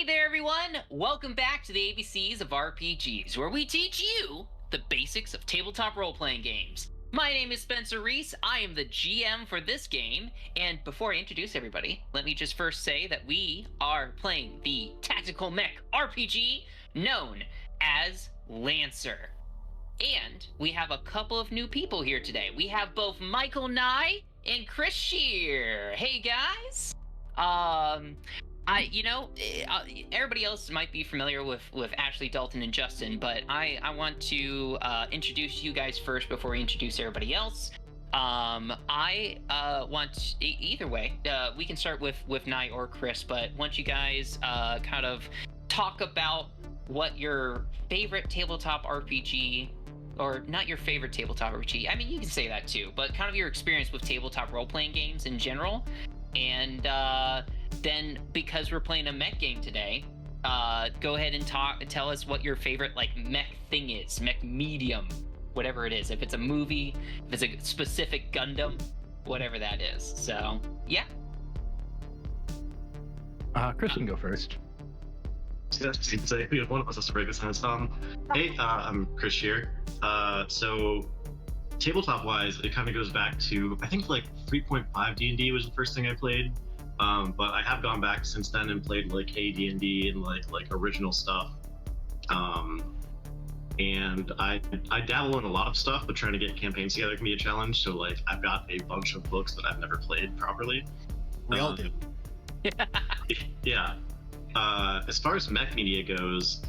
Hey there, everyone! Welcome back to the ABCs of RPGs, where we teach you the basics of tabletop role-playing games. My name is Spencer Reese, I am the GM for this game, and before I introduce everybody, let me just first say that we are playing the tactical mech RPG known as Lancer. And we have a couple of new people here today. We have both Michael Nye and Chris Shear. Hey, guys! Everybody else might be familiar with Ashley, Dalton, and Justin, but I want to introduce you guys first before we introduce everybody else. Either way, we can start with Nye or Chris, but once you guys kind of talk about what your favorite tabletop RPG, or not your favorite tabletop RPG, I mean, you can say that too, but kind of your experience with tabletop role-playing games in general, and then, because we're playing a mech game today, go ahead and tell us what your favorite mech thing is, mech medium, whatever it is. If it's a movie, if it's a specific Gundam, whatever that is. So, yeah. Chris can go first. One of us has to break this down. Hey, I'm Chris Shear. So, tabletop-wise, it kind of goes back to, I think 3.5 D&D was the first thing I played. But I have gone back since then and played AD&D and original stuff. And I dabble in a lot of stuff, but trying to get campaigns together can be a challenge. So I've got a bunch of books that I've never played properly. We all do. Yeah. As far as mech media goes,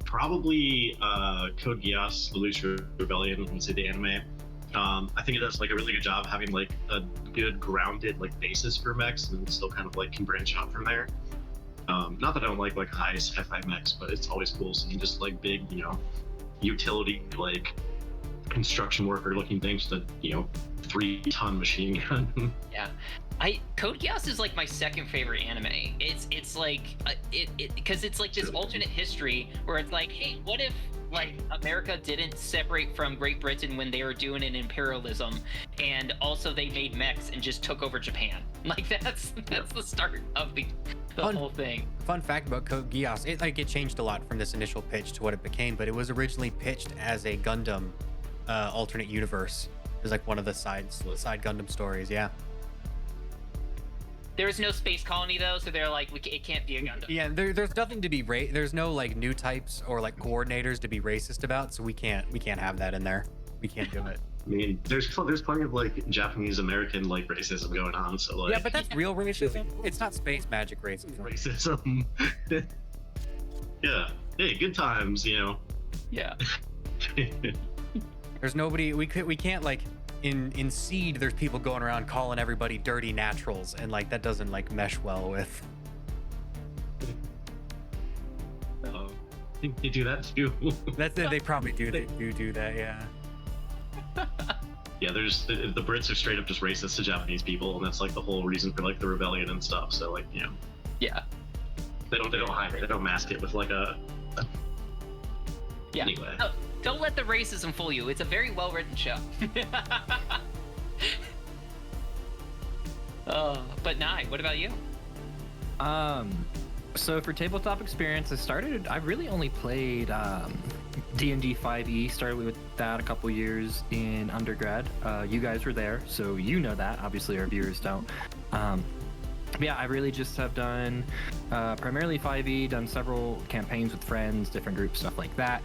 probably Code Geass, the Lucia Rebellion, let's say the anime. I think it does a really good job having a good grounded basis for mechs, and still kind of can branch out from there. Not that I don't like high sci-fi mechs, but it's always cool seeing just big, utility construction worker looking things with a 3-ton machine gun. Yeah. Code Geass is my second favorite anime. It's because it's this alternate history where it's hey, what if America didn't separate from Great Britain when they were doing an imperialism, and also they made mechs and just took over Japan. That's the start of the whole thing. Fun fact about Code Geass, it changed a lot from this initial pitch to what it became, but it was originally pitched as a Gundam alternate universe. It was one of the side Gundam stories, yeah. There is no space colony though, so they're it can't be a Gundam. Yeah, there's nothing to be there's no new types or coordinators to be racist about, so we can't have that in there. We can't do it. I mean, there's plenty of Japanese American racism going on, so yeah, but that's real racism. It's not space magic racism. Racism. Yeah. Hey, good times, Yeah. There's nobody we can't in Seed, there's people going around calling everybody dirty naturals, and that doesn't mesh well with. I think they do that too. That's it. They probably do. They do that. Yeah. Yeah, there's the Brits are straight up just racist to Japanese people, and that's the whole reason for the rebellion and stuff. So Yeah. They don't hide it. They don't mask it with a. Yeah. Anyway. No, don't let the racism fool you. It's a very well-written show. But Nye, what about you? So for tabletop experience, I really only played D&D 5e. Started with that a couple years in undergrad. You guys were there, so you know that. Obviously, our viewers don't. Yeah, I really just have done primarily 5e, done several campaigns with friends, different groups, stuff like that.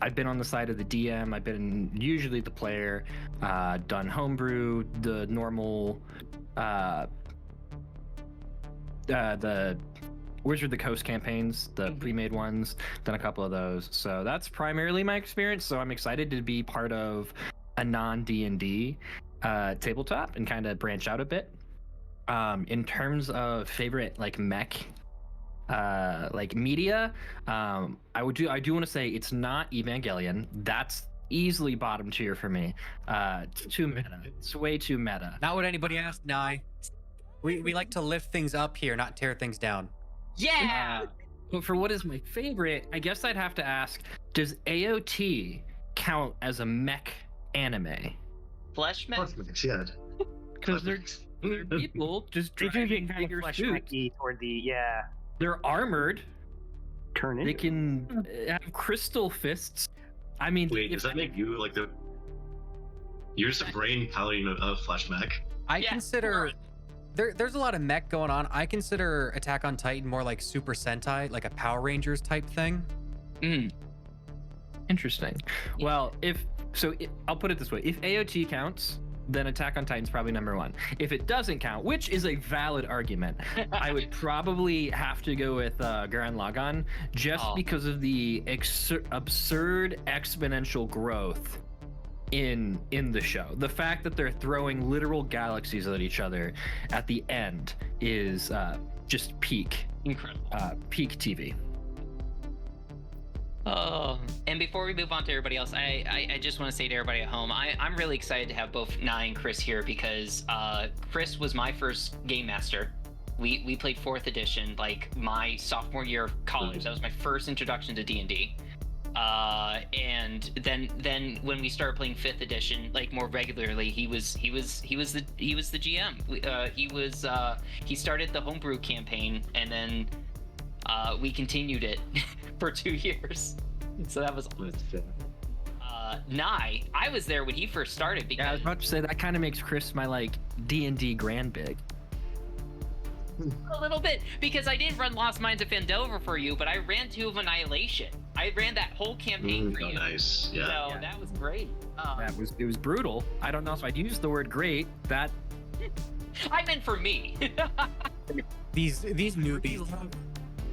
I've been on the side of the DM, I've been usually the player, done homebrew, the normal, the Wizard of the Coast campaigns, the pre-made ones, done a couple of those. So that's primarily my experience, so I'm excited to be part of a non-D&D tabletop and kind of branch out a bit. In terms of favorite mech media, I do want to say it's not Evangelion. That's easily bottom tier for me. Too meta. It's way too meta. Not what anybody asked, Nye. We like to lift things up here, not tear things down. Yeah. But for what is my favorite, I guess I'd have to ask, does AOT count as a mech anime? Flesh mech? Yeah. Because They're people just They do driving get kind of bigger flesh suits. mechy toward the They're armored. turn They into. can have crystal fists. I mean, Wait, does that make you like the? You're just a brain paladin of Flesh Mech. I Yeah, consider there's a lot of mech going on. I consider Attack on Titan more like Super Sentai, like a Power Rangers type thing. Interesting. Well, I'll put it this way: if AOT counts, then Attack on Titan's probably number one. If it doesn't count, which is a valid argument, I would probably have to go with Gurren Lagann, just because of the absurd exponential growth in the show. The fact that they're throwing literal galaxies at each other at the end is just peak TV. Oh, and before we move on to everybody else, I just want to say to everybody at home, I'm really excited to have both Nye and Chris here because Chris was my first game master. We played 4th edition, like my sophomore year of college. That was my first introduction to D&D. And then when we started playing 5th edition, like more regularly, he was the GM. He started the homebrew campaign, and then we continued it for 2 years. So that was Nye. I was there when he first started because I was about to say that kind of makes Chris my like D&D grand big. a little bit, because I didn't run Lost Mines of Fandover for you, but I ran 2 of Annihilation. I ran that whole campaign for you. Nice. Yeah. So that was great. It was brutal. I don't know if I'd use the word great. That I meant for me. These newbies,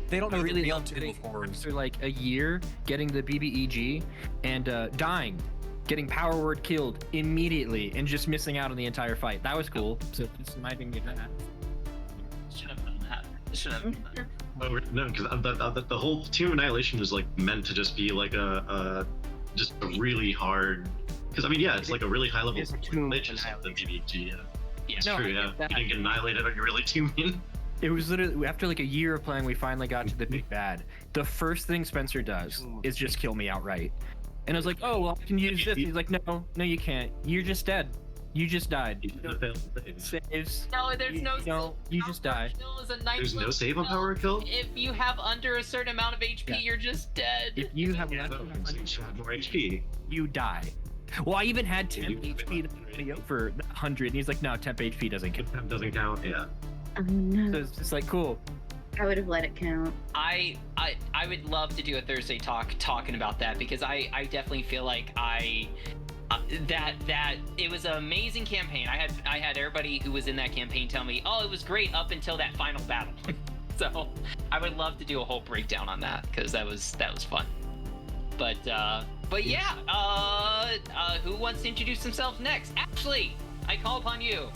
they don't know really the real loved two forms. after like a year getting the BBEG and dying, getting power word killed immediately, and just missing out on the entire fight. That was cool. So it's my thing to do that. Should have done that. Oh, no, because the whole Team Annihilation was like meant to just be like just a really hard. Because I mean, yeah, it's like a really high level It's a Tomb glitch of the BBG. Yeah, Yeah. it's No, true. I Yeah, get that. you didn't get annihilated on your really team. It was literally after like a year of playing, we finally got to the big bad. The first thing Spencer does is just kill me outright. And I was like, oh, well, I can use this. He's like, no, you can't. You're just dead. You just died. Saves. No, there's you just die. Kill is a nice There's no little save on spell. power kill. If you have under a certain amount of HP, Yeah. you're just dead. If you have Yeah, less no, than so you should have more HP. you die. Well, I even had temp You- HP for 100, and he's like, no, temp HP doesn't count. Temp doesn't count. Yeah. Oh no. So it's just like, cool. I would have let it count. I would love to do a Thursday talking about that, because I definitely feel like that it was an amazing campaign. I had everybody who was in that campaign tell me, oh, it was great up until that final battle. So I would love to do a whole breakdown on that, because that was fun. But yeah, who wants to introduce themselves next? Ashley, I call upon you.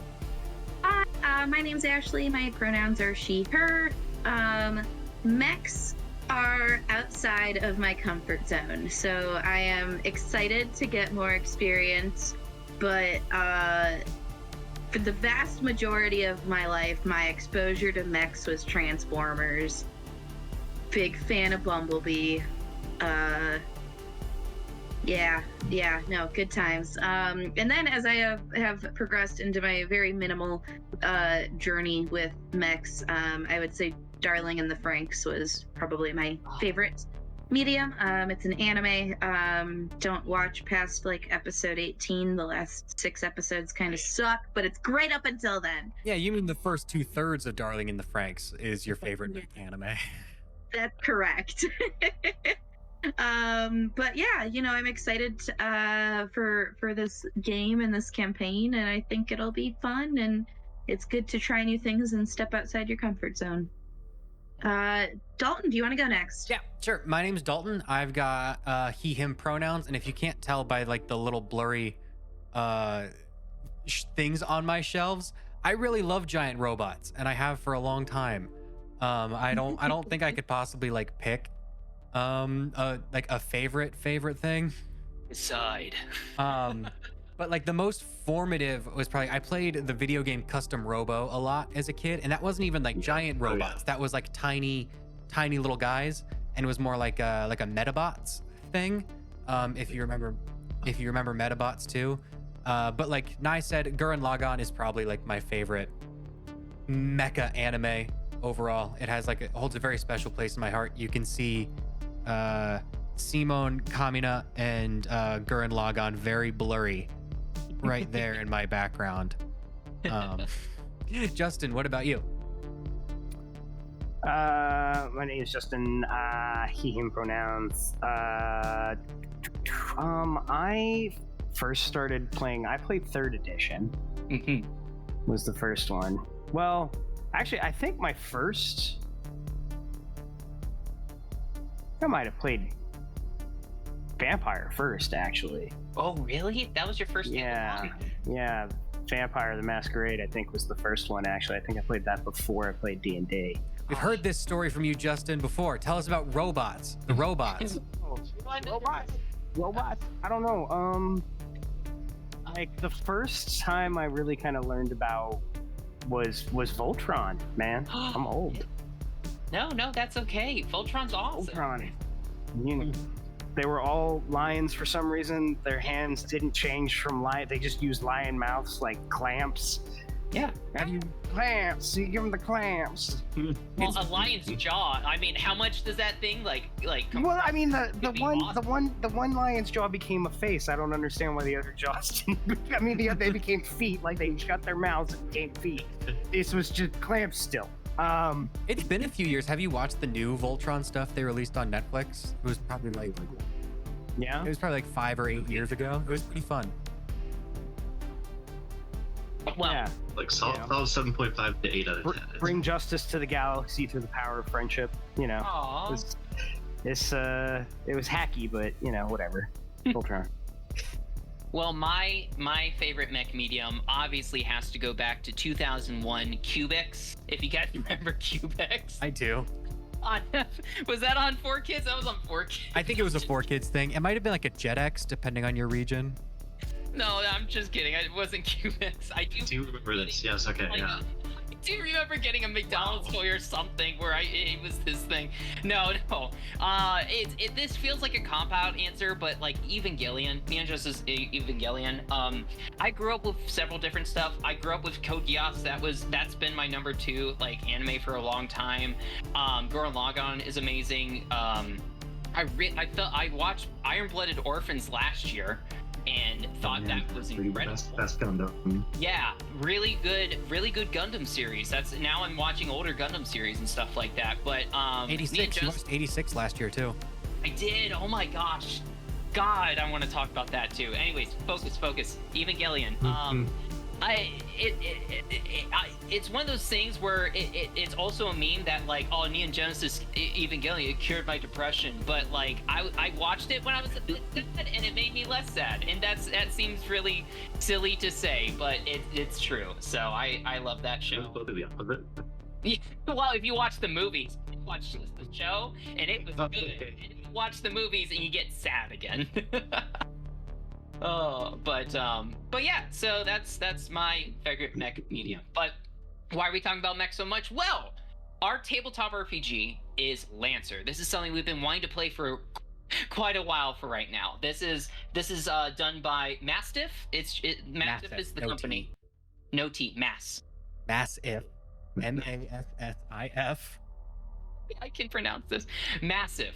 Hi, my name's Ashley. My pronouns are she, her. Mechs are outside of my comfort zone, so I am excited to get more experience, but for the vast majority of my life, my exposure to mechs was Transformers. Big fan of Bumblebee. No, good times. And then as I have progressed into my very minimal journey with mechs, I would say Darling in the Franxx was probably my favorite medium. It's an anime. Don't watch past like episode 18. The last 6 episodes kind of suck, but it's great up until then. Yeah, you mean the first 2/3 of Darling in the Franxx is your favorite mech anime? That's correct. But yeah, I'm excited for this game and this campaign, and I think it'll be fun, and it's good to try new things and step outside your comfort zone. Dalton, do you want to go next? Yeah, sure. My name's Dalton. I've got he, him pronouns, and if you can't tell by like the little blurry things on my shelves, I really love giant robots, and I have for a long time. I don't think I could possibly like pick like a favorite thing. Decide. But like the most formative was probably I played the video game Custom Robo a lot as a kid, and that wasn't even like giant robots. That was like tiny little guys, and it was more like a Metabots thing. If you remember Metabots too. But like Nye said, Gurren Lagann is probably like my favorite mecha anime overall. It has like, it holds a very special place in my heart. You can see Simone, Kamina, and Gurren Lagann very blurry right there in my background. Justin, what about you? My name is Justin. He, him pronouns. I first started playing. I played 3rd edition. Was the first one. Well, actually, I think my first. I might have played Vampire first, actually. Oh, really? That was your first game? Yeah. Vampire the Masquerade, I think, was the first one, actually. I think I played that before I played D&D. We've heard this story from you, Justin, before. Tell us about robots. The robots. Robots? I don't know. Like, the first time I really kind of learned about was Voltron, man. I'm old. No, that's okay. Voltron's awesome. Voltron. They were all lions for some reason. Their hands didn't change from lion. They just used lion mouths like clamps. Yeah. Have you clamps? So you give them the clamps. Well, a lion's jaw. I mean, how much does that thing like? Well, I mean, the one lion's jaw became a face. I don't understand why the other jaws didn't. I mean, they became feet. Like they shut their mouths and became feet. This was just clamps still. It's been a few years. Have you watched the new Voltron stuff they released on Netflix? It was probably like, yeah, it was probably like 5 or 8 years ago. It was pretty fun. Well, yeah. Like solid 7.5 to 8 out of 10. Bring justice to the galaxy through the power of friendship. You know, Aww. it was hacky, but you know, whatever. Voltron. Well, my favorite mech medium obviously has to go back to 2001 Cubics. If you guys remember Cubics. I do. Was that on 4Kids? That was on 4Kids. I think it was a 4Kids thing. It might have been like a JetX, depending on your region. No, I'm just kidding. It wasn't Cubics. I do remember this. Yes, okay, yeah. I do remember getting a McDonald's toy or something where it was this thing. No. This feels like a cop-out answer, but like Evangelion, Neon Genesis Evangelion. I grew up with several different stuff. I grew up with Code Geass. That's been my number 2 like anime for a long time. Gurren Lagann is amazing. I watched Iron Blooded Orphans last year and thought that was incredible. That's Gundam. Yeah, really good Gundam series. Now I'm watching older Gundam series and stuff like that. But 86. You watched 86 last year too. I did. Oh my gosh, God, I want to talk about that too. Anyways, focus. Evangelion. It's one of those things where it's also a meme that like, oh, Neon Genesis Evangelion cured my depression, but like I watched it when I was a bit sad and it made me less sad, and that seems really silly to say, but it's true. So I love that show. Well, if you watch the movies, watch the show, and it was good. And you watch the movies and you get sad again. But yeah, so that's my favorite mech medium. But why are we talking about mech so much? Well, our tabletop RPG is Lancer. This is something we've been wanting to play for quite a while for right now. This is done by Mastiff. Mastiff is the company. No T, Mass. Massif. Massif. I can pronounce this. Massive.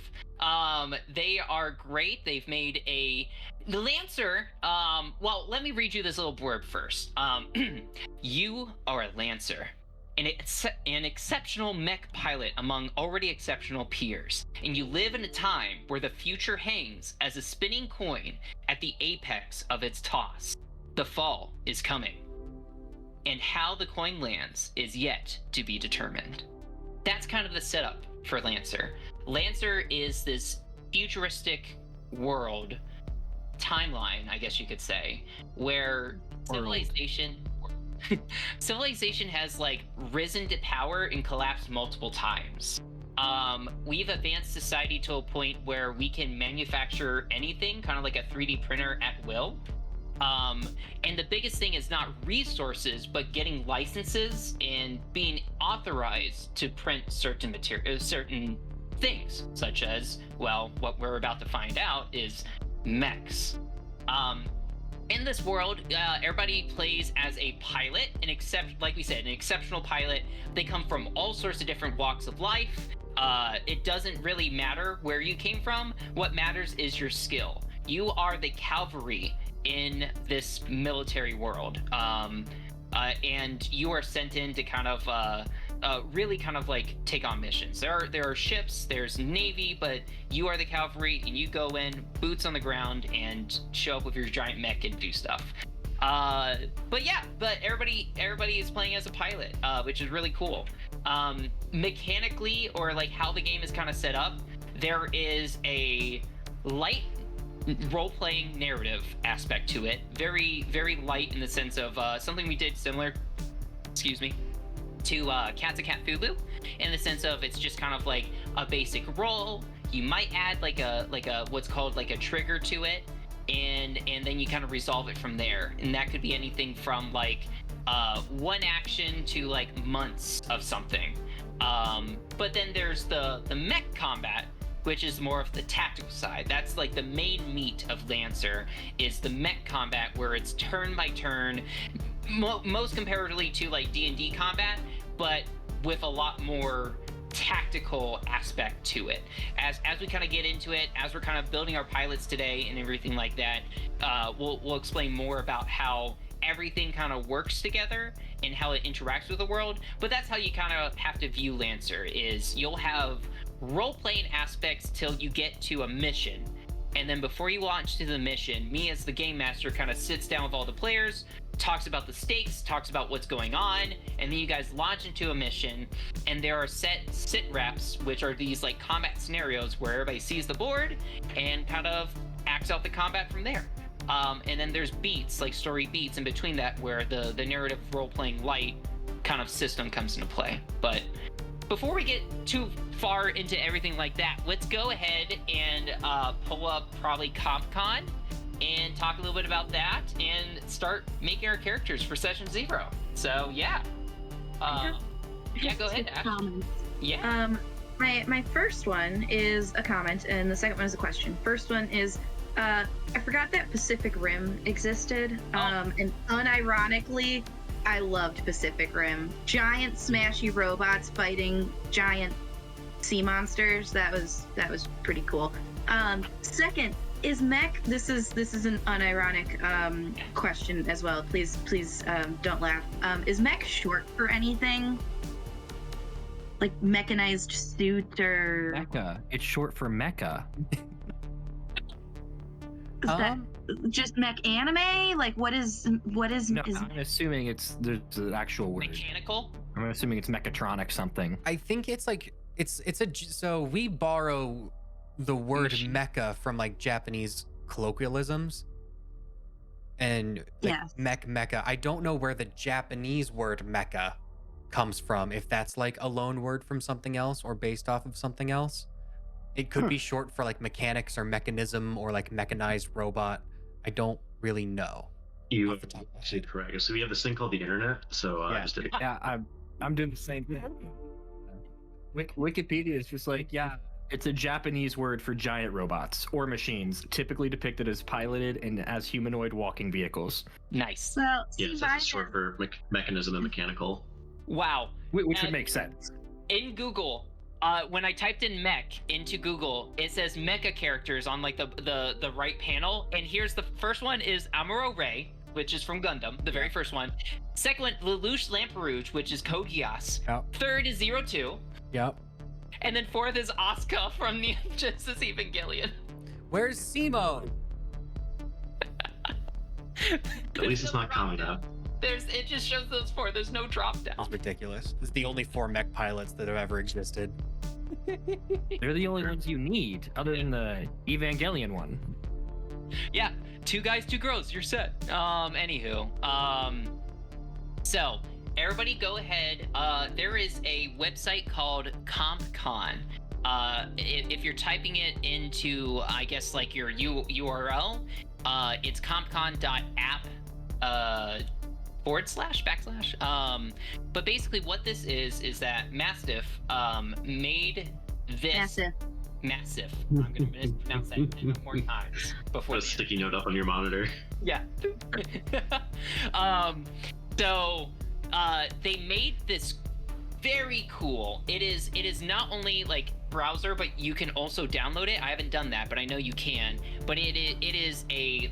They are great. They've made the Lancer. Well, let me read you this little blurb first. You are a Lancer, an exceptional mech pilot among already exceptional peers, and you live in a time where the future hangs as a spinning coin at the apex of its toss. The fall is coming, and how the coin lands is yet to be determined. That's kind of the setup for Lancer. Lancer is this futuristic world timeline, I guess you could say, where civilization has like risen to power and collapsed multiple times. We've advanced society to a point where we can manufacture anything, kind of like a 3D printer at will. And the biggest thing is not resources, but getting licenses and being authorized to print certain things, such as, well, what we're about to find out is mechs. in this world, everybody plays as a pilot, like we said, an exceptional pilot. They come from all sorts of different walks of life. It doesn't really matter where you came from. What matters is your skill. You are the cavalry in this military world, and you are sent in to kind of really kind of like take on missions. There are ships, there's navy, but you are the cavalry, and you go in, boots on the ground, and show up with your giant mech and do stuff. But everybody is playing as a pilot, which is really cool. Mechanically, or like how the game is kind of set up, there is a light role-playing narrative aspect to it. Very, very light in the sense of something we did similar, to Cats of Cthulhu, in the sense of it's just kind of like a basic roll. You might add like a what's called like a trigger to it, and then you kind of resolve it from there. And that could be anything from like one action to like months of something. But then there's the mech combat, which is more of the tactical side. That's like the main meat of Lancer, is the mech combat, where it's turn by turn, most comparatively to like D&D combat, but with a lot more tactical aspect to it. As we kind of get into it, as we're kind of building our pilots today and everything like that, we'll explain more about how everything kind of works together and how it interacts with the world. But that's how you kind of have to view Lancer, is you'll have role-playing aspects till you get to a mission, and then before you launch to the mission, me as the game master kind of sits down with all the players, talks about the stakes, talks about what's going on, and then you guys launch into a mission. And there are set sit reps, which are these like combat scenarios where everybody sees the board and kind of acts out the combat from there. And then there's beats, like story beats in between that, where the narrative role-playing light kind of system comes into play. But before we get too far into everything like that, let's go ahead and pull up probably CompCon and talk a little bit about that and start making our characters for session 0. So yeah, go ahead, Ash. Comments. Yeah. My first one is a comment, and the second one is a question. First one is, I forgot that Pacific Rim existed, and unironically, I loved Pacific Rim. Giant smashy robots fighting giant sea monsters. That was pretty cool. Second is mech. This is an unironic question as well. Please don't laugh. Is mech short for anything? Like mechanized suit or Mecha. It's short for mecha. is that just mech anime? Like what is No, is I'm assuming there's an actual word. Mechanical. I'm assuming it's mechatronic something. I think it's like so we borrow the word mecha from like Japanese colloquialisms, and like Yes. mecha. I don't know where the Japanese word mecha comes from, if that's like a loan word from something else or based off of something else. It could be short for like mechanics or mechanism or like mechanized robot. I don't really know. You Off are the top of my actually correct. So we have this thing called the internet. So Yeah. just did Yeah, I'm doing the same thing. Wikipedia is just like, yeah, it's a Japanese word for giant robots or machines, typically depicted as piloted and as humanoid walking vehicles. Nice. well, yeah, see, so it's short for mechanism and mechanical. Wow. Which would And- make sense. In Google, when I typed in mech into Google, it says mecha characters on like the right panel. And here's the first one is Amuro Ray, which is from Gundam, the very first one. Second one, Lelouch Lamperouge, which is Code Geass. Yep. Third is 02. Yep. And then fourth is Asuka from Neon Genesis Evangelion. Where's Simo? At least it's not common now. It just shows those four. There's no drop down. It's ridiculous. It's the only 4 mech pilots that have ever existed. They're the only ones you need, other than the Evangelion one. Yeah, 2 guys, 2 girls. You're set. Anywho, so everybody go ahead. There is a website called CompCon. If you're typing it into, I guess, like your URL, it's compcon.app // but basically what this is that Mastiff made this. Massif. I'm gonna mispronounce that 10 more times before. Put a sticky note up on your monitor. Yeah. They made this very cool. It is not only like browser, but you can also download it. I haven't done that, but I know you can. But it is a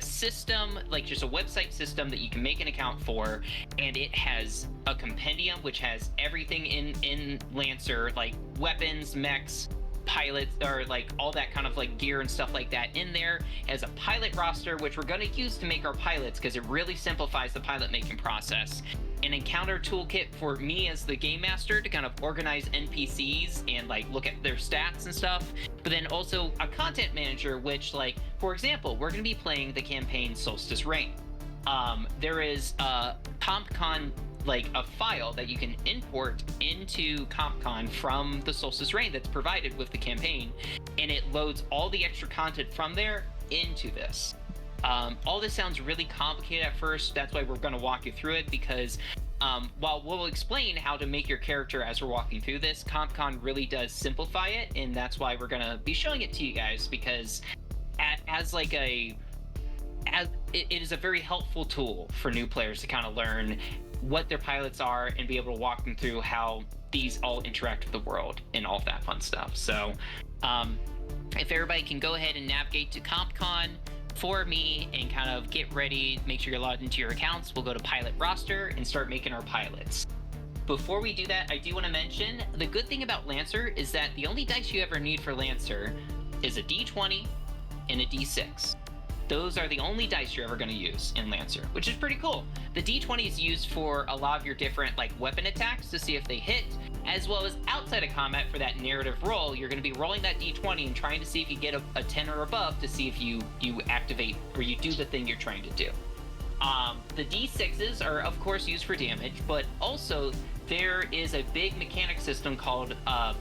system, like just a website system that you can make an account for, and it has a compendium which has everything in Lancer, like weapons, mechs, pilots, or like all that kind of like gear and stuff like that in there. It has a pilot roster, which we're going to use to make our pilots because it really simplifies the pilot making process. An encounter toolkit for me as the game master to kind of organize NPCs and like look at their stats and stuff. But then also a content manager, which, like, for example, we're going to be playing the campaign Solstice Reign. There is a CompCon, like a file that you can import into CompCon from the Solstice Reign that's provided with the campaign, and it loads all the extra content from there into this. All this sounds really complicated at first. That's why we're going to walk you through it, because while we'll explain how to make your character as we're walking through this, CompCon really does simplify it, and that's why we're going to be showing it to you guys, because it is a very helpful tool for new players to kind of learn what their pilots are and be able to walk them through how these all interact with the world and all of that fun stuff. So if everybody can go ahead and navigate to CompCon for me and kind of get ready, make sure you're logged into your accounts, we'll go to pilot roster and start making our pilots. Before we do that, I do want to mention the good thing about Lancer is that the only dice you ever need for Lancer is a D20 and a D6. Those are the only dice you're ever going to use in Lancer, which is pretty cool. The D20 is used for a lot of your different like weapon attacks to see if they hit, as well as outside of combat for that narrative roll. You're going to be rolling that D20 and trying to see if you get a 10 or above to see if you activate or you do the thing you're trying to do. The D6s are of course used for damage, but also there is a big mechanic system called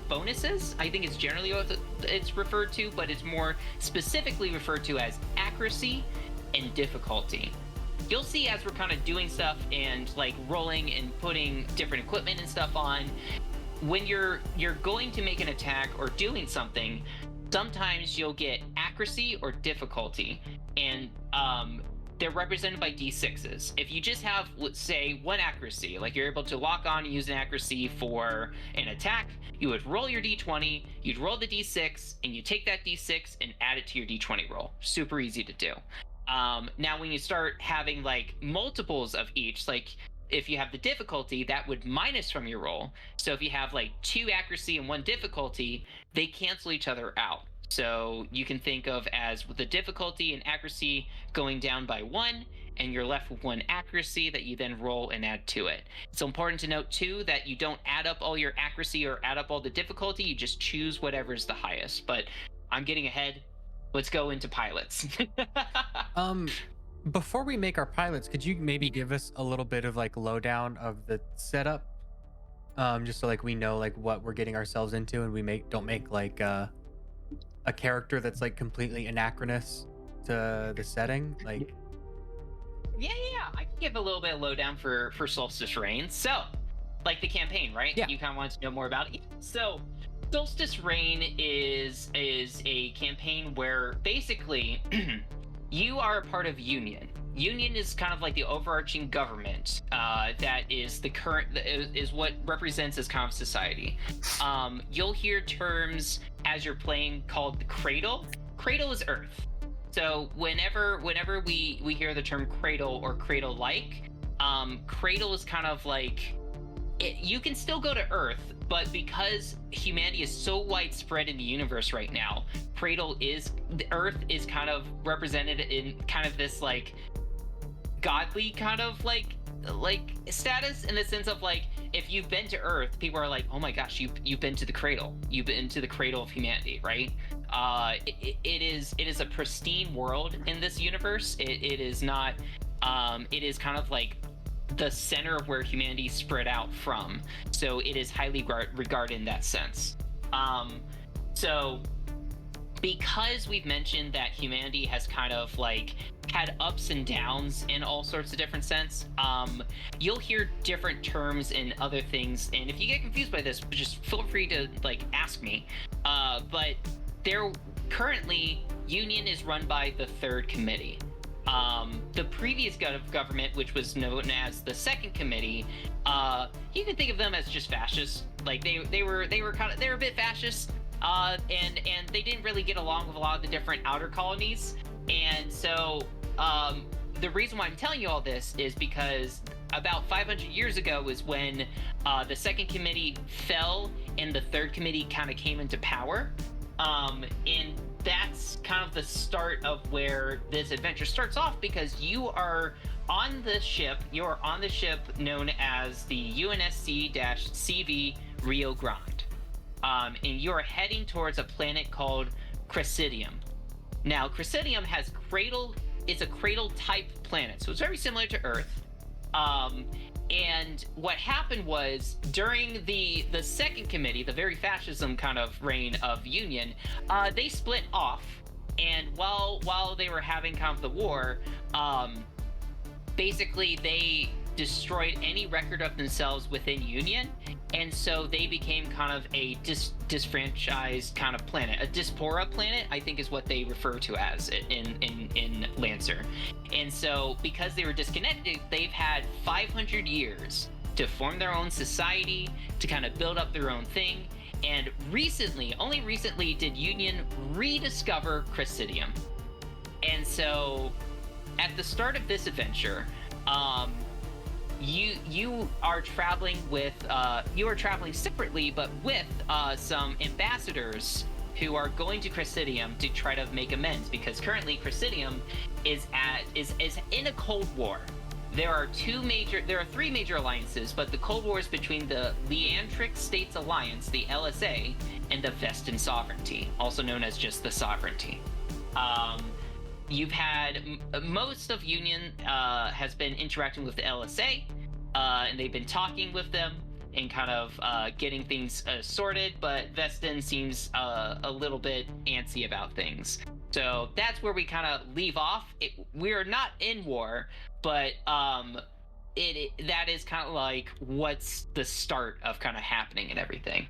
bonuses. I think it's generally what it's referred to, but it's more specifically referred to as accuracy and difficulty. You'll see as we're kind of doing stuff and like rolling and putting different equipment and stuff on, when you're going to make an attack or doing something, sometimes you'll get accuracy or difficulty, and they're represented by D6s. If you just have, let's say, one accuracy, like you're able to lock on and use an accuracy for an attack, you would roll your D20, you'd roll the D6, and you take that D6 and add it to your D20 roll. Super easy to do. Now, when you start having like multiples of each, like if you have the difficulty, that would minus from your roll. So if you have like 2 accuracy and 1 difficulty, they cancel each other out. So you can think of as with the difficulty and accuracy going down by 1, and you're left with 1 accuracy that you then roll and add to it. It's important to note too that you don't add up all your accuracy or add up all the difficulty, you just choose whatever's the highest. But I'm getting ahead. Let's go into pilots. Before we make our pilots, could you maybe give us a little bit of like lowdown of the setup? Just so like we know like what we're getting ourselves into, and we don't make like a character that's like completely anachronous to the setting. Like yeah, I can give a little bit of lowdown for Solstice Reign. So, like the campaign, right? Yeah. You kind of wanted to know more about it. So, Solstice Reign is a campaign where basically you are a part of Union. Union is kind of like the overarching government that is is what represents this kind of society. You'll hear terms as you're playing called the Cradle. Cradle is Earth. So whenever we hear the term Cradle or Cradle-like, Cradle is kind of like you can still go to Earth, but because humanity is so widespread in the universe right now, Earth is kind of represented in kind of this like godly kind of like status, in the sense of like if you've been to Earth, people are like, oh my gosh, you've been to the cradle, you've been to the cradle of humanity, right? It is a pristine world in this universe. It is not it is kind of like the center of where humanity spread out from, so it is highly regarded in that sense. So because we've mentioned that humanity has kind of like had ups and downs in all sorts of different sense, you'll hear different terms and other things, and if you get confused by this, just feel free to like ask me. But there currently, Union is run by the Third Committee. The previous government, which was known as the Second Committee, you can think of them as just fascists. Like they were a bit fascist, and they didn't really get along with a lot of the different outer colonies. And so the reason why I'm telling you all this is because about 500 years ago was when the Second Committee fell and the Third Committee kind of came into power. And that's kind of the start of where this adventure starts off, because you are on the ship known as the UNSC-CV Rio Grande. And you're heading towards a planet called Cressidium. Now, Cressidium is a cradle type planet, so it's very similar to Earth. And what happened was, during the Second Committee, the very fascism kind of reign of Union, they split off, and while they were having kind of the war, basically they destroyed any record of themselves within Union, and so they became kind of a disfranchised kind of planet. A diaspora planet, I think, is what they refer to as in Lancer. And so because they were disconnected, they've had 500 years to form their own society, to kind of build up their own thing. And only recently did Union rediscover Cressidium. And so at the start of this adventure, you are traveling separately, but with some ambassadors who are going to Cressidium to try to make amends, because currently Cressidium is in a Cold War. There are three major alliances, but the Cold War is between the Leandric States Alliance, the LSA, and the Vestan Sovereignty, also known as just the Sovereignty. You've had most of Union has been interacting with the LSA, and they've been talking with them and kind of getting things sorted, but Vestan seems a little bit antsy about things. So that's where we kind of leave off. We're not in war, but that is kind of like what's the start of kind of happening and everything.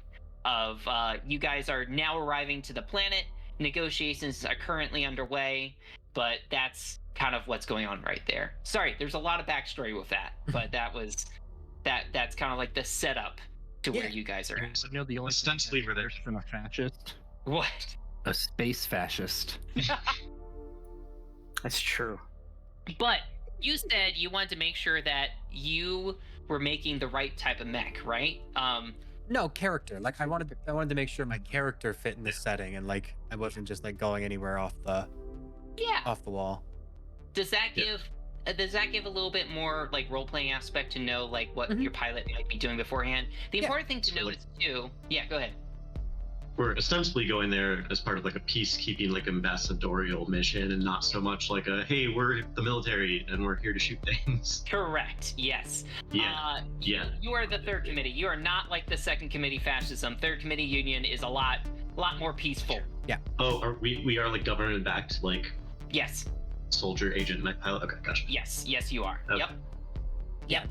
You guys are now arriving to the planet. Negotiations are currently underway, but that's kind of what's going on right there. Sorry, there's a lot of backstory with that, but that's kind of like the setup to where you guys are at. You know, the only Ostensibly thing we're from a fascist. What? A space fascist. That's true. But you said you wanted to make sure that you were making the right type of mech, right? No, character. Like I wanted to make sure my character fit in this setting, and like I wasn't just like going anywhere off the wall. Does that give a little bit more like role-playing aspect to know like what your pilot might be doing beforehand? The important thing to notice too. Yeah, go ahead. We're ostensibly going there as part of like a peacekeeping, like ambassadorial mission, and not so much like a, hey, we're the military and we're here to shoot things. Correct. Yes. Yeah. You are the Third Committee. You are not like the Second Committee fascism. Third Committee Union is a lot more peaceful. Yeah. Oh, we are like government backed, like Yes. soldier, agent, mech pilot. Okay, gotcha. Yes, you are. Okay. Yep.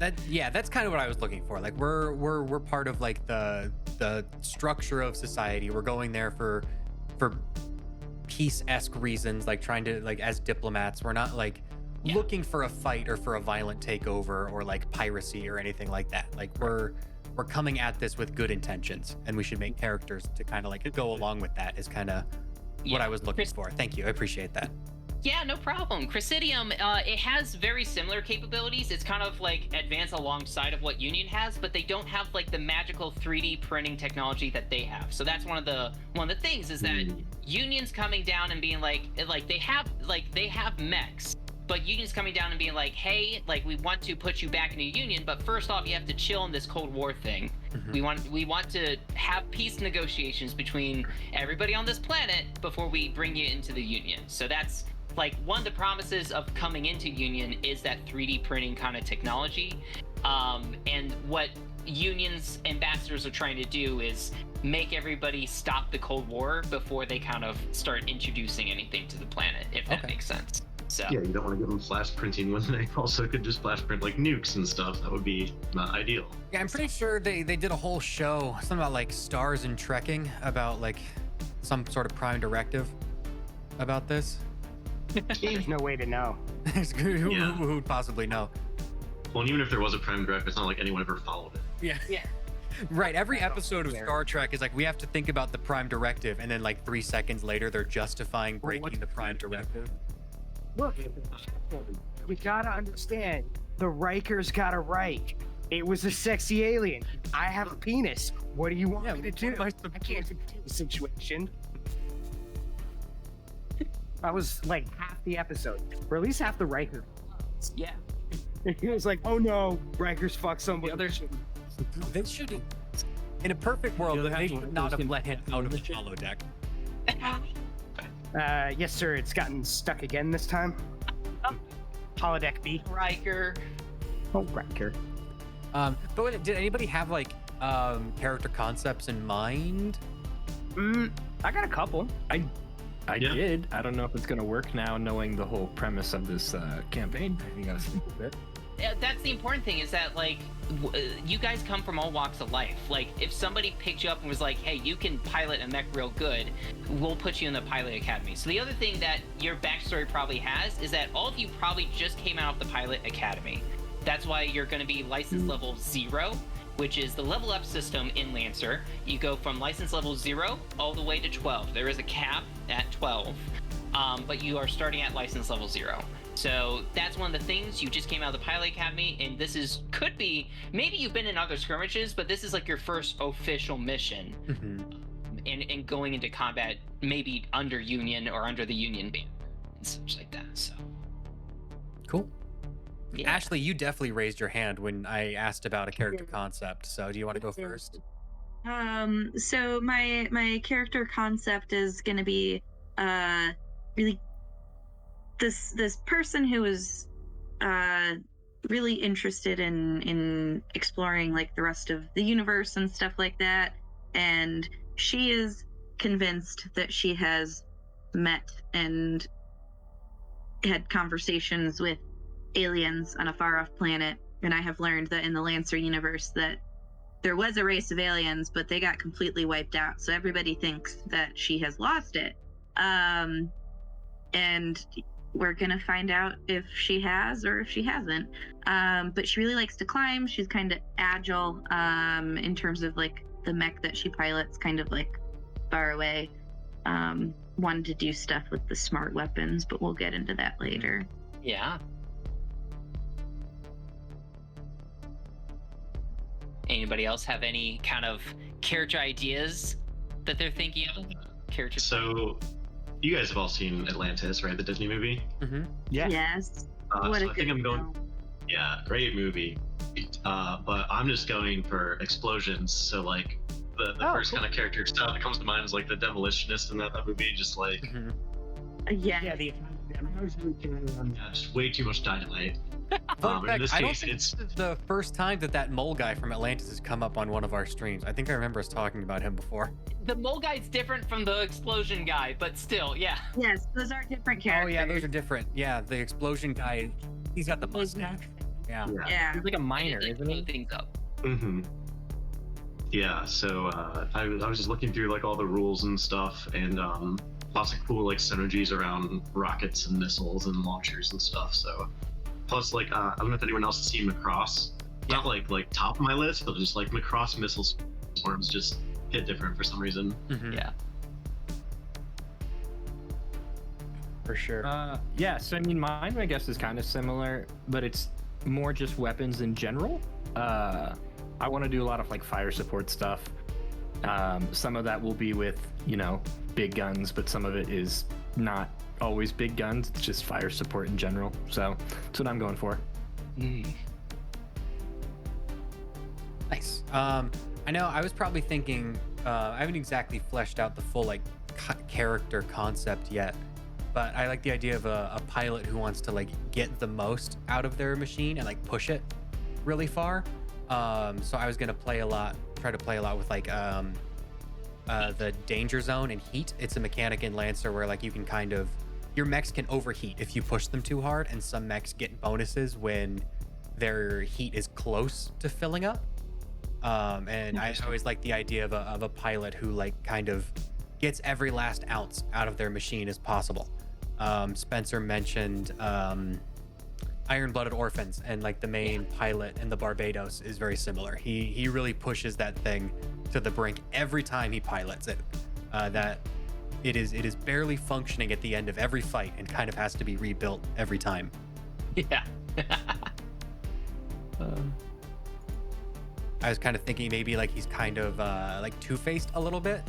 That's kind of what I was looking for. Like we're part of like the structure of society. We're going there for peace-esque reasons, like trying to like as diplomats. We're not like looking for a fight or for a violent takeover or like piracy or anything like that. Like we're coming at this with good intentions, and we should make characters to kind of like go along with that is kind of what I was looking for. Thank you. I appreciate that. Yeah, no problem. Cressidium, it has very similar capabilities. It's kind of like advanced alongside of what Union has, but they don't have like the magical 3D printing technology that they have. So that's one of the things is that Union's coming down and being like they have mechs, but Union's coming down and being like, hey, like we want to put you back into Union, but first off, you have to chill in this Cold War thing. We want to have peace negotiations between everybody on this planet before we bring you into the Union. So that's like one of the promises of coming into Union is that 3D printing kind of technology. And what Union's ambassadors are trying to do is make everybody stop the Cold War before they kind of start introducing anything to the planet, if that makes sense. So Yeah, you don't want to give them flash printing when they also could just flash print like nukes and stuff. That would be not ideal. Yeah, I'm pretty sure they did a whole show, something about like stars and trekking, about like some sort of prime directive about this. There's no way to know. Who would possibly know? Well, and even if there was a prime directive, it's not like anyone ever followed it. Yeah. Right. Every episode of Star Trek is like, we have to think about the prime directive, and then like 3 seconds later, they're justifying breaking the prime directive. Look, we gotta understand. The Rikers got a Reich. It was a sexy alien. I have a penis. What do you want me to do? I can't do the situation. That was like half the episode, or at least half the Riker. yeah. He was like, "Oh no, Rikers fuck somebody." They should, in a perfect world, they should not have let him out of the holodeck. Yes, sir. It's gotten stuck again this time. Holodeck B. Riker. Oh, Riker. But did anybody have like character concepts in mind? I got a couple. I did. I don't know if it's gonna work now, knowing the whole premise of this campaign. I think I gotta sleep a bit. That's the important thing, is that like you guys come from all walks of life. Like if somebody picked you up and was like, hey, you can pilot a mech real good, we'll put you in the pilot academy. So the other thing that your backstory probably has is that all of you probably just came out of the pilot academy. That's why you're going to be license level 0, which is the level up system in Lancer. You go from license level 0 all the way to 12. There is a cap at 12, but you are starting at license level 0. So that's one of the things. You just came out of the pilot academy, and this could be, maybe you've been in other skirmishes, but this is like your first official mission. And going into combat, maybe under Union or under the Union band and such like that. So Cool. yeah. Ashley, you definitely raised your hand when I asked about a character concept. So do you want to go first? So my character concept is going to be really this person who is really interested in exploring like the rest of the universe and stuff like that, and she is convinced that she has met and had conversations with aliens on a far off planet, and I have learned that in the Lancer universe that there was a race of aliens, but they got completely wiped out, so everybody thinks that she has lost it. And we're gonna find out if she has or if she hasn't. But she really likes to climb. She's kind of agile in terms of like the mech that she pilots, kind of like far away. Wanted to do stuff with the smart weapons, but we'll get into that later. Yeah. Anybody else have any kind of character ideas that they're thinking of? Character. So, you guys have all seen Atlantis, right? The Disney movie. Yeah. Yes. What So a I good think I'm going. film. Yeah, great movie. But I'm just going for explosions. So like the first kind of character stuff that comes to mind is like the demolitionist in that movie. Just like Yeah. Yeah. just way too much dynamite. Fun In fact, this I don't case, think it's this is the first time that mole guy from Atlantis has come up on one of our streams. I think I remember us talking about him before. The mole guy's different from the explosion guy, but still, yeah. Yes, those are different characters. Oh yeah, those are different. Yeah, the explosion guy, he's got the mustache. Yeah. Yeah. He's like a miner, They isn't he? blow things up. Yeah, so I was just looking through like all the rules and stuff, and lots of cool like synergies around rockets and missiles and launchers and stuff. So plus like I don't know if anyone else has seen Macross. Not like top of my list, but just like Macross missile swarms just hit different for some reason. Yeah. For sure. Yeah, so I mean, mine I guess is kind of similar, but it's more just weapons in general. I want to do a lot of like fire support stuff. Some of that will be with, you know, big guns, but some of it is not always big guns. It's just fire support in general. So that's what I'm going for. Nice. I know I was probably thinking, I haven't exactly fleshed out the full like character concept yet, but I like the idea of a pilot who wants to like get the most out of their machine and like push it really far. So I was gonna try to play a lot with like the danger zone and heat. It's a mechanic in Lancer where like you can kind of your mechs can overheat if you push them too hard, and some mechs get bonuses when their heat is close to filling up. And I always like the idea of a pilot who like kind of gets every last ounce out of their machine as possible. Spencer mentioned Iron-Blooded Orphans, and like the main pilot in the Barbados is very similar. He really pushes that thing to the brink every time he pilots it. That it is barely functioning at the end of every fight and kind of has to be rebuilt every time. Yeah. I was kind of thinking maybe like he's kind of like two-faced a little bit.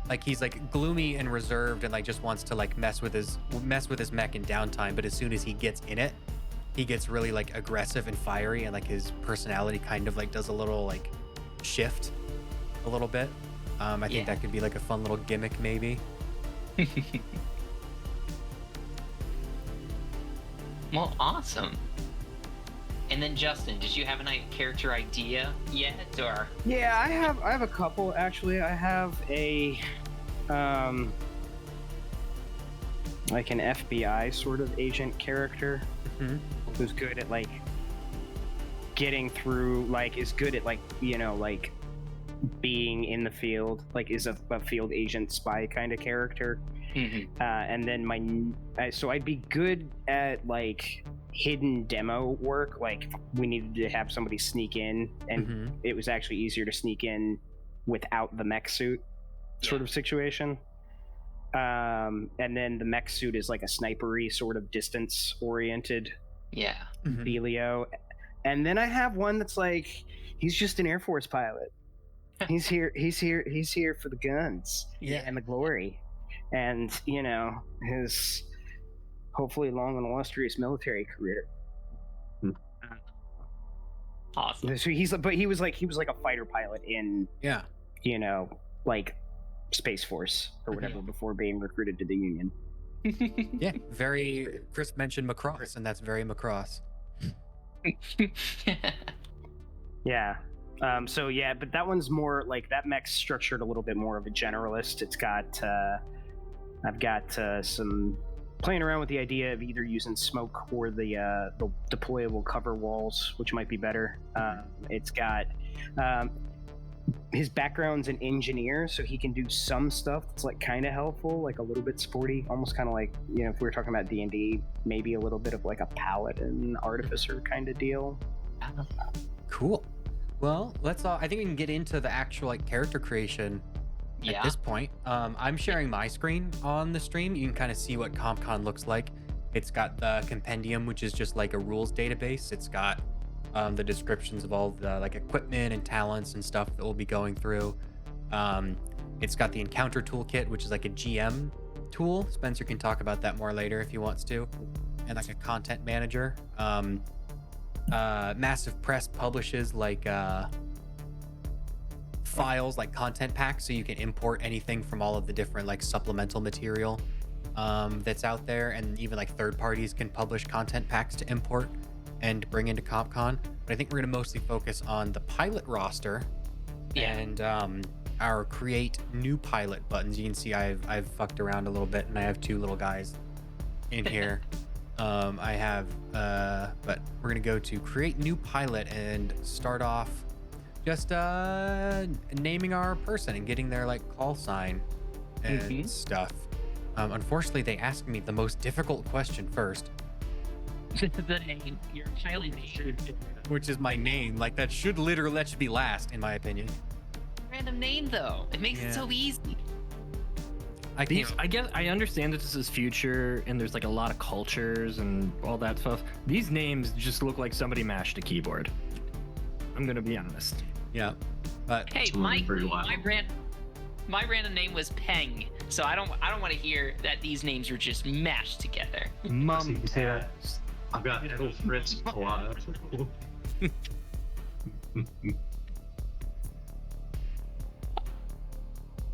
Like he's like gloomy and reserved and like just wants to like mess with his mech in downtime, but as soon as he gets in it, he gets really like aggressive and fiery, and like his personality kind of like does a little like shift a little bit. I think that could be like a fun little gimmick maybe. Well, awesome. And then Justin, did you have a character idea yet, or? Yeah, I have a couple actually. I have a like an FBI sort of agent character who's good at like getting through, like is good at like, you know, like being in the field, like is a field agent spy kind of character. And then so I'd be good at like hidden demo work. Like we needed to have somebody sneak in, and it was actually easier to sneak in without the mech suit sort of situation. And then the mech suit is like a snipery sort of distance oriented dealio. And then I have one that's like, he's just an Air Force pilot. He's here for the guns and the glory. And, you know, his hopefully long and illustrious military career. Awesome. So he was like a fighter pilot in, you know, like Space Force or whatever before being recruited to the Union. Very. Chris mentioned Macross, and that's very Macross. So yeah, but that one's more like that mech's structured a little bit more of a generalist. It's got I've got some playing around with the idea of either using smoke or the deployable cover walls, which might be better. It's got his background's an engineer, so he can do some stuff that's like kind of helpful, like a little bit sporty, almost kind of like, you know, if we were talking about D&D, maybe a little bit of like a paladin artificer kind of deal. Cool. Well, I think we can get into the actual like character creation at this point. I'm sharing my screen on the stream. You can kind of see what CompCon looks like. It's got the compendium, which is just like a rules database. It's got the descriptions of all the like equipment and talents and stuff that we'll be going through. It's got the encounter toolkit, which is like a GM tool. Spencer can talk about that more later if he wants to. And like a content manager. Massif Press publishes like files, like content packs, so you can import anything from all of the different like supplemental material that's out there, and even like third parties can publish content packs to import and bring into CompCon. But I think we're going to mostly focus on the pilot roster and our create new pilot buttons. You can see I've fucked around a little bit, and I have two little guys in here. I have but we're gonna go to create new pilot and start off just naming our person and getting their like call sign and stuff. Unfortunately, they asked me the most difficult question first. The name, your child name, which is my name. Like that should be last, in my opinion. Random name though, it makes it so easy. I guess I understand that this is future and there's like a lot of cultures and all that stuff. These names just look like somebody mashed a keyboard. I'm gonna be honest. Yeah, but hey, my random name was Peng, so I don't want to hear that these names are just mashed together. Mom, I've got little Fritz Pilata.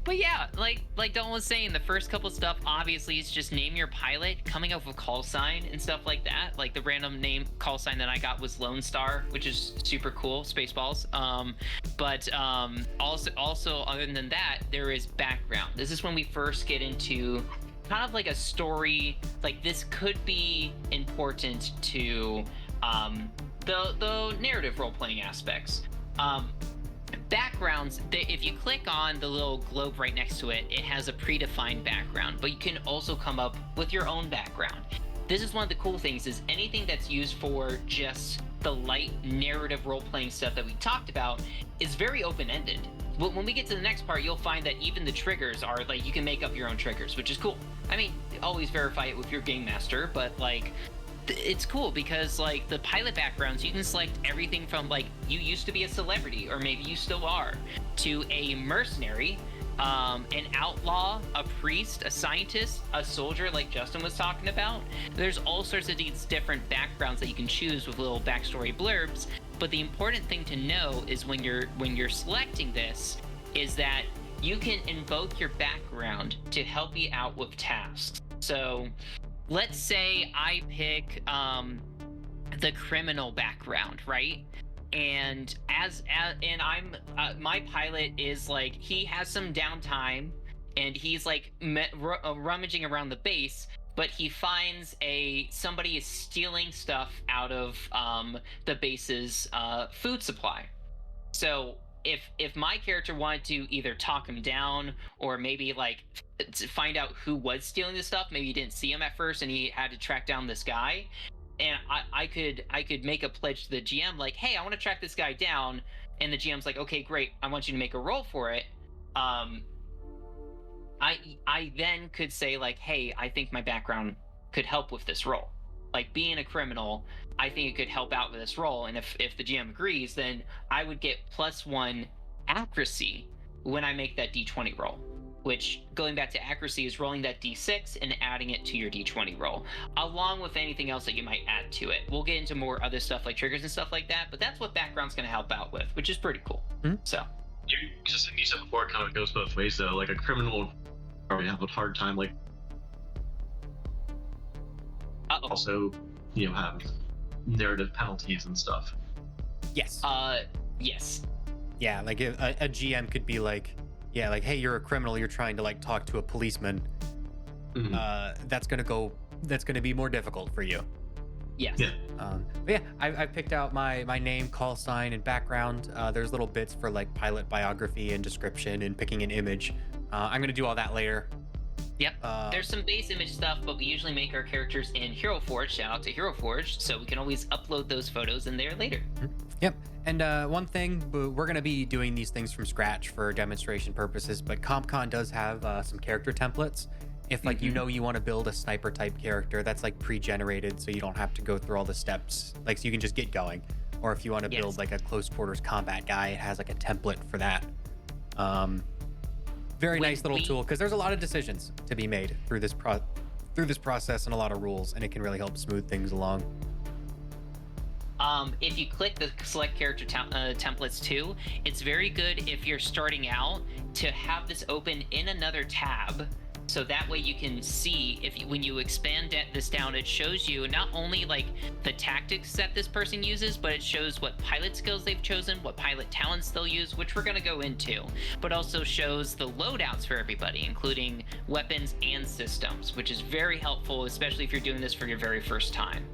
But yeah, like Don was saying, the first couple stuff obviously is just name your pilot, coming up with call sign and stuff like that. Like the random name call sign that I got was Lone Star, which is super cool, Spaceballs. But also other than that, there is background. This is when we first get into kind of like a story. Like this could be important to the narrative role-playing aspects. Backgrounds, if you click on the little globe right next to it, it has a predefined background, but you can also come up with your own background. This is one of the cool things, is anything that's used for just the light narrative role-playing stuff that we talked about is very open-ended. But when we get to the next part, you'll find that even the triggers are like, you can make up your own triggers, which is cool. I mean, always verify it with your game master, but like, it's cool because like the pilot backgrounds, you can select everything from like you used to be a celebrity, or maybe you still are, to a mercenary, an outlaw, a priest, a scientist, a soldier, like Justin was talking about. There's all sorts of these different backgrounds that you can choose with little backstory blurbs. But the important thing to know is when you're selecting this, is that you can invoke your background to help you out with tasks. So let's say I pick the criminal background, right? And I'm my pilot is like, he has some downtime and he's like rummaging around the base, but he finds somebody is stealing stuff out of the base's food supply. So if my character wanted to either talk him down, or maybe like to find out who was stealing the stuff, maybe he didn't see him at first and he had to track down this guy, and I could make a pledge to the GM like, hey, I want to track this guy down, and the GM's like, okay, great, I want you to make a roll for it. I then could say like, hey, I think my background could help with this role. Like being a criminal, I think it could help out with this role. And if the GM agrees, then I would get +1 accuracy when I make that D20 roll, which, going back to accuracy, is rolling that D6 and adding it to your D20 roll, along with anything else that you might add to it. We'll get into more other stuff like triggers and stuff like that, but that's what background's going to help out with, which is pretty cool. Mm-hmm. So you said before, it kind of goes both ways though. Like a criminal probably have a hard time, like also, have narrative penalties and stuff. Yes. Yes. Yeah, like a GM could be like, yeah, like, hey, you're a criminal, you're trying to like talk to a policeman. Mm-hmm. That's gonna be more difficult for you. Yes. Yeah. But yeah, I picked out my name, call sign, and background. There's little bits for like pilot biography and description and picking an image. I'm gonna do all that later. Yep. There's some base image stuff, but we usually make our characters in Hero Forge. Shout out to Hero Forge, so we can always upload those photos in there later. Yep. And one thing, we're going to be doing these things from scratch for demonstration purposes, but CompCon does have some character templates. If like you want to build a sniper type character, that's like pre-generated, so you don't have to go through all the steps. Like, so you can just get going. Or if you want to build like a close quarters combat guy, it has like a template for that. Very nice little tool, because there's a lot of decisions to be made through this process and a lot of rules, and it can really help smooth things along. If you click the select character templates too, it's very good if you're starting out to have this open in another tab. So that way you can see, when you expand this down, it shows you not only like the tactics that this person uses, but it shows what pilot skills they've chosen, what pilot talents they'll use, which we're going to go into, but also shows the loadouts for everybody, including weapons and systems, which is very helpful, especially if you're doing this for your very first time.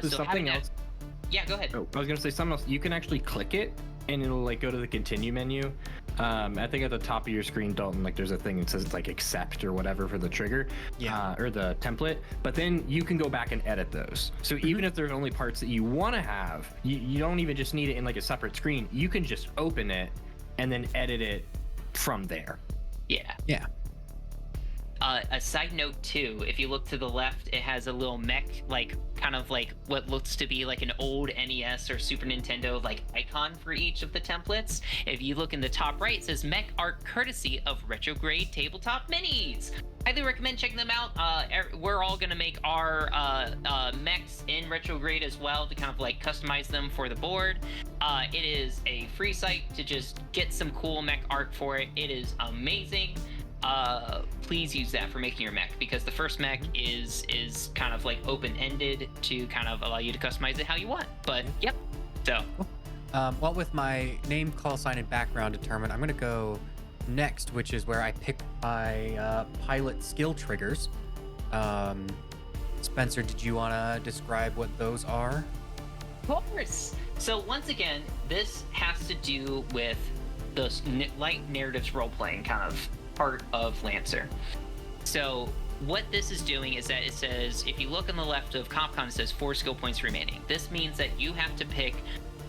So something else. Yeah, go ahead. Oh, I was going to say something else. You can actually click it and it'll like go to the continue menu. I think at the top of your screen, Dalton, like there's a thing that says it's like accept or whatever for the trigger, or the template. But then you can go back and edit those. So even if there's only parts that you want to have, you don't even just need it in like a separate screen. You can just open it and then edit it from there. Yeah. Yeah. A side note too, if you look to the left, it has a little mech, like kind of like what looks to be like an old NES or Super Nintendo like icon for each of the templates. If you look in the top right, it says mech art courtesy of Retrograde Tabletop Minis. Highly recommend checking them out. We're all gonna make our mechs in Retrograde as well to kind of like customize them for the board. It is a free site to just get some cool mech art for it. It is amazing. Please use that for making your mech, because the first mech is kind of like open-ended to kind of allow you to customize it how you want. But yep. So well, with my name, call sign, and background determined, I'm gonna go next, which is where I pick my pilot skill triggers. Spencer, did you want to describe what those are? Of course. So once again, this has to do with the light narratives role-playing kind of part of Lancer. So what this is doing is that it says, if you look on the left of CompCon, it says 4 skill points remaining. This means that you have to pick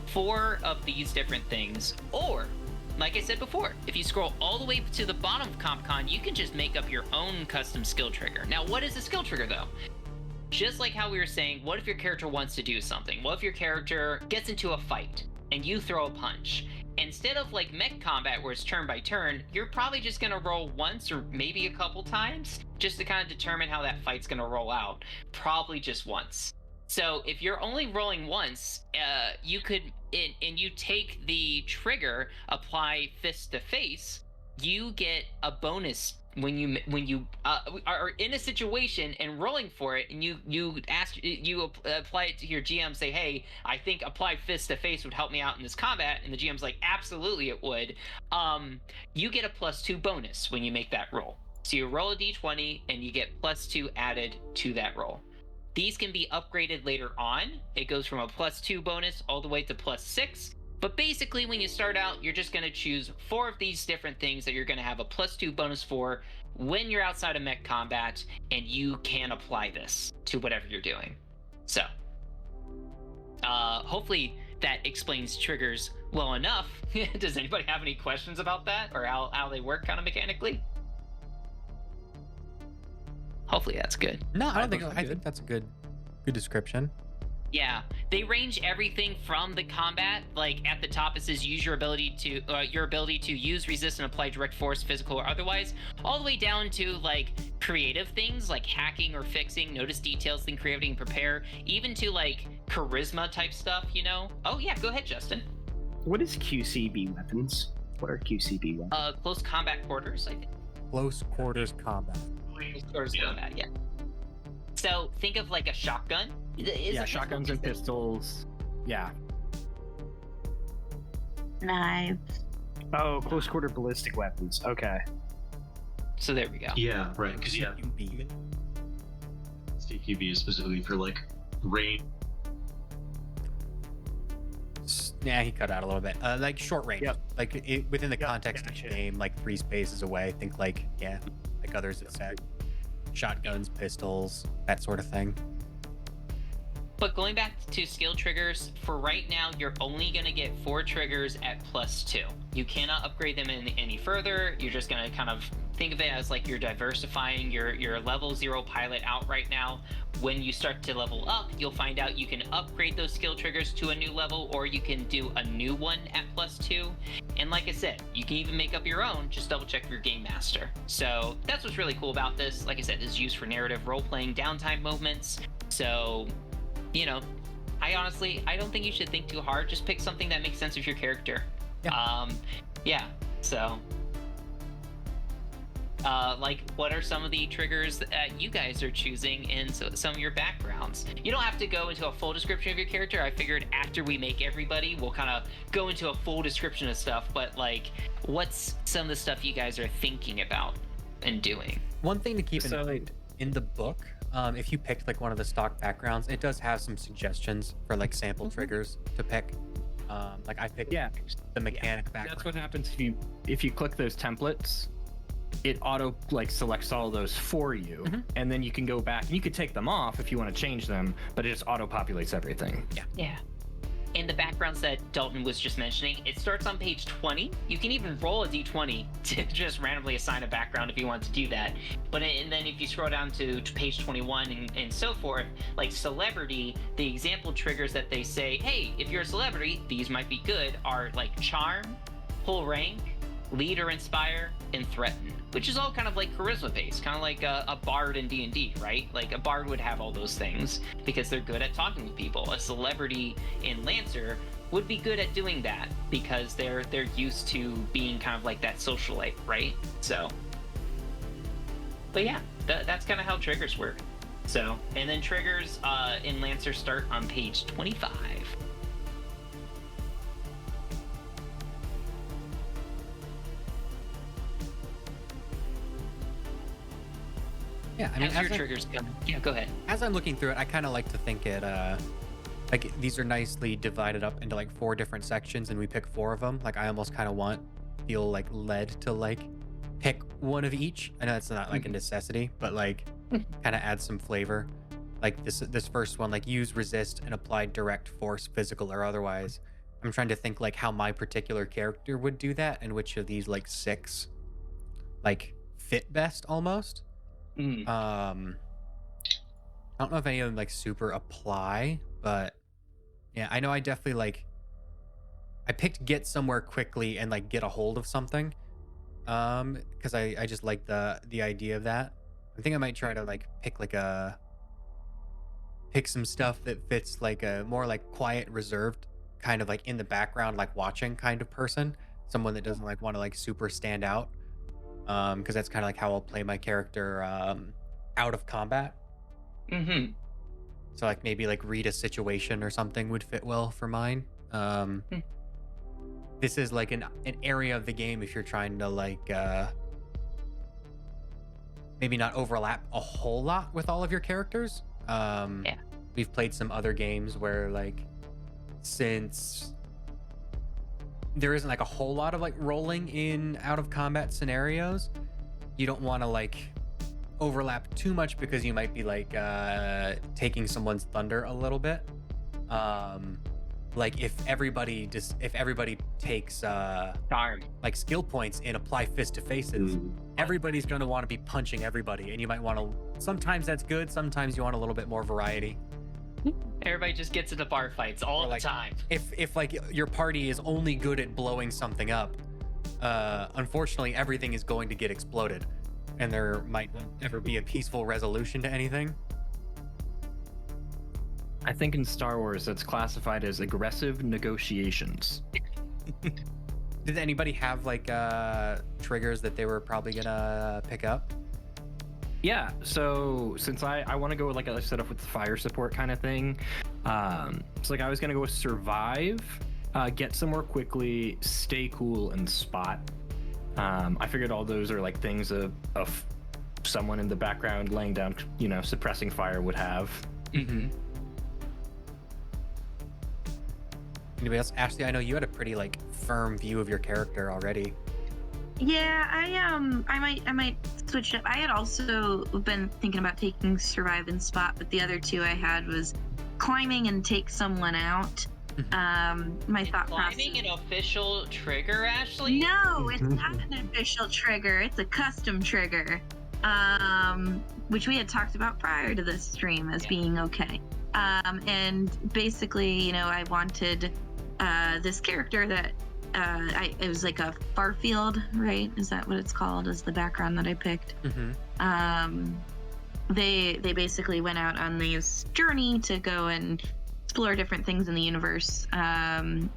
4 of these different things, or like I said before, if you scroll all the way to the bottom of CompCon, you can just make up your own custom skill trigger. Now, what is a skill trigger though? Just like how we were saying, what if your character wants to do something? What if your character gets into a fight and you throw a punch? Instead of like mech combat where it's turn by turn, you're probably just gonna roll once or maybe a couple times just to kind of determine how that fight's gonna roll out. Probably just once. So if you're only rolling once, you could, and you take the trigger, apply fist to face, you get a bonus when you are in a situation and rolling for it, and you apply it to your GM, say, hey, I think apply fist to face would help me out in this combat, and the GM's like, absolutely it would. You get a +2 bonus when you make that roll. So you roll a d20 and you get +2 added to that roll. These can be upgraded later on. It goes from a +2 bonus all the way to +6. But basically, when you start out, you're just going to choose 4 of these different things that you're going to have a +2 bonus for when you're outside of mech combat, and you can apply this to whatever you're doing. So, hopefully that explains triggers well enough. Does anybody have any questions about that, or how they work kind of mechanically? Hopefully that's good. No, I think that's a good description. Yeah, they range everything from the combat, like at the top it says use your ability to use, resist, and apply direct force, physical or otherwise, all the way down to like creative things like hacking or fixing, notice details, think creativity, and prepare, even to like charisma type stuff, you know? Oh yeah, go ahead, Justin. What is QCB weapons? What are QCB weapons? Close combat quarters, I think. Close quarters combat. Close quarters combat, yeah. So think of like a shotgun. Yeah, shotguns and pistols. Yeah. Knives. Oh, close quarter ballistic weapons. Okay. So there we go. Yeah, right. Because CQB is specifically for like range. Yeah, he cut out a little bit. Like short range. Yep. Like within the context of the game, like 3 spaces away. Think like like others have said, shotguns, pistols, that sort of thing. But going back to skill triggers, for right now, you're only going to get 4 triggers at +2. You cannot upgrade them any further. You're just going to kind of think of it as like you're diversifying your level 0 pilot out right now. When you start to level up, you'll find out you can upgrade those skill triggers to a new level, or you can do a new one at +2. And like I said, you can even make up your own, just double check your game master. So that's what's really cool about this. Like I said, this is used for narrative role-playing downtime moments. So, you know, I don't think you should think too hard. Just pick something that makes sense with your character. Yeah. So, like, what are some of the triggers that you guys are choosing in some of your backgrounds? You don't have to go into a full description of your character. I figured after we make everybody, we'll kind of go into a full description of stuff. But, like, what's some of the stuff you guys are thinking about and doing? One thing to keep in mind, in the book, if you picked like one of the stock backgrounds, it does have some suggestions for like sample triggers to pick. Like I picked the mechanic background. That's what happens if you click those templates. It auto like selects all those for you, and then you can go back and you could take them off if you want to change them, but it just auto populates everything. Yeah. and the backgrounds that Dalton was just mentioning, it starts on page 20. You can even roll a d20 to just randomly assign a background if you want to do that. And then if you scroll down to page 21 and so forth, like celebrity, the example triggers that they say, hey, if you're a celebrity, these might be good, are like charm, pull rank, lead or inspire, and threaten, which is all kind of like charisma based, kind of like a bard in D&D, right? Like a bard would have all those things because they're good at talking with people. A celebrity in Lancer would be good at doing that because they're used to being kind of like that socialite, right? So, but yeah, that's kind of how triggers work. So, and then triggers in Lancer start on page 25. Yeah, I mean, as your triggers come. Yeah, go ahead. As I'm looking through it, I kind of like to think it like these are nicely divided up into like 4 different sections, and we pick 4 of them. Like I almost kind of feel like led to like pick one of each. I know it's not like a necessity, but like kind of add some flavor. Like this first one, like use resist and apply direct force, physical or otherwise. I'm trying to think like how my particular character would do that, and which of these like 6 like fit best almost. I don't know if any of them like super apply, but yeah, I know I definitely like I picked get somewhere quickly and like get a hold of something. Because I just like the idea of that. I think I might try to like pick some stuff that fits like a more like quiet, reserved, kind of like in the background, like watching kind of person. Someone that doesn't like want to like super stand out. Because that's kind of like how I'll play my character out of combat. Mm-hmm. So like maybe like read a situation or something would fit well for mine. This is like an area of the game if you're trying to like maybe not overlap a whole lot with all of your characters. Yeah. We've played some other games where like since there isn't like a whole lot of like rolling in out of combat scenarios, you don't want to like overlap too much because you might be like taking someone's thunder a little bit. Like if everybody takes Darn. like skill points and apply fist to faces, everybody's going to want to be punching everybody, and you might want to, sometimes that's good, sometimes you want a little bit more variety. Everybody just gets into bar fights all the Like, time. if like your party is only good at blowing something up, unfortunately everything is going to get exploded, and there might never be a peaceful resolution to anything. I think in Star Wars that's classified as aggressive negotiations. Did anybody have like triggers that they were probably gonna pick up? Yeah, so since I want to go with like a setup with the fire support kind of thing, so like I was gonna go with survive, get somewhere quickly, stay cool, and spot. I figured all those are like things of someone in the background laying down, suppressing fire would have. Mm-hmm. Anybody else? Ashley, I know you had a pretty like firm view of your character already. Yeah, I might switch it up. I had also been thinking about taking survive and spot, but the other 2 I had was climbing and take someone out. My thought process. Climbing an official trigger, Ashley? No, it's not an official trigger. It's a custom trigger, which we had talked about prior to this stream as being okay. And basically, I wanted this character that it was like a far field, right? Is that what it's called? Is the background that I picked? Mm-hmm. They basically went out on this journey to go and explore different things in the universe.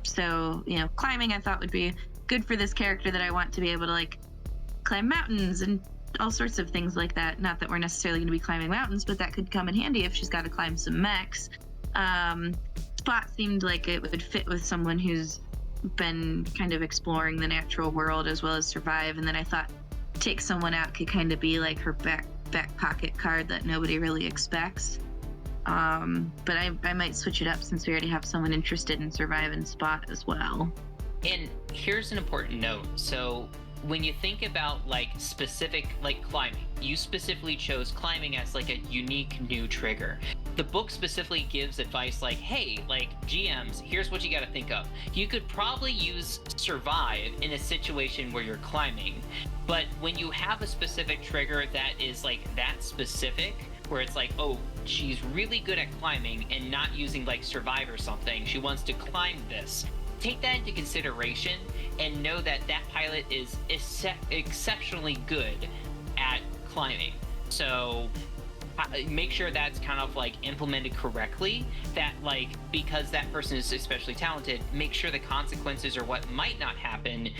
So climbing I thought would be good for this character that I want to be able to like climb mountains and all sorts of things like that. Not that we're necessarily going to be climbing mountains, but that could come in handy if she's got to climb some mechs. Spot seemed like it would fit with someone who's been kind of exploring the natural world as well as survive, and then I thought take someone out could kind of be like her back pocket card that nobody really expects. But I might switch it up since we already have someone interested in survive and spot as well. And here's an important note. So when you think about like specific like climbing, you specifically chose climbing as like a unique new trigger. the book specifically gives advice like, hey, like GMs, here's what you got to think of. You could probably use survive in a situation where you're climbing, but when you have a specific trigger that is like that specific, where it's like, oh, she's really good at climbing and not using like survive or something, she wants to climb this. Take that into consideration and know that that pilot is exceptionally good at climbing. So make sure that's kind of like implemented correctly, that like because that person is especially talented, make sure the consequences or what might not happen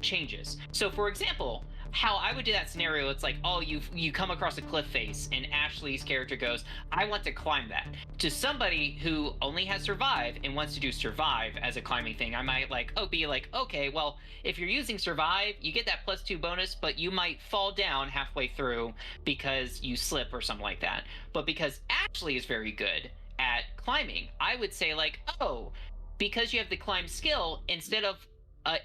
changes. So for example, how I would do that scenario, it's like, oh, you come across a cliff face and Ashley's character goes, I want to climb that. To somebody who only has survive and wants to do survive as a climbing thing, I might be like, okay, well, if you're using survive, you get that +2 bonus, but you might fall down halfway through because you slip or something like that. But because Ashley is very good at climbing, I would say like, oh, because you have the climb skill, instead of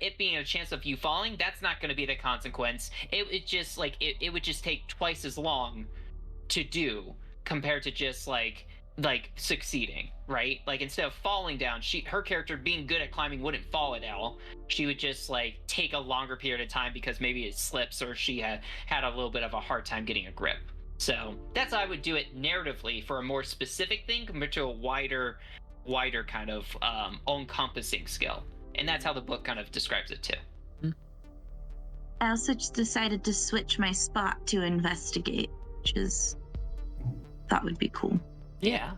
it being a chance of you falling, that's not going to be the consequence. It just like it would just take twice as long to do compared to just like succeeding, right? Like instead of falling down, her character being good at climbing wouldn't fall at all. She would just like take a longer period of time because maybe it slips or she had a little bit of a hard time getting a grip. So that's how I would do it narratively for a more specific thing compared to a wider kind of encompassing skill. And that's how the book kind of describes it too. I also just decided to switch my spot to investigate, which is thought would be cool. Yeah.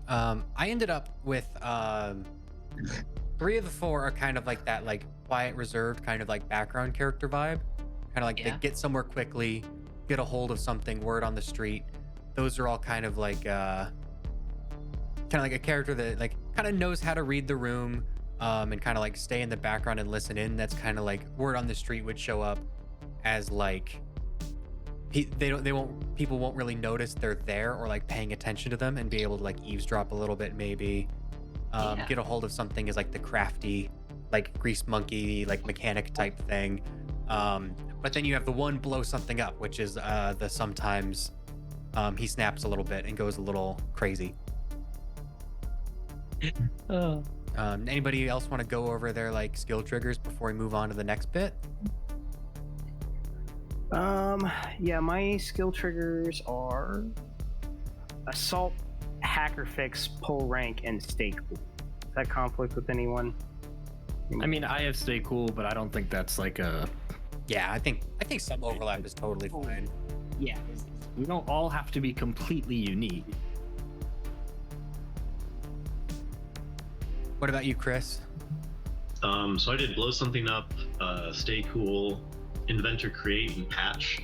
I ended up with 3 of the 4 are kind of like that, like quiet, reserved, kind of like background character vibe. Kind of like they get somewhere quickly, get a hold of something, word on the street. Those are all kind of like a character that like kind of knows how to read the room. And kind of like stay in the background and listen in. That's kind of like word on the street would show up as like people won't really notice they're there or like paying attention to them and be able to like eavesdrop a little bit maybe. Get a hold of something as like the crafty, like grease monkey, like mechanic type thing. But then you have the one blow something up, which is the sometimes he snaps a little bit and goes a little crazy. Anybody else want to go over their like skill triggers before we move on to the next bit? Yeah, my skill triggers are assault, hacker fix, pull rank, and stay cool. Does that conflict with anyone? I mean, I have stay cool, but I don't think that's like a... Yeah, I think some overlap is totally fine. Yeah, we don't all have to be completely unique. What about you, Chris? So I did blow something up, stay cool, inventor, create, and patch.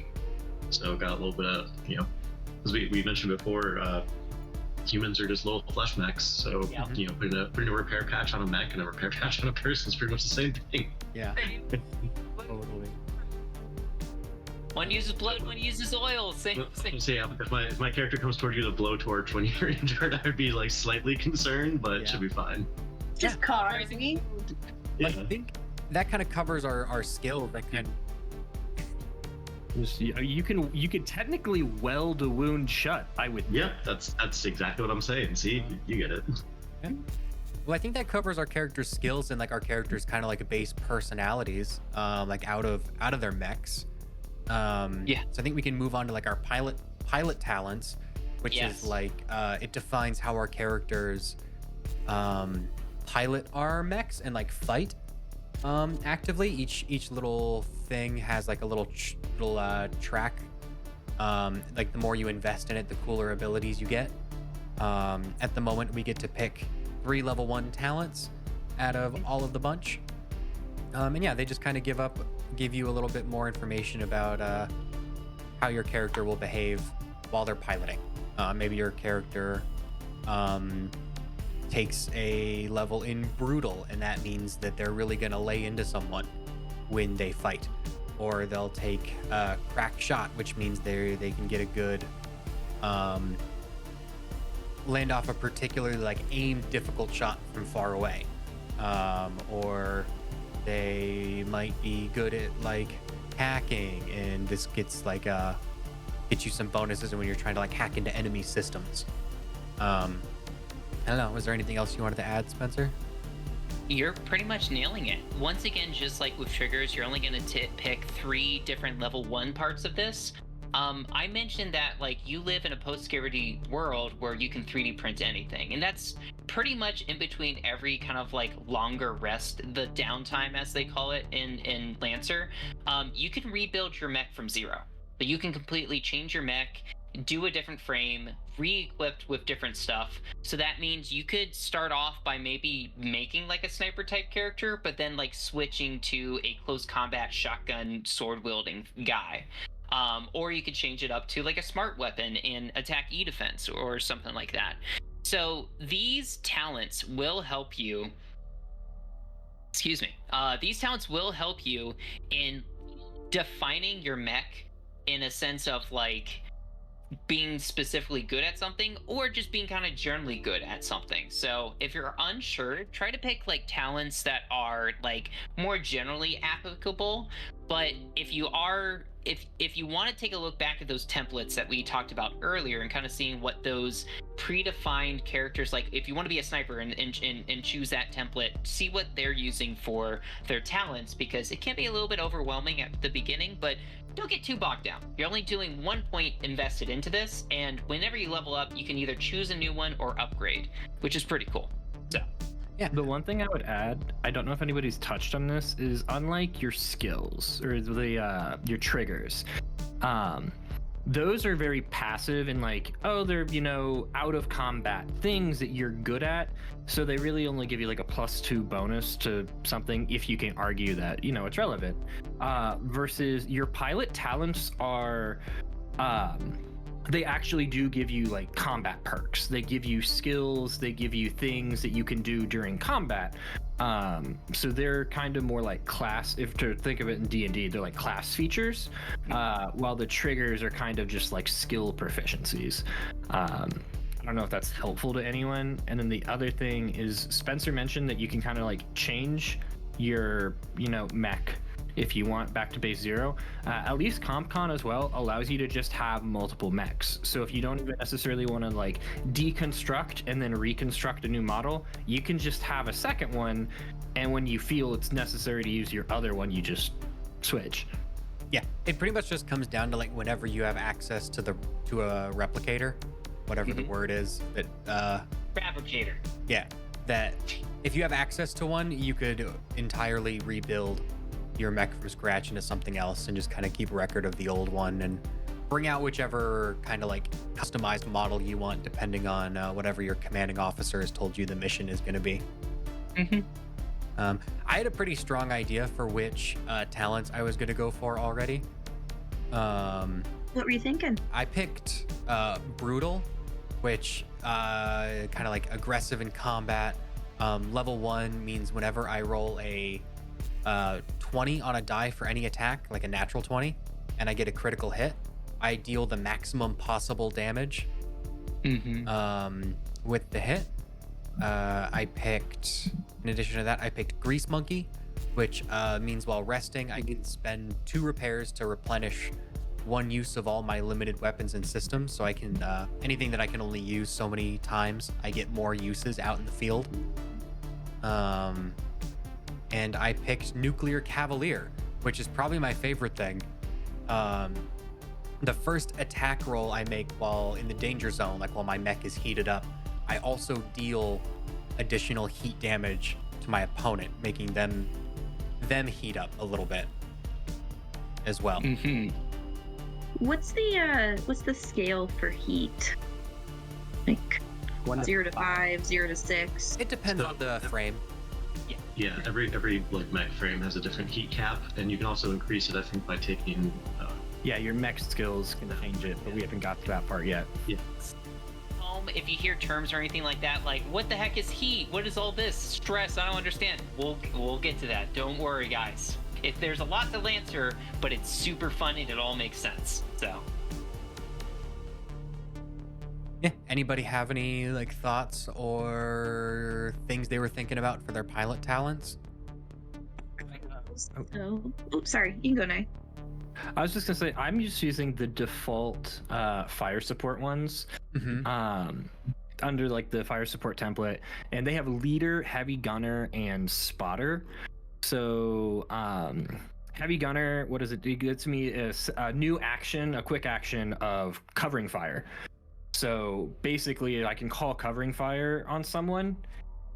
So got a little bit of, as we mentioned before, humans are just little flesh mechs. So putting a repair patch on a mech and a repair patch on a person is pretty much the same thing. Yeah. Totally. One uses blood, one uses oil. Same. So yeah, if my character comes toward you with a blowtorch when you're injured, I would be like slightly concerned, but it should be fine. Just carve me. Yeah. I think that kind of covers our skills. That kind You can technically weld a wound shut, I would. Yeah, that's exactly what I'm saying. See, you get it. Okay. Well, I think that covers our characters' skills and like our characters' kind of like base personalities, like out of their mechs. So I think we can move on to like our pilot talents, which is like it defines how our characters pilot our mechs and like fight actively. Each little thing has like a little track. Like the more you invest in it, the cooler abilities you get. At the moment, we get to pick 3 level 1 talents out of all of the bunch. And yeah, they just kind of give you a little bit more information about how your character will behave while they're piloting. Maybe your character takes a level in brutal, and that means that they're really going to lay into someone when they fight. Or they'll take a crack shot, which means they can get a good land off a particularly like aimed difficult shot from far away. Or they might be good at like hacking, and this gets like get you some bonuses when you're trying to like hack into enemy systems. I don't know. Was there anything else you wanted to add, Spencer? You're pretty much nailing it. Once again, just like with triggers, you're only going to pick 3 different level 1 parts of this. I mentioned that like you live in a post-scarcity world where you can 3D print anything, and that's pretty much in between every kind of like longer rest, the downtime as they call it in Lancer. You can rebuild your mech from zero. So you can completely change your mech, do a different frame, re-equipped with different stuff. So that means you could start off by maybe making like a sniper type character, but then like switching to a close combat shotgun sword wielding guy. Or you could change it up to like a smart weapon in attack E defense or something like that. So these talents will help you. Excuse me. These talents will help you in defining your mech in a sense of like being specifically good at something or just being kind of generally good at something. So if you're unsure, try to pick like talents that are like more generally applicable. But if you are if you want to take a look back at those templates that we talked about earlier and kind of seeing what those predefined characters, like if you want to be a sniper and choose that template, see what they're using for their talents, because it can be a little bit overwhelming at the beginning, but don't get too bogged down. You're only doing 1 point invested into this, and whenever you level up, you can either choose a new one or upgrade, which is pretty cool. So yeah. The one thing I would add, I don't know if anybody's touched on this, is unlike your skills or the your triggers, those are very passive and like, oh, they're, you know, out of combat things that you're good at. So they really only give you like a +2 bonus to something if you can argue that, you know, it's relevant. Versus your pilot talents are, they actually do give you like combat perks. They give you skills, they give you things that you can do during combat. So they're kind of more like class, if to think of it in D&D, they're like class features, while the triggers are kind of just like skill proficiencies. I don't know if that's helpful to anyone. And then the other thing is Spencer mentioned that you can kind of like change your, you know, mech if you want back to base 0. At least CompCon as well allows you to just have multiple mechs. So if you don't even necessarily want to like deconstruct and then reconstruct a new model, you can just have a second one, and when you feel it's necessary to use your other one, you just switch. Yeah, it pretty much just comes down to like whenever you have access to a replicator, whatever the word is, that fabricator. Yeah, that if you have access to one, you could entirely rebuild your mech from scratch into something else and just kind of keep record of the old one and bring out whichever kind of like customized model you want, depending on whatever your commanding officer has told you the mission is going to be. I had a pretty strong idea for which talents I was going to go for already. What were you thinking? I picked brutal, which kind of like aggressive in combat. Level 1 means whenever I roll a 20 on a die for any attack, like a natural 20, and I get a critical hit, I deal the maximum possible damage with the hit. I picked, in addition to that, I picked Grease Monkey, which means while resting, I can spend 2 repairs to replenish 1 use of all my limited weapons and systems. So I can, anything that I can only use so many times, I get more uses out in the field. And I picked Nuclear Cavalier, which is probably my favorite thing. The first attack roll I make while in the danger zone, like while my mech is heated up, I also deal additional heat damage to my opponent, making them heat up a little bit as well. What's the scale for heat? Like 0 to 5, 0 to 6. It depends on the frame. Yeah, every like mech frame has a different heat cap, and you can also increase it, I think, by taking. Yeah, your mech skills can change it, but we haven't got to that part yet. Yeah. If you hear terms or anything like that, like what the heck is heat? What is all this stress? I don't understand. We'll get to that. Don't worry, guys. If there's a lot to Lancer, but it's super fun and it all makes sense. So. Yeah. Anybody have any like thoughts or things they were thinking about for their pilot talents? Oh, sorry. You can go now. I was just gonna say I'm just using the default fire support ones. Under like the fire support template, and they have leader, heavy gunner, and spotter. So heavy gunner, what does it do? It gives me a new action, a quick action of covering fire. So basically I can call covering fire on someone,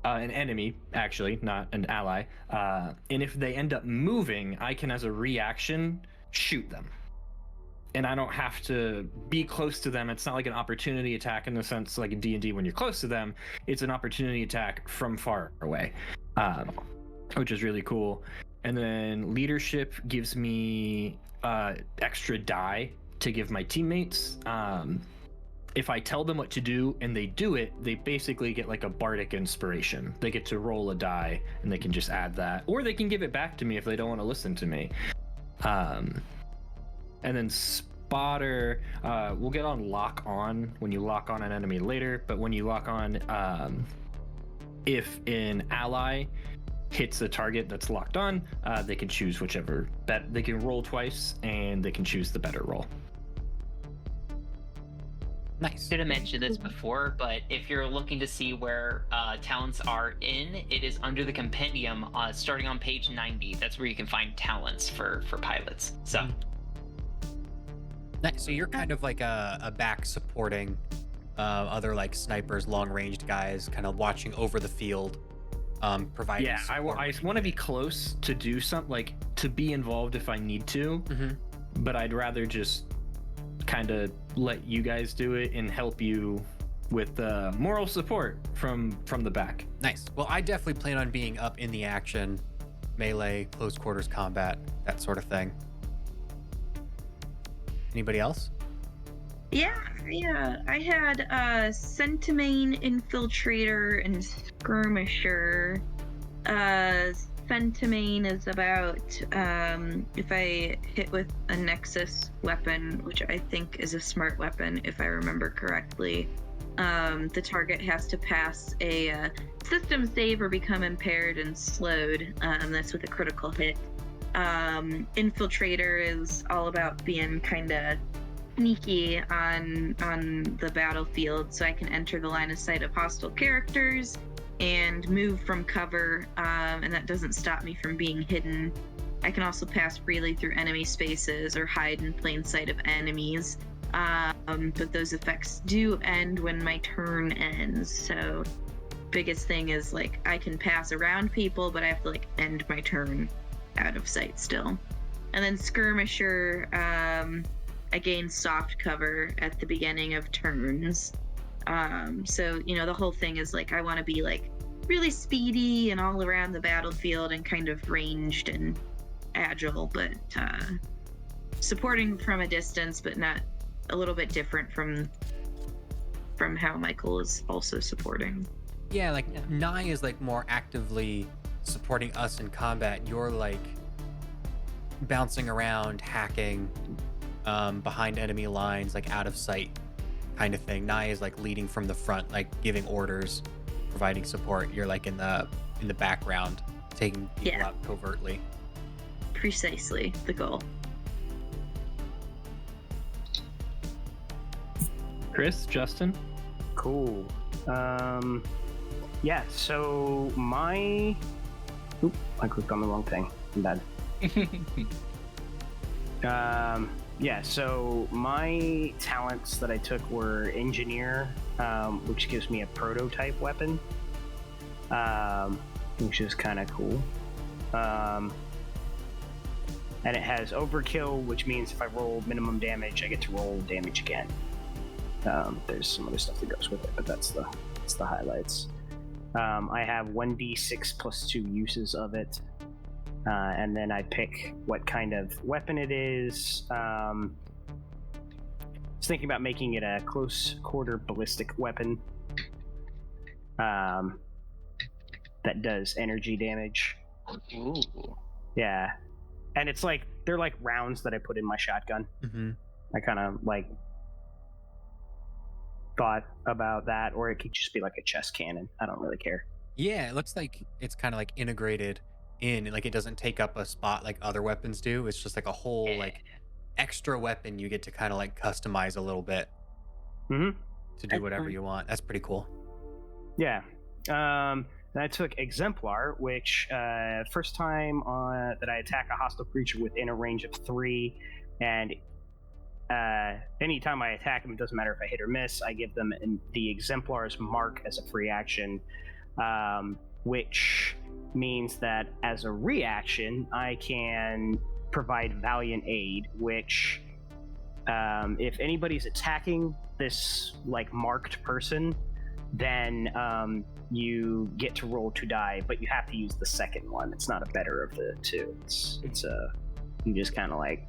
an enemy actually, not an ally, and if they end up moving, I can as a reaction shoot them. And I don't have to be close to them. It's not like an opportunity attack in the sense like in D&D when you're close to them. It's an opportunity attack from far away, which is really cool. And then leadership gives me extra die to give my teammates. If I tell them what to do and they do it, they basically get like a bardic inspiration. They get to roll a die and they can just add that. Or they can give it back to me if they don't want to listen to me. And then spotter, we'll get on lock on when you lock on an enemy later, but when you lock on, if an ally hits a target that's locked on, they can choose whichever bet. They can roll twice and they can choose the better roll. Nice. Should have mentioned this before, but if you're looking to see where talents are it is under the compendium, starting on page 90. That's where you can find talents for pilots. So. Nice. So you're kind of like a back supporting other like snipers, long-ranged guys, kind of watching over the field, providing. Yeah, I want to be close to do something, like to be involved if I need to, but I'd rather just kind of let you guys do it and help you with moral support from the back. Nice. Well, I definitely plan on being up in the action, melee, close quarters combat, that sort of thing. Anybody else? Yeah. I had Centimane, Infiltrator, and Skirmisher. Centimane is about if I hit with a Nexus weapon, which I think is a smart weapon, if I remember correctly, the target has to pass a system save or become impaired and slowed. That's with a critical hit. Infiltrator is all about being kind of sneaky on the battlefield, so I can enter the line of sight of hostile characters and move from cover, and that doesn't stop me from being hidden. I can also pass freely through enemy spaces or hide in plain sight of enemies, but those effects do end when my turn ends. So biggest thing is like I can pass around people, but I have to like end my turn out of sight still. And then Skirmisher, I gain soft cover at the beginning of turns. So, the whole thing is like I want to be like really speedy and all around the battlefield and kind of ranged and agile, but supporting from a distance, but not a little bit different from how Michael is also supporting. Yeah, like Nye is like more actively supporting us in combat. You're like bouncing around, hacking behind enemy lines, like out of sight kind of thing. Nye is like leading from the front, like giving orders, providing support. You're like in the background, taking people out covertly. Precisely the goal. Chris, Justin? Cool. Yeah, so my... Oop, I clicked on the wrong thing. I'm bad. Yeah, so my talents that I took were Engineer, which gives me a prototype weapon, which is kind of cool. And it has Overkill, which means if I roll minimum damage, I get to roll damage again. There's some other stuff that goes with it, but that's the highlights. I have 1d6 plus 2 uses of it, and then I pick what kind of weapon it is. I was thinking about making it a close quarter ballistic weapon that does energy damage. Ooh. Yeah, and it's like they're like rounds that I put in my shotgun. Mm-hmm. I kind of like thought about that, or it could just be like a chest cannon. I don't really care. Yeah, it looks like it's kind of like integrated in, like it doesn't take up a spot like other weapons do. It's just like a whole like extra weapon you get to kind of like customize a little bit Mm-hmm. to do whatever you want. That's pretty cool. Yeah. And I took Exemplar, which first time that I attack a hostile creature within a range of 3, and anytime I attack them, it doesn't matter if I hit or miss, I give them the Exemplar's mark as a free action, which means that as a reaction, I can provide Valiant Aid, which if anybody's attacking this like marked person, then you get to roll 2 die, but you have to use the second one. It's not a better of the two. It's you just kind of like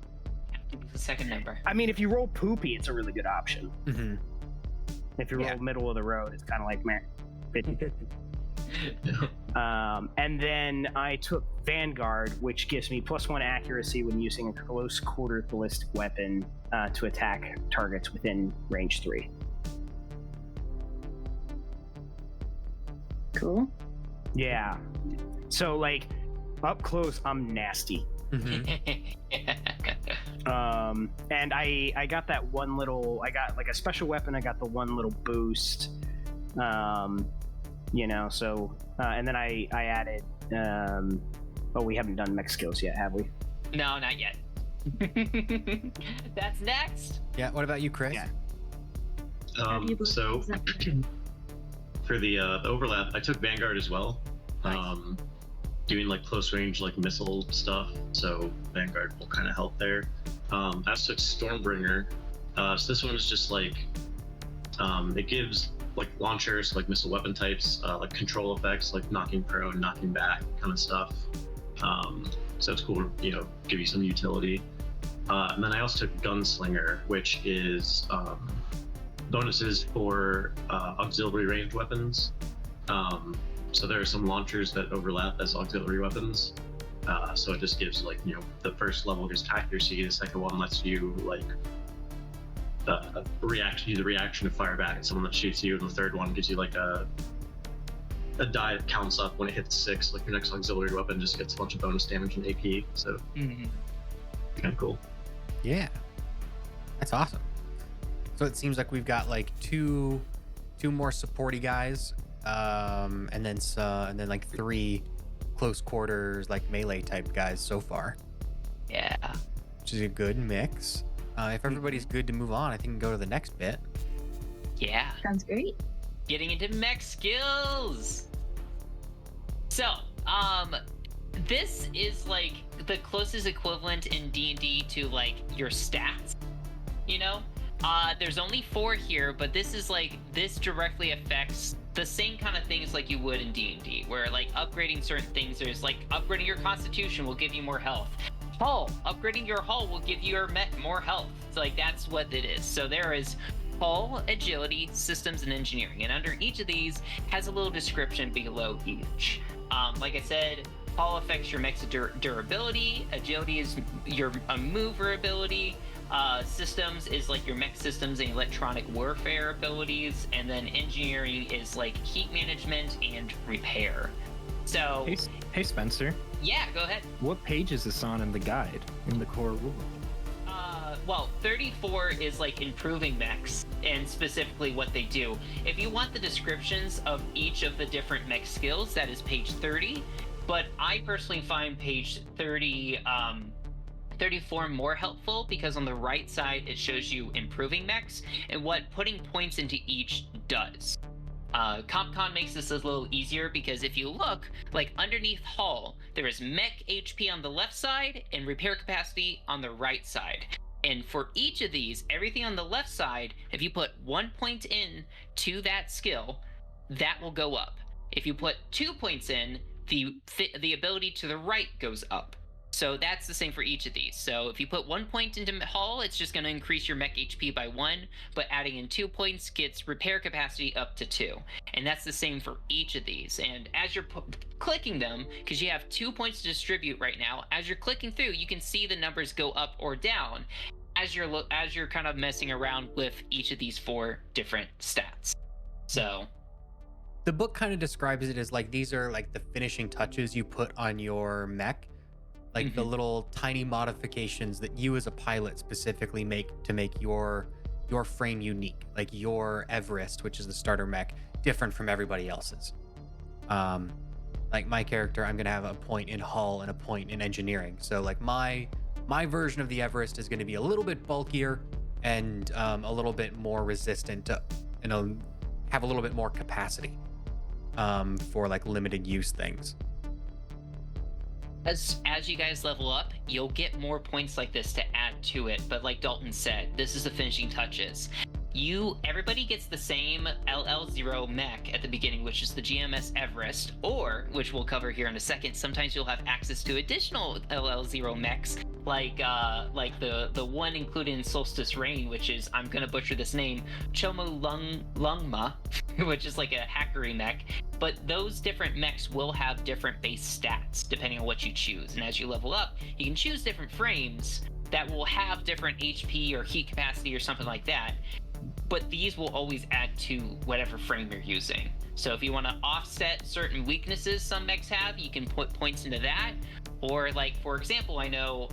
The second number. I mean, if you roll poopy, it's a really good option. Mm-hmm. If you roll middle of the road, it's kind of like meh, 50-50. And then I took Vanguard, which gives me +1 accuracy when using a close quarter ballistic weapon to attack targets within range 3. Cool. Yeah. So like up close, I'm nasty. And I got that one little. I got like a special weapon. I got the one little boost. You know. So and then I added. Oh, we haven't done mech skills yet, have we? No, not yet. That's next. Yeah. What about you, Chris? Yeah. So for the overlap, I took Vanguard as well. Nice. Doing like close range like missile stuff, so Vanguard will kind of help there. I also took Stormbringer. So this one is just like it gives like launchers, like missile weapon types, like control effects, like knocking prone, knocking back, kind of stuff. So it's cool, you know, give you some utility. And then I also took Gunslinger, which is bonuses for auxiliary ranged weapons. So there are some launchers that overlap as auxiliary weapons. So it just gives like, you know, the first level gives accuracy, the second one lets you like use a reaction to fire back at someone that shoots you, and the third one gives you like a die that counts up when it hits 6. Like your next auxiliary weapon just gets a bunch of bonus damage and AP. So kind of cool. Yeah. That's awesome. So it seems like we've got like two more supporty guys, and then like 3 close quarters like melee type guys so far. Yeah. Which is a good mix. If everybody's good to move on, I think we can go to the next bit. Yeah. Sounds great. Getting into mech skills. So, this is like the closest equivalent in D&D to like your stats. You know, there's only 4 here, but this is like this directly affects the same kind of things like you would in D&D, where like upgrading certain things, there's like upgrading your constitution will give you more health. Hull, upgrading your hull will give your mech more health. So like that's what it is. So there is hull, agility, systems, and engineering, and under each of these has a little description below each. Like I said, hull affects your mech's durability, agility is your maneuverability, systems is like your mech systems and electronic warfare abilities, and then engineering is like heat management and repair. So Hey Spencer, yeah, go ahead. what page is this on in the guide, in the core rule? Well, 34 is like improving mechs and specifically what they do. If you want the descriptions of each of the different mech skills, that is page 30. But I personally find page 34 more helpful because on the right side it shows you improving mechs and what putting points into each does. CompCon makes this a little easier because if you look, like underneath hull, there is mech HP on the left side and repair capacity on the right side. And for each of these, everything on the left side, if you put 1 point in to that skill, that will go up. If you put 2 points in, the ability to the right goes up. So that's the same for each of these. So if you put 1 point into hull, it's just going to increase your mech HP by 1, but adding in 2 points gets repair capacity up to 2. And that's the same for each of these. And as you're clicking them, because you have 2 points to distribute right now, as you're clicking through, you can see the numbers go up or down as you're kind of messing around with each of these 4 different stats. So The book kind of describes it as like these are like the finishing touches you put on your mech. like the little tiny modifications that you as a pilot specifically make to make your frame unique, like your Everest, which is the starter mech, different from everybody else's. Like my character, I'm gonna have a point in hull and a point in engineering. So like my version of the Everest is gonna be a little bit bulkier and a little bit more resistant to, have a little bit more capacity for like limited use things. As you guys level up, you'll get more points like this to add to it. But like Dalton said, this is the finishing touches. Everybody gets the same LL0 mech at the beginning, which is the GMS Everest, or, which we'll cover here in a second, sometimes you'll have access to additional LL0 mechs, like the one included in Solstice Reign, which is, I'm gonna butcher this name, Chomo Lungma, which is like a hackery mech. But those different mechs will have different base stats depending on what you choose. And as you level up, you can choose different frames that will have different HP or heat capacity or something like that. But these will always add to whatever frame you're using. So if you want to offset certain weaknesses some mechs have, you can put points into that. Or like, for example, I know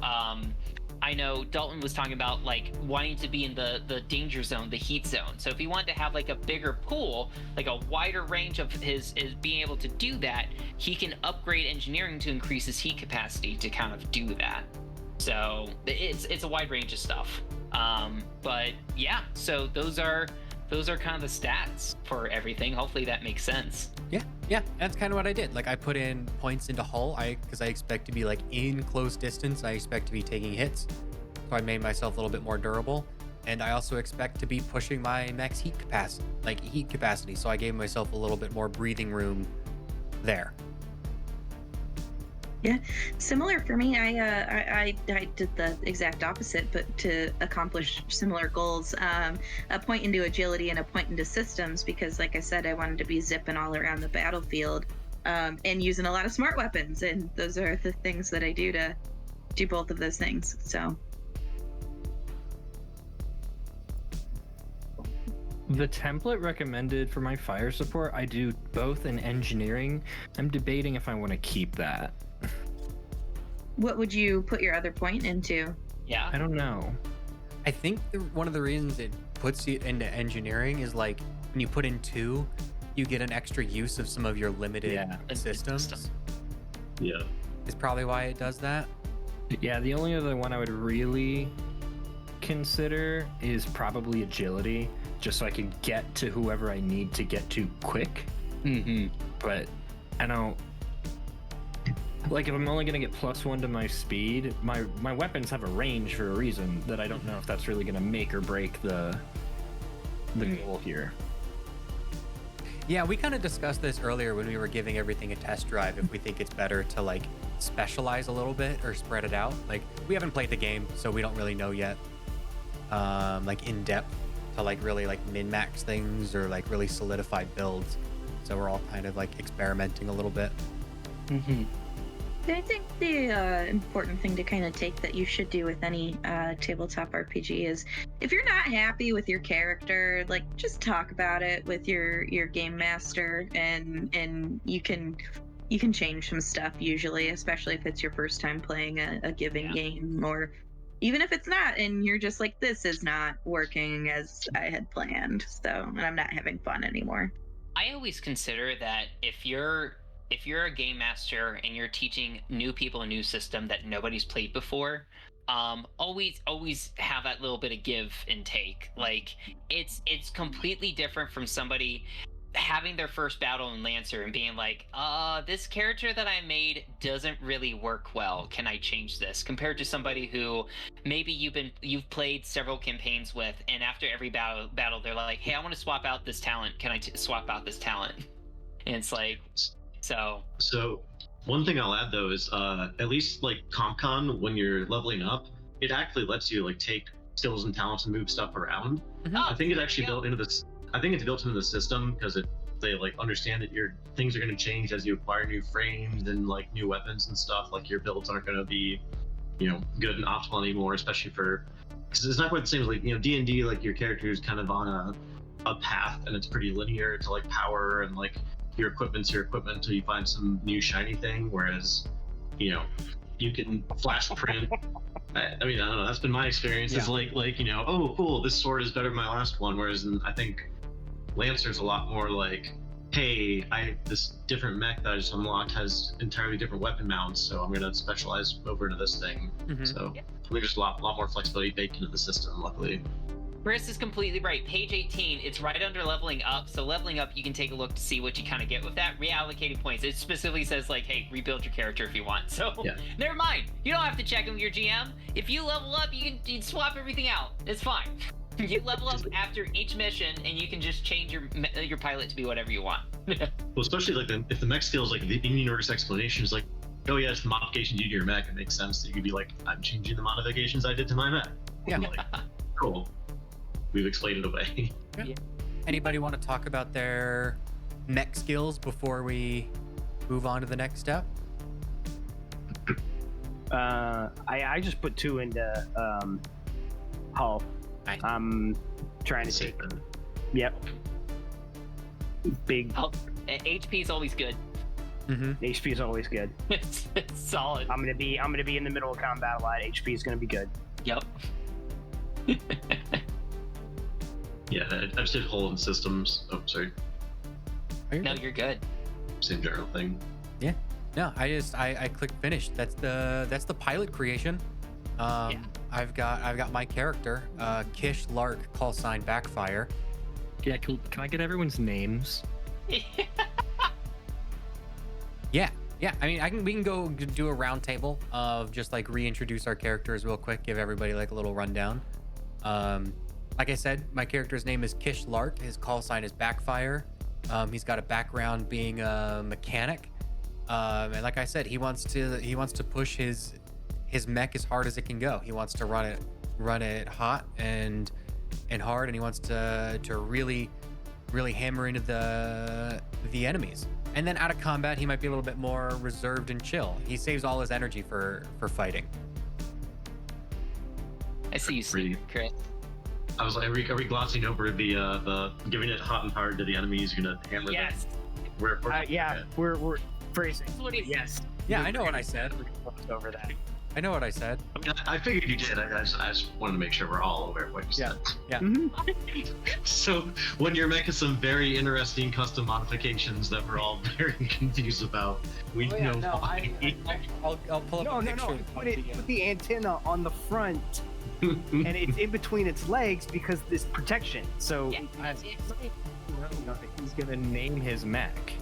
Dalton was talking about like wanting to be in the danger zone, the heat zone. So if he wanted to have like a bigger pool, like a wider range of his being able to do that, he can upgrade engineering to increase his heat capacity to kind of do that. So it's a wide range of stuff. But yeah, so those are kind of the stats for everything. Hopefully that makes sense. Yeah, that's kind of what I did. Like I put in points into hull, because I expect to be like in close distance. I expect to be taking hits, so I made myself a little bit more durable. And I also expect to be pushing my max heat capacity. So I gave myself a little bit more breathing room there. Yeah, similar for me. I did the exact opposite, but to accomplish similar goals. A point into agility and a point into systems, because like I said, I wanted to be zipping all around the battlefield and using a lot of smart weapons, and those are the things that I do to do both of those things. So the template recommended for my fire support, I do both in engineering. I'm debating if I want to keep that. what would you put your other point into? Yeah. I don't know. I think one of the reasons it puts you into engineering is like when you put in 2, you get an extra use of some of your limited systems. Yeah. Is probably why it does that. Yeah, the only other one I would really consider is probably agility, just so I can get to whoever I need to get to quick. But I don't... Like, if I'm only going to get +1 to my speed, my weapons have a range for a reason that I don't know if that's really going to make or break the goal here. Yeah, we kind of discussed this earlier when we were giving everything a test drive, if we think it's better to like specialize a little bit or spread it out. Like, we haven't played the game, so we don't really know yet, like in depth, to like really like min-max things or like really solidified builds. So we're all kind of like experimenting a little bit. I think the important thing to kind of take that you should do with any tabletop RPG is, if you're not happy with your character, like, just talk about it with your game master, and you can change some stuff usually, especially if it's your first time playing a given game, or even if it's not, and you're just like, this is not working as I had planned, and I'm not having fun anymore. I always consider that if you're a game master and you're teaching new people a new system that nobody's played before, always have that little bit of give and take. Like, it's completely different from somebody having their first battle in Lancer and being like, this character that I made doesn't really work well. Can I change this? Compared to somebody who maybe you've played several campaigns with, and after every battle they're like, hey, I want to swap out this talent. Can I swap out this talent? And it's like, So one thing I'll add though is at least like CompCon, when you're leveling up, it actually lets you like take skills and talents and move stuff around. I think it's actually built into this. I think it's built into the system because they like understand that your things are going to change as you acquire new frames and like new weapons and stuff. Like, your builds aren't going to be, good and optimal anymore, especially because it's not quite the same as like D&D. Like, your character is kind of on a path, and it's pretty linear to like power, and like your equipment's your equipment until you find some new shiny thing. Whereas, you can flash print. I mean, I don't know. That's been my experience. It's Yeah. like oh, cool, this sword is better than my last one. Whereas I think Lancer's a lot more like, hey, this different mech that I just unlocked has entirely different weapon mounts, so I'm gonna specialize over into this thing. Mhm. So there's just a lot more flexibility baked into the system, luckily. Chris is completely right. Page 18, it's right under leveling up. So leveling up, you can take a look to see what you kind of get with that. Reallocating points. It specifically says like, hey, rebuild your character if you want. So Yeah. never mind. You don't have to check with your GM. If you level up, you can swap everything out. It's fine. You level up after each mission, and you can just change your pilot to be whatever you want. Well, especially like if the mech skills, like the in-universe explanation is like, oh yeah, it's the modifications you do to your mech. It makes sense that you could be like, I'm changing the modifications I did to my mech. Yeah. Like, cool. We've explained it away. Anybody want to talk about their mech skills before we move on to the next step? I just put 2 into Hull. Nice. I'm trying to take. Yep. Big HP is always good. Mm-hmm. HP is always good. It's solid. I'm gonna be in the middle of combat a lot. HP is gonna be good. Yep. Yeah, I just did hold in systems. Oh, sorry. No, you're good. Same general thing. No, I clicked finish. That's the pilot creation. Yeah. I've got my character, Kish Lark, call sign Backfire. Yeah, can I get everyone's names? Yeah. I mean, we can go do a round table of just like reintroduce our characters real quick, give everybody like a little rundown. Like I said, my character's name is Kish Lark. His call sign is Backfire. He's got a background being a mechanic, and like I said, he wants to push his mech as hard as it can go. He wants to run it hot and hard, and he wants to really hammer into the enemies. And then out of combat, he might be a little bit more reserved and chill. He saves all his energy for fighting. I see you sleep, Chris. I was like, are we glossing over the giving it hot and hard to the enemies? You're gonna hammer Yes. them? We're phrasing. That's what he said. Yes. Yeah, I know what I said. Over that. I know what I said. I mean, I figured you did. I just wanted to make sure we're all aware of what you said. Yeah. So when your mech has some very interesting custom modifications that we're all very confused about, we know why. I'll pull up a picture. Put the antenna on the front, and it's in between its legs because this protection. So Yeah. He's gonna name his mech.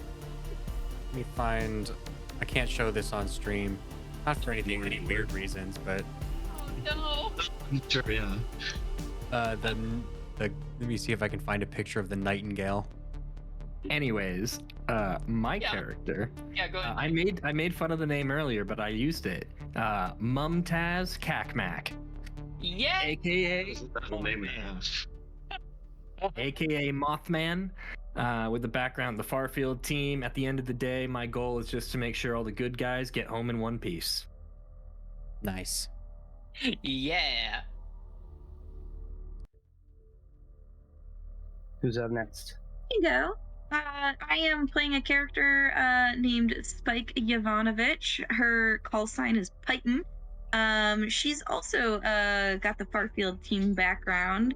Let me find. I can't show this on stream. Not for any weird reasons, but Oh Sure, yeah. the let me see if I can find a picture of the nightingale. Anyways, my Yeah. character. no! Yeah, go ahead. I made fun of the name earlier, but I used it. Mumtaz Kakmak, Yeah. aka That's the whole name we have. aka Mothman, with the background, the Farfield team. At the end of the day, my goal is just to make sure all the good guys get home in one piece. Nice. Yeah. who's up next? Here you go. I am playing a character named Spike Yovanovich. Her call sign is Python. She's also got the Farfield team background.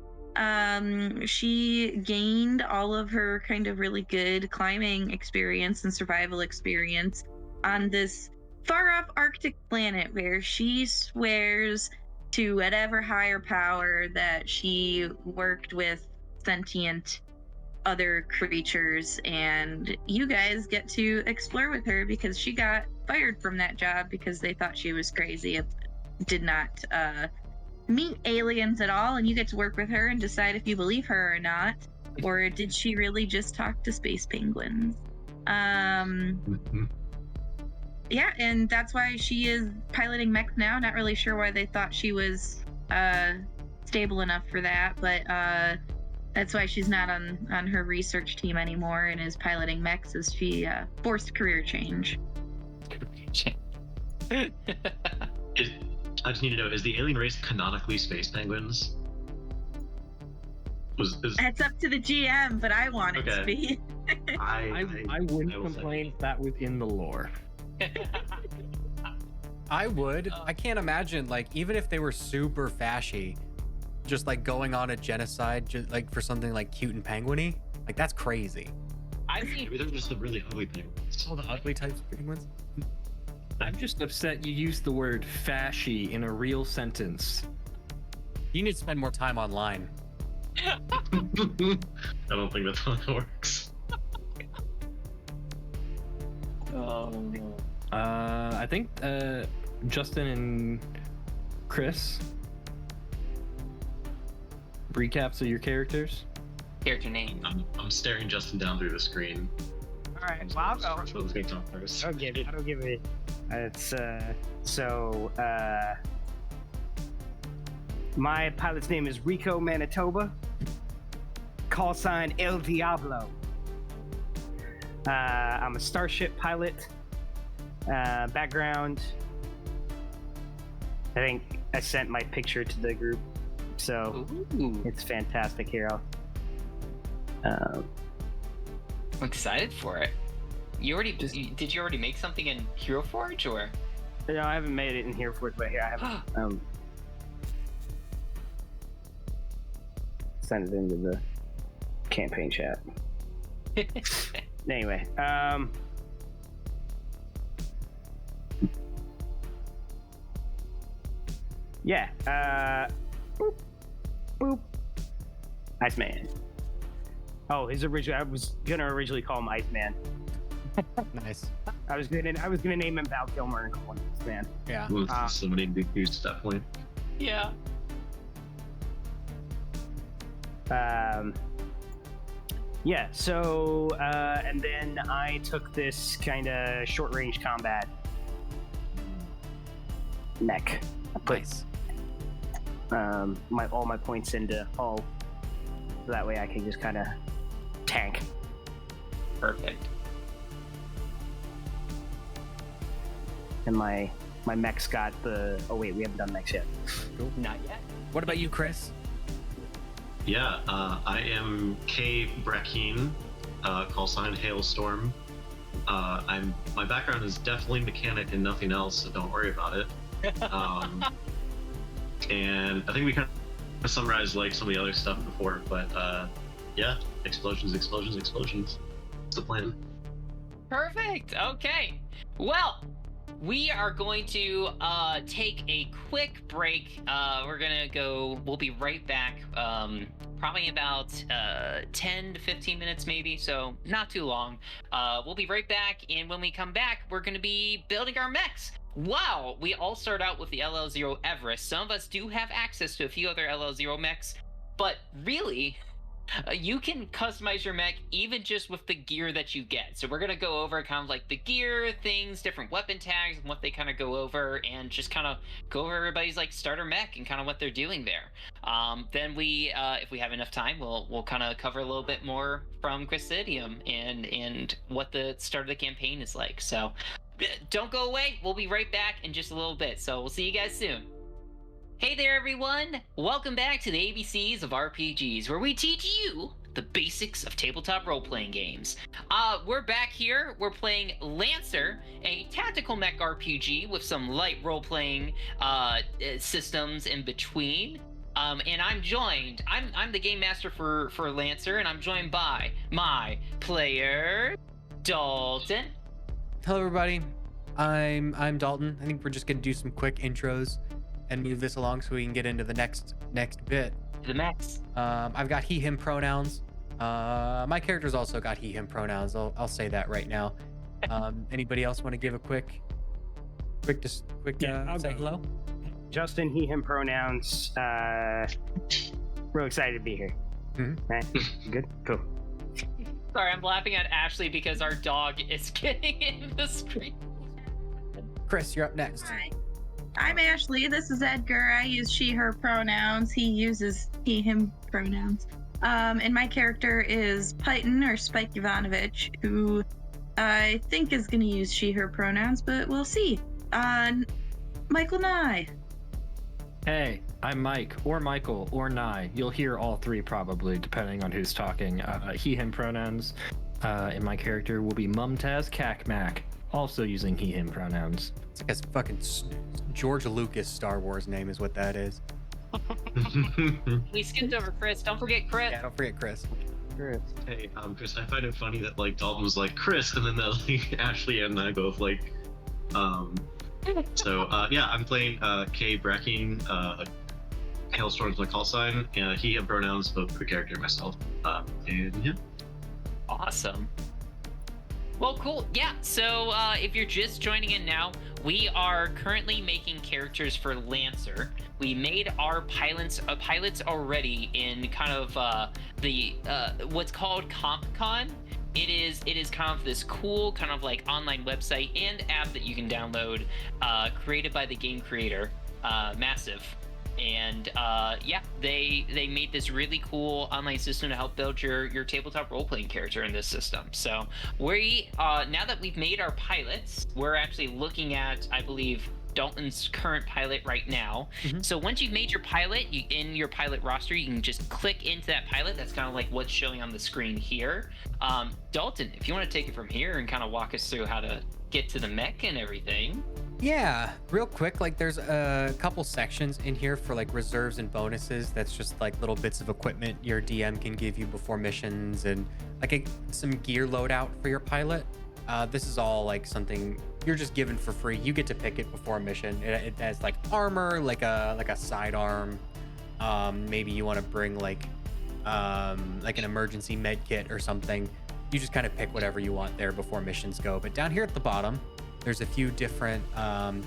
She gained all of her kind of really good climbing experience and survival experience on this far off Arctic planet where she swears to whatever higher power that she worked with sentient other creatures, and you guys get to explore with her because she got fired from that job because they thought she was crazy. Did not meet aliens at all, and you get to work with her and decide if you believe her or not, or did she really just talk to space penguins? Yeah, and that's why she is piloting mechs now. Not really sure why they thought she was stable enough for that, but that's why she's not on her research team anymore and is piloting mechs as she forced career change. I just need to know, is the alien race canonically space penguins? That's up to the GM, but I want it to Okay. be. I wouldn't will say. complain if that was in the lore. I would. I can't imagine, like, even if they were super fashy, just like going on a genocide, just like for something like cute and penguiny. Like, that's crazy. I mean, Maybe they're just the really ugly penguins. All the ugly types of penguins. I'm just upset you used the word fashy in a real sentence. You need to spend more time online. I don't think that's how it works. I think Justin and Chris, recaps of your characters. character name. I'm staring Justin down through the screen. All right, well, I'll go. So let's go talk first. I don't give it. It's my pilot's name is Rico Manitoba. Call sign El Diablo. I'm a starship pilot. Background. I think I sent my picture to the group, so Ooh, it's fantastic here. I'm excited for it. Did you already make something in Hero Forge or? No, I haven't made it in here for it, but here I have send it into the campaign chat. Anyway, yeah, boop, boop, Iceman. Oh, his original. I was gonna originally call him Iceman. Nice. I was gonna name him Val Kilmer and call him Iceman. Yeah. So many big views at that point. Yeah. Yeah, so, and then I took this kind of short-range combat mech. I put Nice. all my points into hull, so that way I can just kind of tank. Perfect. And my mech's got the... Oh wait, we haven't done mechs yet. Not yet. What about you, Chris? Yeah, I am K. Brakeen, call sign Hailstorm. My background is definitely mechanic and nothing else, so don't worry about it. And I think we kind of summarized like some of the other stuff before, but yeah, explosions. That's the plan. Perfect. Okay. Well, we are going to take a quick break. We'll be right back. Probably about 10 to 15 minutes maybe, so not too long. We'll be right back, and when we come back, we're going to be building our mechs. Wow, we all start out with the LL0 Everest. Some of us do have access to a few other LL0 mechs, but really, you can customize your mech even just with the gear that you get. So we're going to go over kind of like the gear, things, different weapon tags, and what they kind of go over, and just kind of go over everybody's like starter mech and kind of what they're doing there. Then we, if we have enough time, we'll kind of cover a little bit more from Chrysidium and what the start of the campaign is like. So don't go away. We'll be right back in just a little bit. So we'll see you guys soon. Hey there, everyone! Welcome back to the ABCs of RPGs, where we teach you the basics of tabletop role-playing games. We're back here. We're playing Lancer, a tactical mech RPG with some light role-playing systems in between. And I'm joined. I'm the game master for Lancer, and I'm joined by my player, Dalton. Hello, everybody. I'm Dalton. I think we're just gonna do some quick intros and move this along so we can get into the next bit. The mechs. I've got he, him pronouns. My character's also got he, him pronouns. I'll say that right now. Anybody else want to give a quick I'll say go. hello? Justin, he, him pronouns. Real excited to be here. Mhm. Right? Good? Cool. Sorry, I'm laughing at Ashley because our dog is getting in the screen. Chris, you're up next. Hi. I'm Ashley. This is Edgar. I use she, her pronouns. He uses he, him pronouns. And my character is Python, or Spike Ivanovich, who I think is going to use she, her pronouns, but we'll see. Michael Nye. Hey, I'm Mike, or Michael, or Nye. You'll hear all three probably, depending on who's talking. He, him pronouns. And my character will be Mumtaz Kakmak. also using he/him pronouns. It's like a fucking George Lucas Star Wars name is what that is. We skipped over Chris. Don't forget Chris. Yeah, don't forget Chris. Hey, Chris, I find it funny that like Dalton was like Chris, and then like Ashley and I both like. Yeah, I'm playing Kay Bracking. Hailstorm's my call sign. He/him pronouns, both per character and myself. And yeah. Awesome. Well, cool. Yeah, so if you're just joining in now, we are currently making characters for Lancer. We made our pilots already in kind of the what's called CompCon. It is kind of this cool kind of like online website and app that you can download, created by the game creator, Massif. And yeah, they made this really cool online system to help build your tabletop role-playing character in this system. So we now that we've made our pilots, we're actually looking at, I believe, Dalton's current pilot right now. Mhm. So once you've made your pilot, in your pilot roster, you can just click into that pilot. That's kind of like what's showing on the screen here. Dalton, if you want to take it from here and kind of walk us through how to get to the mech and everything. Yeah, real quick, like there's a couple sections in here for like reserves and bonuses. That's just like little bits of equipment your DM can give you before missions, and like some gear loadout for your pilot. This is all like something you're just given for free. You get to pick it before a mission. It has like armor, like a sidearm. Maybe you want to bring like an emergency med kit or something. You just kind of pick whatever you want there before missions go. But down here at the bottom, there's a few different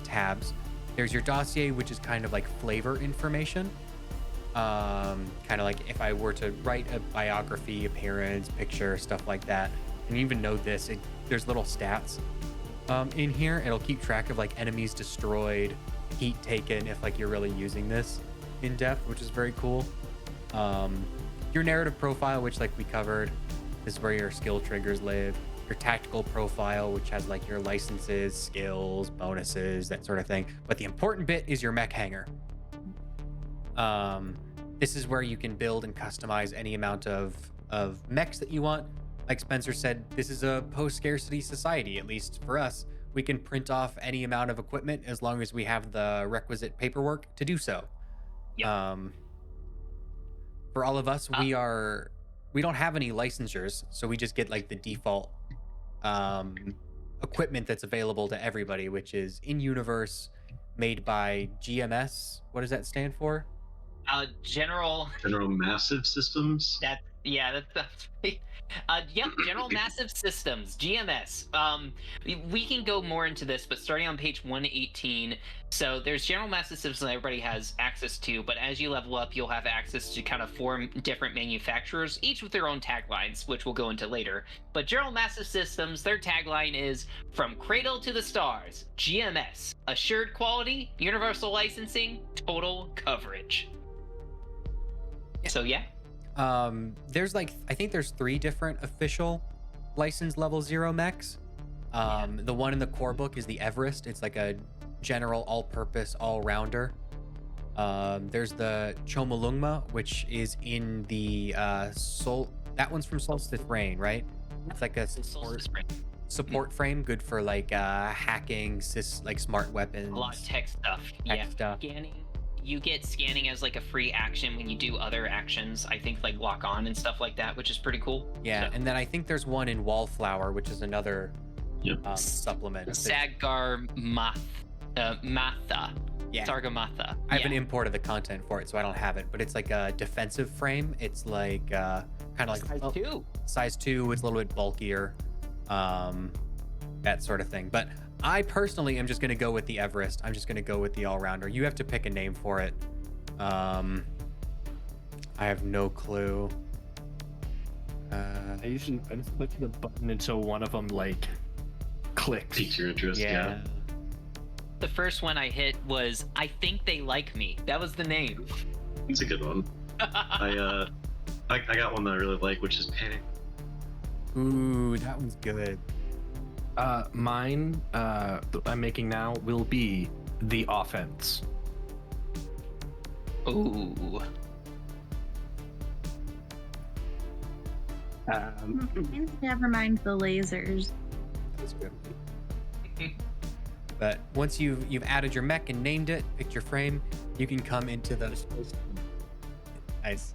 tabs. There's your dossier, which is kind of like flavor information. Kind of like if I were to write a biography, appearance, picture, stuff like that. And you even know this, there's little stats in here. It'll keep track of like enemies destroyed, heat taken, if like you're really using this in depth, which is very cool. Your narrative profile, which like we covered, is where your skill triggers live. Your tactical profile, which has like your licenses, skills, bonuses, that sort of thing. But the important bit is your mech hangar. This is where you can build and customize any amount of mechs that you want. Like Spencer said, this is a post-scarcity society, at least for us. We can print off any amount of equipment as long as we have the requisite paperwork to do so. Yep. For all of us, we don't have any licensures, so we just get like the default equipment that's available to everybody, which is in-universe, made by GMS. What does that stand for? General Massive Systems. That's General Massive Systems, GMS. We can go more into this, but starting on page 118. So there's General Massive Systems that everybody has access to, but as you level up, you'll have access to kind of 4 different manufacturers, each with their own taglines, which we'll go into later. But General Massive Systems, their tagline is "From Cradle to the Stars, GMS, assured quality, universal licensing, total coverage." So yeah. There's like, I think there's 3 different official license level 0 mechs. The one in the core book is the Everest. It's like a general all-purpose all-rounder. There's the Chomolungma, which is in the that one's from Solstice Rain, right? It's like a support frame, good for like hacking, like smart weapons. A lot of tech stuff. Stuff. Scanning. You get scanning as like a free action when you do other actions. I think like lock on and stuff like that, which is pretty cool. Yeah, So, and then I think there's one in Wallflower, which is another supplement. Sadgar Matha. Yeah. Sargamatha. I haven't imported the content for it, so I don't have it. But it's like a defensive frame. It's like kind of like Size 2. size 2. It's a little bit bulkier, that sort of thing. But I personally am just going to go with the Everest. I'm just going to go with the all-rounder. You have to pick a name for it. I have no clue. I usually click the button until one of them like clicks. Piques your interest. Yeah. The first one I hit was "I Think They Like Me." That was the name. It's a good one. I got one that I really like, which is Panic. Ooh, that one's good. Mine that I'm making now will be the Offense. Ooh. Never mind the lasers. That's good. But once you've added your mech and named it, picked your frame, you can come into the nice.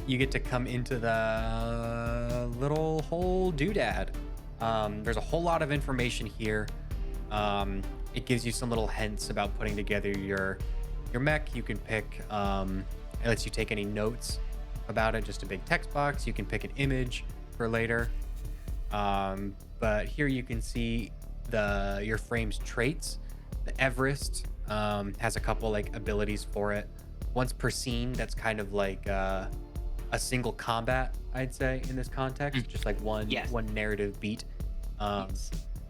You get to come into the little whole doodad. There's a whole lot of information here. It gives you some little hints about putting together your mech. You can pick. It lets you take any notes about it. Just a big text box. You can pick an image for later. But here you can see your frame's traits. The Everest has a couple like abilities for it. Once per scene, that's kind of like a single combat, I'd say, in this context. Just like one narrative beat.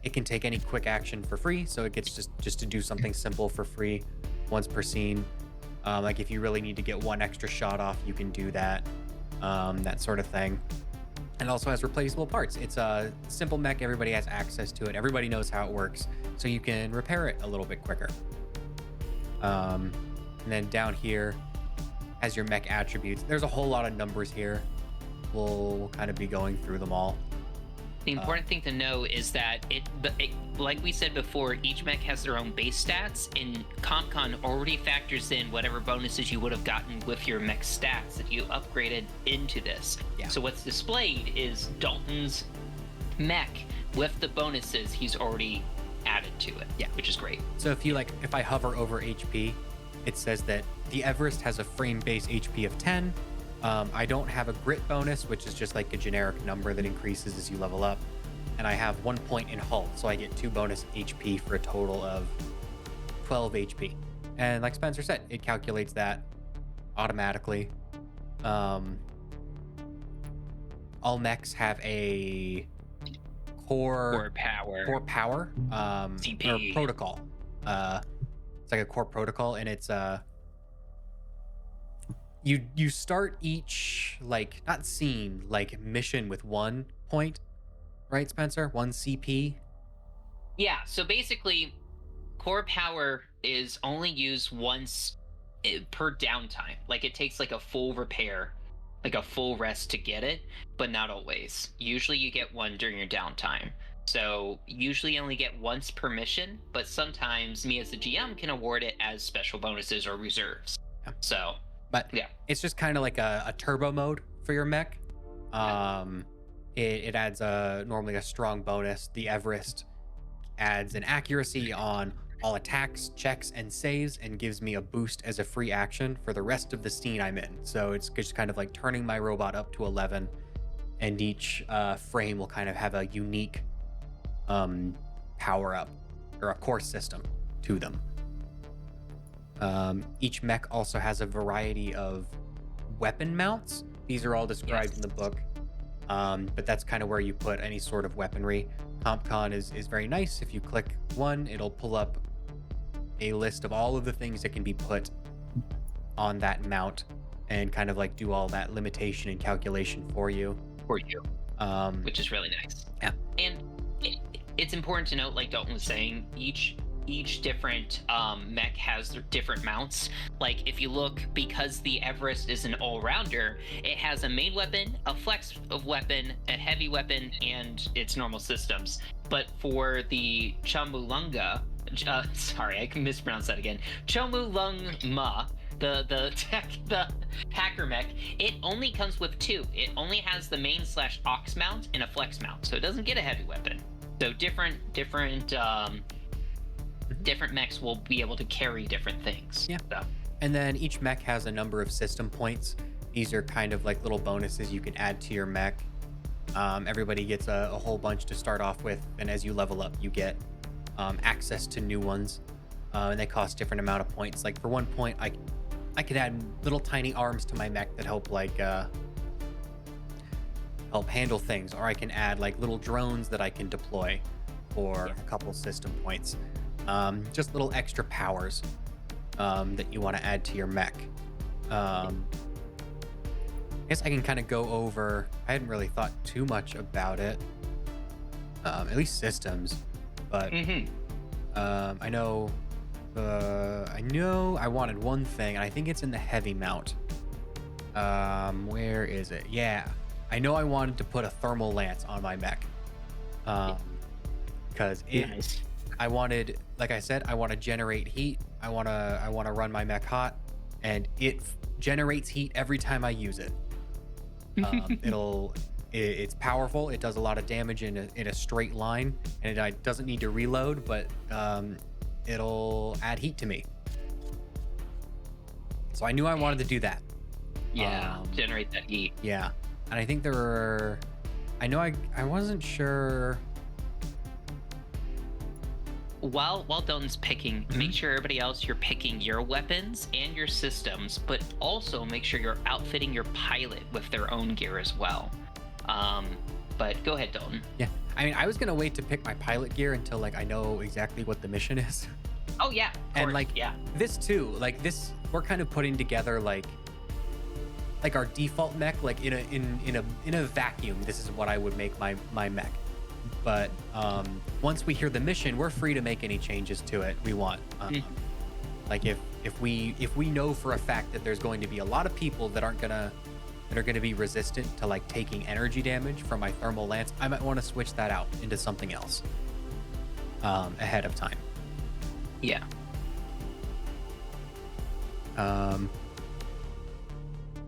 It can take any quick action for free, so it gets just to do something simple for free once per scene. Like if you really need to get one extra shot off, you can do that. That sort of thing. And it also has replaceable parts. It's a simple mech. Everybody has access to it. Everybody knows how it works, so you can repair it a little bit quicker. And then down here has your mech attributes. There's a whole lot of numbers here. We'll kind of be going through them all. The important thing to know is that it, like we said before, each mech has their own base stats, and CompCon already factors in whatever bonuses you would have gotten with your mech stats that you upgraded into this. Yeah. So what's displayed is Dalton's mech with the bonuses he's already added to it. Yeah. Which is great. So if I hover over HP, it says that the Everest has a frame base HP of 10. I don't have a grit bonus, which is just like a generic number that increases as you level up. And I have 1 point in hull, so I get 2 bonus HP for a total of 12 HP. And like Spencer said, it calculates that automatically. All mechs have a core power CP. or protocol. It's like a core protocol, and it's you start each like not scene like mission with 1 point, right, Spencer? 1 CP. Yeah, so basically core power is only used once per downtime. Like it takes like a full repair, like a full rest to get it, but not always. Usually you get 1 during your downtime. So usually you only get once per mission, but sometimes me as the GM can award it as special bonuses or reserves. Yeah. So But yeah, it's just kind of like a turbo mode for your mech. It adds normally a strong bonus. The Everest adds an accuracy on all attacks, checks, and saves, and gives me a boost as a free action for the rest of the scene I'm in. So it's just kind of like turning my robot up to 11, and each frame will kind of have a unique power up or a core system to them. Each mech also has a variety of weapon mounts. These are all described in the book, but that's kind of where you put any sort of weaponry. CompCon is very nice. If you click 1, it'll pull up a list of all of the things that can be put on that mount and kind of like do all that limitation and calculation for you. Which is really nice. Yeah. And it's important to note, like Dalton was saying, each different mech has their different mounts. Like if you look, because the Everest is an all-rounder, it has a main weapon, a flex of weapon, a heavy weapon, and its normal systems. But for the Chomulunga, sorry, I can mispronounce that again, Chomulungma, the hacker mech, it only comes with 2. It only has the main / ox mount and a flex mount, so it doesn't get a heavy weapon. So different mechs will be able to carry different things. Yeah. So. And then each mech has a number of system points. These are kind of like little bonuses you can add to your mech. Everybody gets a whole bunch to start off with, and as you level up, you get access to new ones. And they cost different amount of points. Like for 1 point, I could add little tiny arms to my mech that help handle things, or I can add like little drones that I can deploy for a couple system points. Just little extra powers that you want to add to your mech. I guess I can kind of go over. I hadn't really thought too much about it, at least systems, but I know I wanted one thing, and I think it's in the heavy mount. Where is it? Yeah, I know I wanted to put a thermal lance on my mech. because Nice. I wanted, like I said, I want to generate heat. I want to run my mech hot, and it generates heat every time I use it. It's powerful. It does a lot of damage in a straight line, and it doesn't need to reload, but it'll add heat to me. So I knew I wanted to do that. Yeah, generate that heat. Yeah, and I think I know I wasn't sure. While Dalton's picking, make sure everybody else you're picking your weapons and your systems, but also make sure you're outfitting your pilot with their own gear as well. But go ahead, Dalton. Yeah, I mean, I was gonna wait to pick my pilot gear until like I know exactly what the mission is. Oh yeah, of And course, like yeah. this too, like this, we're kind of putting together like our default mech, like in a vacuum. This is what I would make my mech. But once we hear the mission, we're free to make any changes to it we want. Like if we know for a fact that there's going to be a lot of people that are gonna be resistant to like taking energy damage from my thermal lance, I might want to switch that out into something else ahead of time. Yeah.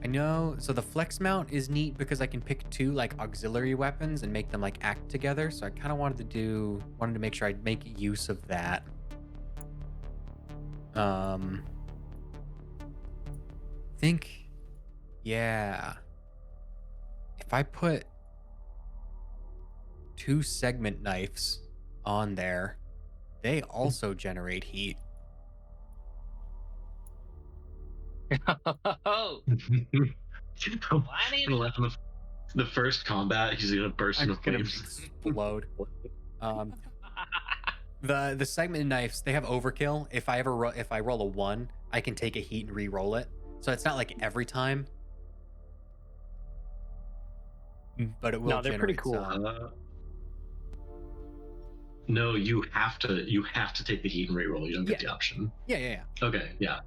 I know, so the flex mount is neat because I can pick two like auxiliary weapons and make them like act together. So I kind of wanted to make sure I'd make use of that. Think, yeah. If I put 2 segment knives on there, they also generate heat. Oh, The first combat, he's gonna burst into flames. Explode. The segment knives, they have overkill. If I roll a 1, I can take a heat and re-roll it. So it's not like every time, but it will. No, they're pretty generate cool. some. No, you have to take the heat and reroll. You don't get Yeah. the option. Yeah. Okay, yeah.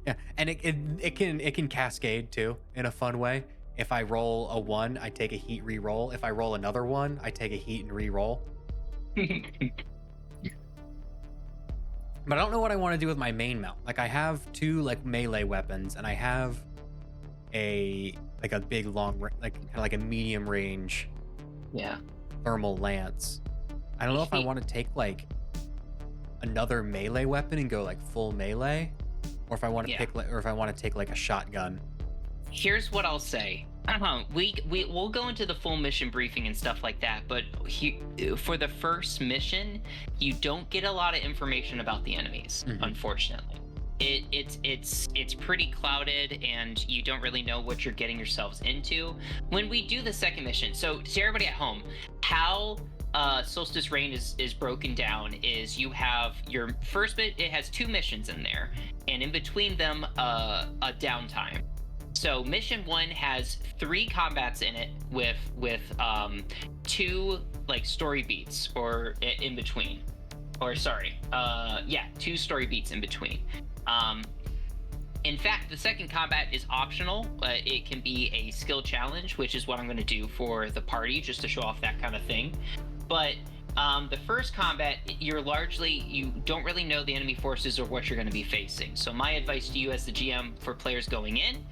Yeah, and it can cascade too in a fun way. If I roll a 1, I take a heat re-roll. If I roll another 1, I take a heat and re-roll. But I don't know what I want to do with my main mount. Like I have 2 like melee weapons, and I have a big long like kind of like a medium range yeah. thermal lance. I don't know if I want to take like another melee weapon and go like full melee, or if I want to take like a shotgun. Here's what I'll say. We'll go into the full mission briefing and stuff like that, but for the first mission, you don't get a lot of information about the enemies, unfortunately. It's pretty clouded, and you don't really know what you're getting yourselves into. When we do the second mission, so to everybody at home, how Solstice Reign is broken down is you have your first bit, it has 2 missions in there, and in between them a downtime. So mission 1 has 3 combats in it with 2 like story beats or in between, or sorry, 2 story beats in between. In fact, the second combat is optional. It can be a skill challenge, which is what I'm going to do for the party, just to show off that kind of thing. But the first combat, you don't really know the enemy forces or what you're going to be facing. So my advice to you as the GM for players going in,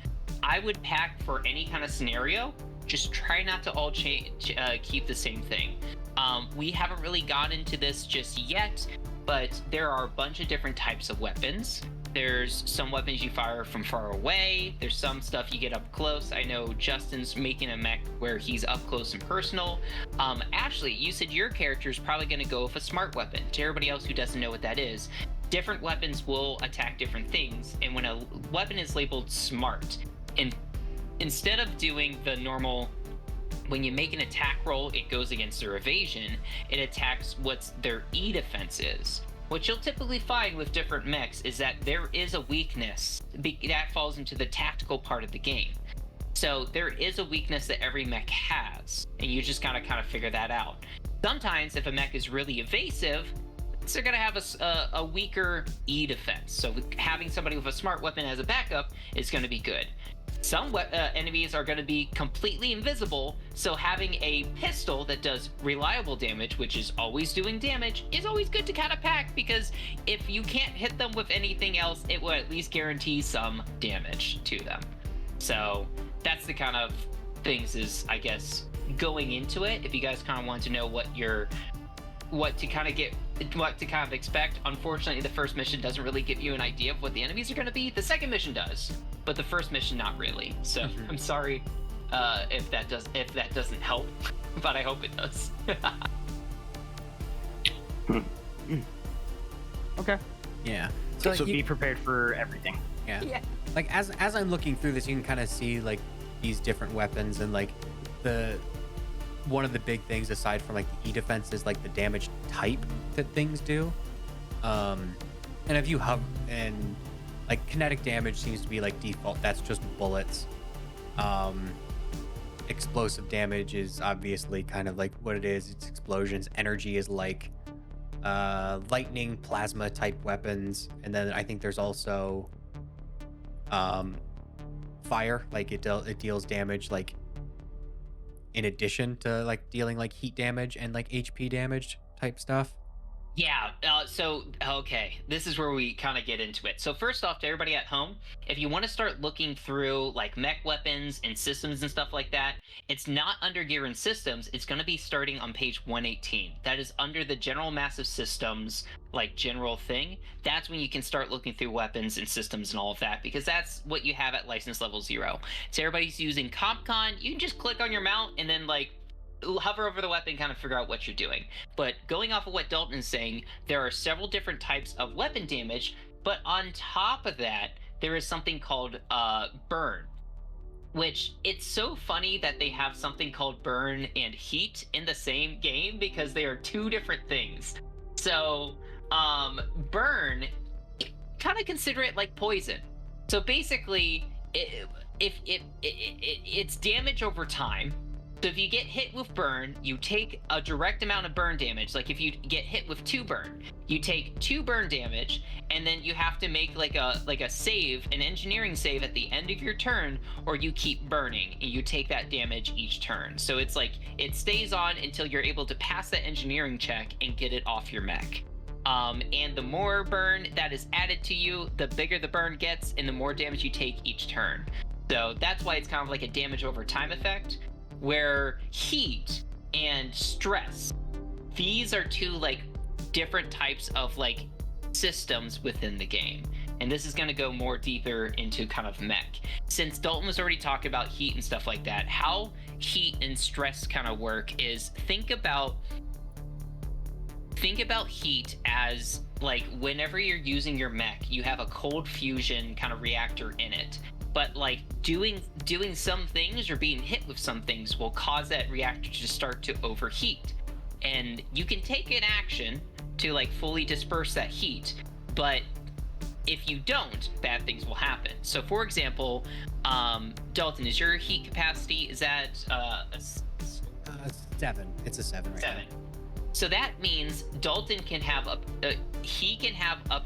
I would pack for any kind of scenario. Just try not to all keep the same thing. We haven't really gone into this just yet, but there are a bunch of different types of weapons. There's some weapons you fire from far away. There's some stuff you get up close. I know Justin's making a mech where he's up close and personal. Ashley, you said your character is probably going to go with a smart weapon. To everybody else who doesn't know what that is, different weapons will attack different things. And when a weapon is labeled smart, and instead of doing the normal, when you make an attack roll, it goes against their evasion, it attacks what their E defense is. What you'll typically find with different mechs is that there is a weakness that falls into the tactical part of the game. So there is a weakness that every mech has, and you just gotta kind of figure that out. Sometimes if a mech is really evasive, they're gonna have a weaker E defense. So having somebody with a smart weapon as a backup is gonna be good. Some enemies are going to be completely invisible, so having a pistol that does reliable damage, which is always doing damage, is always good to kind of pack, because if you can't hit them with anything else, it will at least guarantee some damage to them. So that's the kind of things is, I guess, going into it. If you guys kind of want to know what to kind of expect. Unfortunately, the first mission doesn't really give you an idea of what the enemies are going to be. The second mission does, but the first mission not really. So I'm sorry if that doesn't help, but I hope it does. Okay. Yeah. So like, be prepared for everything. Yeah. Like as I'm looking through this, you can kind of see like these different weapons, and like one of the big things aside from like the E defense is like the damage type that things do. And if you have, and like kinetic damage seems to be like default, that's just bullets. Explosive damage is obviously kind of like what it is, it's explosions. Energy is like lightning, plasma type weapons, and then I think there's also fire, like it deals damage like in addition to like dealing like heat damage and like HP damage type stuff. Yeah, so, okay, this is where we kind of get into it. So first off, to everybody at home, if you want to start looking through, like, mech weapons and systems and stuff like that, it's not under Gear and Systems, it's going to be starting on page 118. That is under the General Massive Systems, like, general thing. That's when you can start looking through weapons and systems and all of that, because that's what you have at license level 0. So everybody's using CompCon, you can just click on your mount and then, like, hover over the weapon, kind of figure out what you're doing. But going off of what Dalton is saying, there are several different types of weapon damage, but on top of that, there is something called burn, which it's so funny that they have something called burn and heat in the same game, because they are two different things. So burn, kind of consider it like poison. So basically, it's damage over time. So if you get hit with burn, you take a direct amount of burn damage. Like if you get hit with 2 burn, you take 2 burn damage, and then you have to make like a save, an engineering save at the end of your turn, or you keep burning and you take that damage each turn. So it's like it stays on until you're able to pass that engineering check and get it off your mech. And the more burn that is added to you, the bigger the burn gets and the more damage you take each turn. So that's why it's kind of like a damage over time effect. Where heat and stress, these are two like different types of like systems within the game, and this is going to go more deeper into kind of mech. Since Dalton was already talking about heat and stuff like that, how heat and stress kind of work is think about heat as like whenever you're using your mech, you have a cold fusion kind of reactor in it. But like doing some things or being hit with some things will cause that reactor to start to overheat. And you can take an action to like fully disperse that heat, but if you don't, bad things will happen. So for example, Dalton, is your heat capacity, is that 7? It's a 7 right 7. now. So that means Dalton can have up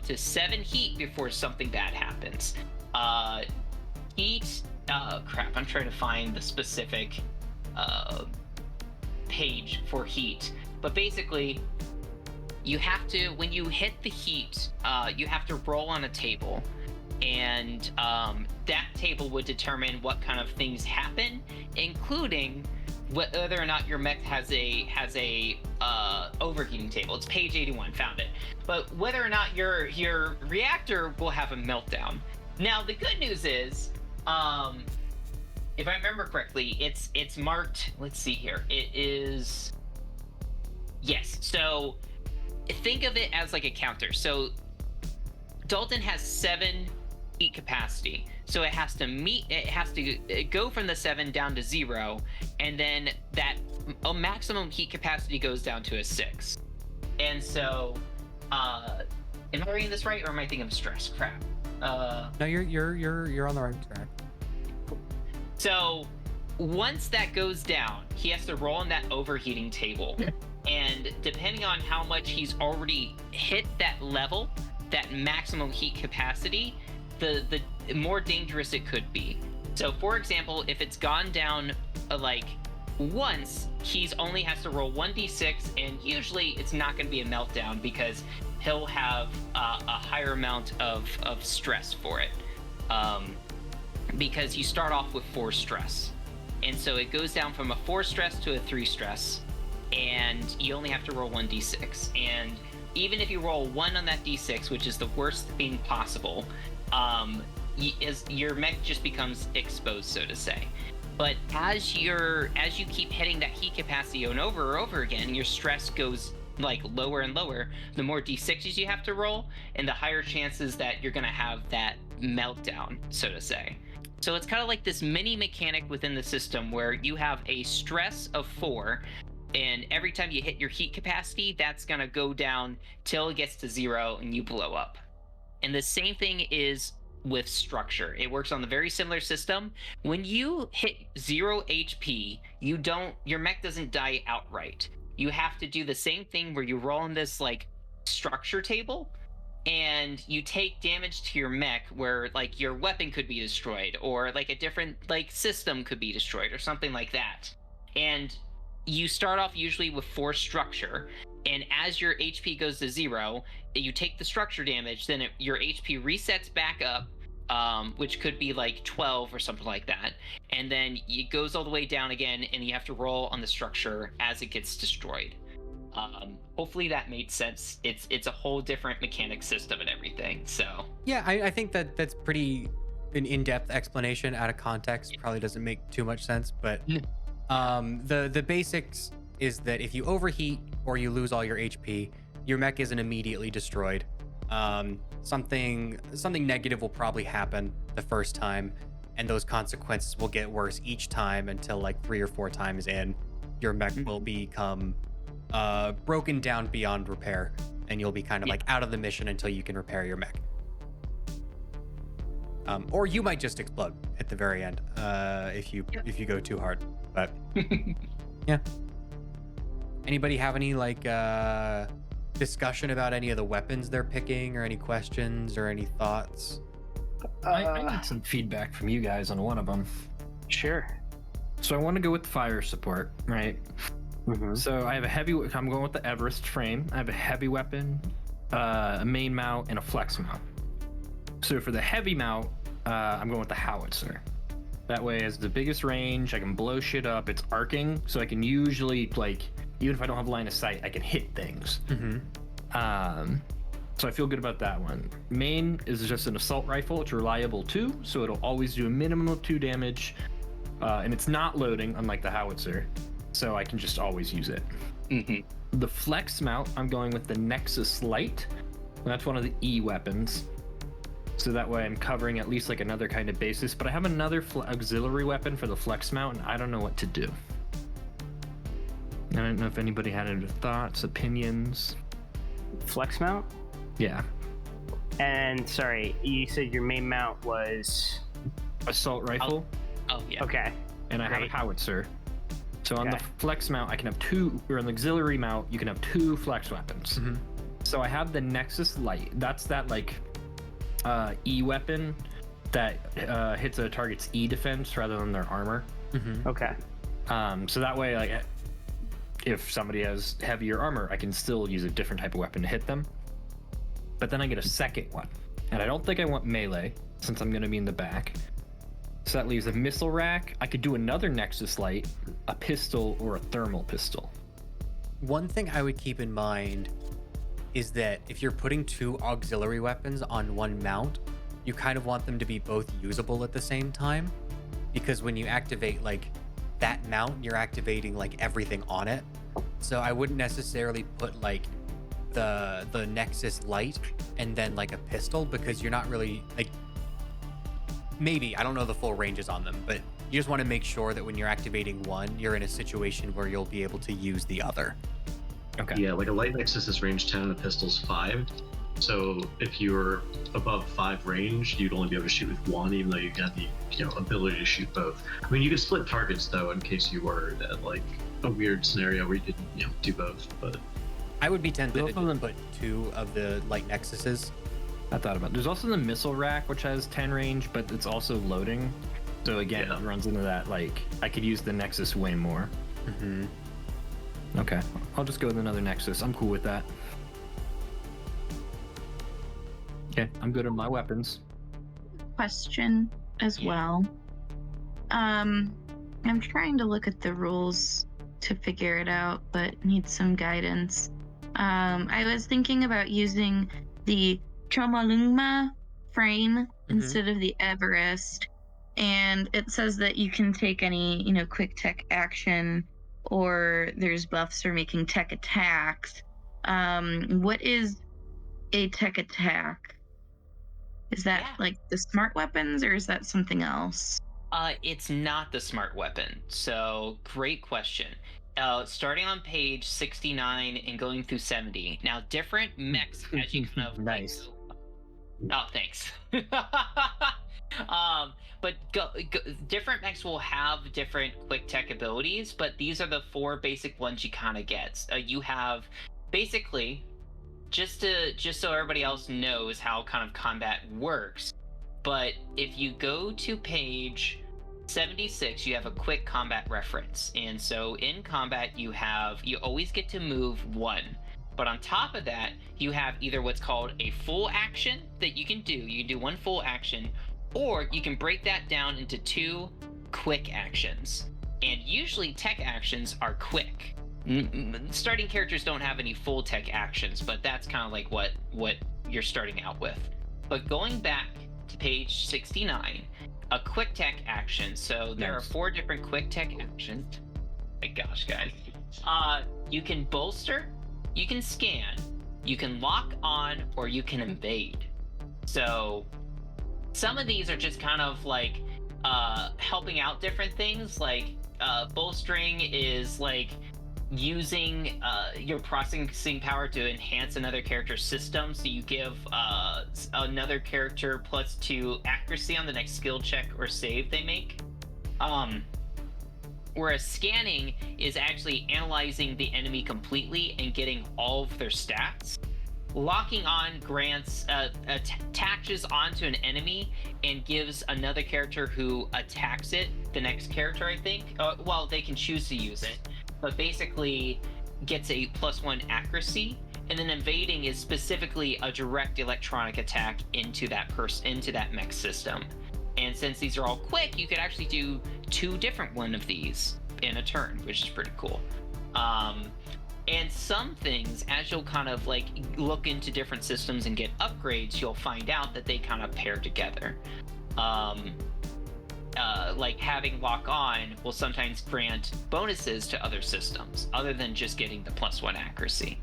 to 7 heat before something bad happens. Heat, crap, I'm trying to find the specific page for heat. But basically, you have to, when you hit the heat, you have to roll on a table. And that table would determine what kind of things happen, including whether or not your mech has a overheating table. It's page 81, found it. But whether or not your reactor will have a meltdown. Now, the good news is, if I remember correctly, it's marked, let's see here, it is, yes, so think of it as like a counter. So Dalton has 7 heat capacity, so it has to go from the 7 down to 0, and then that maximum heat capacity goes down to a 6. And so, am I reading this right, or am I thinking of stress? Crap. No, you're on the right track. So once that goes down, he has to roll on that overheating table. And depending on how much he's already hit that level, that maximum heat capacity, the more dangerous it could be. So, for example, if it's gone down like once, he's only has to roll 1d6, and usually it's not going to be a meltdown because he'll have a higher amount of stress for it. Because you start off with 4 stress. And so it goes down from a 4 stress to a 3 stress, and you only have to roll 1d6. And even if you roll 1 on that d6, which is the worst thing possible, your mech just becomes exposed, so to say. But as you keep hitting that heat capacity over again, your stress goes like lower and lower, the more d6s you have to roll, and the higher chances that you're going to have that meltdown, so to say. So it's kind of like this mini mechanic within the system where you have a stress of 4, and every time you hit your heat capacity, that's going to go down till it gets to 0 and you blow up. And the same thing is with structure. It works on the very similar system. When you hit 0 HP, your mech doesn't die outright. You have to do the same thing where you roll on this like structure table, and you take damage to your mech where like your weapon could be destroyed, or like a different like system could be destroyed, or something like that. And you start off usually with 4 structure, and as your HP goes to 0, you take the structure damage, then your HP resets back up, which could be like 12 or something like that, and then it goes all the way down again, and you have to roll on the structure as it gets destroyed. Hopefully that made sense. It's a whole different mechanic system and everything. So Yeah, I think that's pretty an in-depth explanation. Out of context probably doesn't make too much sense, but the basics is that if you overheat or you lose all your HP, your mech isn't immediately destroyed. Something negative will probably happen the first time, and those consequences will get worse each time until like 3 or 4 times in, your mech will become broken down beyond repair, and you'll be kind of like out of the mission until you can repair your mech. Or you might just explode at the very end if you go too hard. But yeah. Anybody have any like discussion about any of the weapons they're picking, or any questions or any thoughts? I need some feedback from you guys on one of them. Sure. So I want to go with fire support, right? Mm-hmm. So I have I'm going with the Everest frame. I have a heavy weapon, a main mount, and a flex mount. So for the heavy mount, I'm going with the howitzer. That way, as the biggest range, I can blow shit up. It's arcing, so I can usually, like, even if I don't have line of sight, I can hit things. Mm-hmm. So I feel good about that one. Main is just an assault rifle. It's reliable too, so it'll always do a minimum of 2 damage, and it's not loading, unlike the howitzer, so I can just always use it. Mm-hmm. The flex mount, I'm going with the Nexus Light. That's one of the E weapons. So that way I'm covering at least like another kind of basis, but I have another auxiliary weapon for the flex mount, and I don't know what to do. I don't know if anybody had any thoughts, opinions. Flex mount? Yeah. And sorry, you said your main mount was Assault rifle. Oh yeah. okay. And I have a Great. howitzer. So on the Okay. flex mount, I can have 2, or on the auxiliary mount, you can have 2 flex weapons. Mm-hmm. So I have the Nexus Light. That's that like E weapon that hits a target's E defense rather than their armor. Mm-hmm. Okay. So that way, like, if somebody has heavier armor, I can still use a different type of weapon to hit them. But then I get a second one, and I don't think I want melee since I'm going to be in the back. So that leaves a missile rack. I could do another Nexus Light, a pistol, or a thermal pistol. One thing I would keep in mind is that if you're putting 2 auxiliary weapons on one mount, you kind of want them to be both usable at the same time, because when you activate like that mount, you're activating like everything on it. So I wouldn't necessarily put like the Nexus Light and then like a pistol, because you're not really like, maybe, I don't know the full ranges on them, but you just want to make sure that when you're activating one, you're in a situation where you'll be able to use the other. Okay. Yeah, like a light nexus is range 10 and a pistol's 5. So if you're above 5 range, you'd only be able to shoot with one, even though you got the ability to shoot both. I mean, you could split targets though, in case you were at like a weird scenario where you could do both. But I would be tempted Both to of them- put 2 of the light nexuses. I thought about it. There's also the missile rack, which has 10 range, but it's also loading. So again, Yeah. it runs into that, like, I could use the Nexus way more. Mm-hmm. Okay, I'll just go with another Nexus. I'm cool with that. Okay, I'm good on my weapons. Question as Yeah. well. I'm trying to look at the rules to figure it out, but need some guidance. I was thinking about using the Chomolungma frame instead of the Everest, and it says that you can take any, quick tech action, or there's buffs for making tech attacks. What is a tech attack? Is that Yeah. like the smart weapons, or is that something else? It's not the smart weapon. So great question. Starting on page 69 and going through 70. Now, different mechs as you kind of Nice. Oh, thanks. But different mechs will have different quick tech abilities, but these are the 4 basic ones you kind of get. You have basically just so everybody else knows how kind of combat works. But if you go to page 76, you have a quick combat reference. And so in combat, you always get to move 1. But on top of that, you have either what's called a full action that you can do. You can do 1 full action, or you can break that down into 2 quick actions. And usually tech actions are quick. Starting characters don't have any full tech actions, but that's kind of like what you're starting out with. But going back to page 69, a quick tech action. So there are 4 different quick tech actions. My gosh, guys. You can bolster, you can scan, you can lock on, or you can invade. So some of these are just kind of like helping out different things. Like bolstering is like using your processing power to enhance another character's system. So you give another character +2 accuracy on the next skill check or save they make. Whereas scanning is actually analyzing the enemy completely and getting all of their stats. Locking on grants attaches onto an enemy and gives another character who attacks it the next character, I think. Well, they can choose to use it, but basically gets a +1 accuracy. And then invading is specifically a direct electronic attack into that mech system. And since these are all quick, you could actually do 2 different one of these in a turn, which is pretty cool. And some things, as you'll kind of like look into different systems and get upgrades, you'll find out that they kind of pair together. Like having lock on will sometimes grant bonuses to other systems other than just getting the +1 accuracy.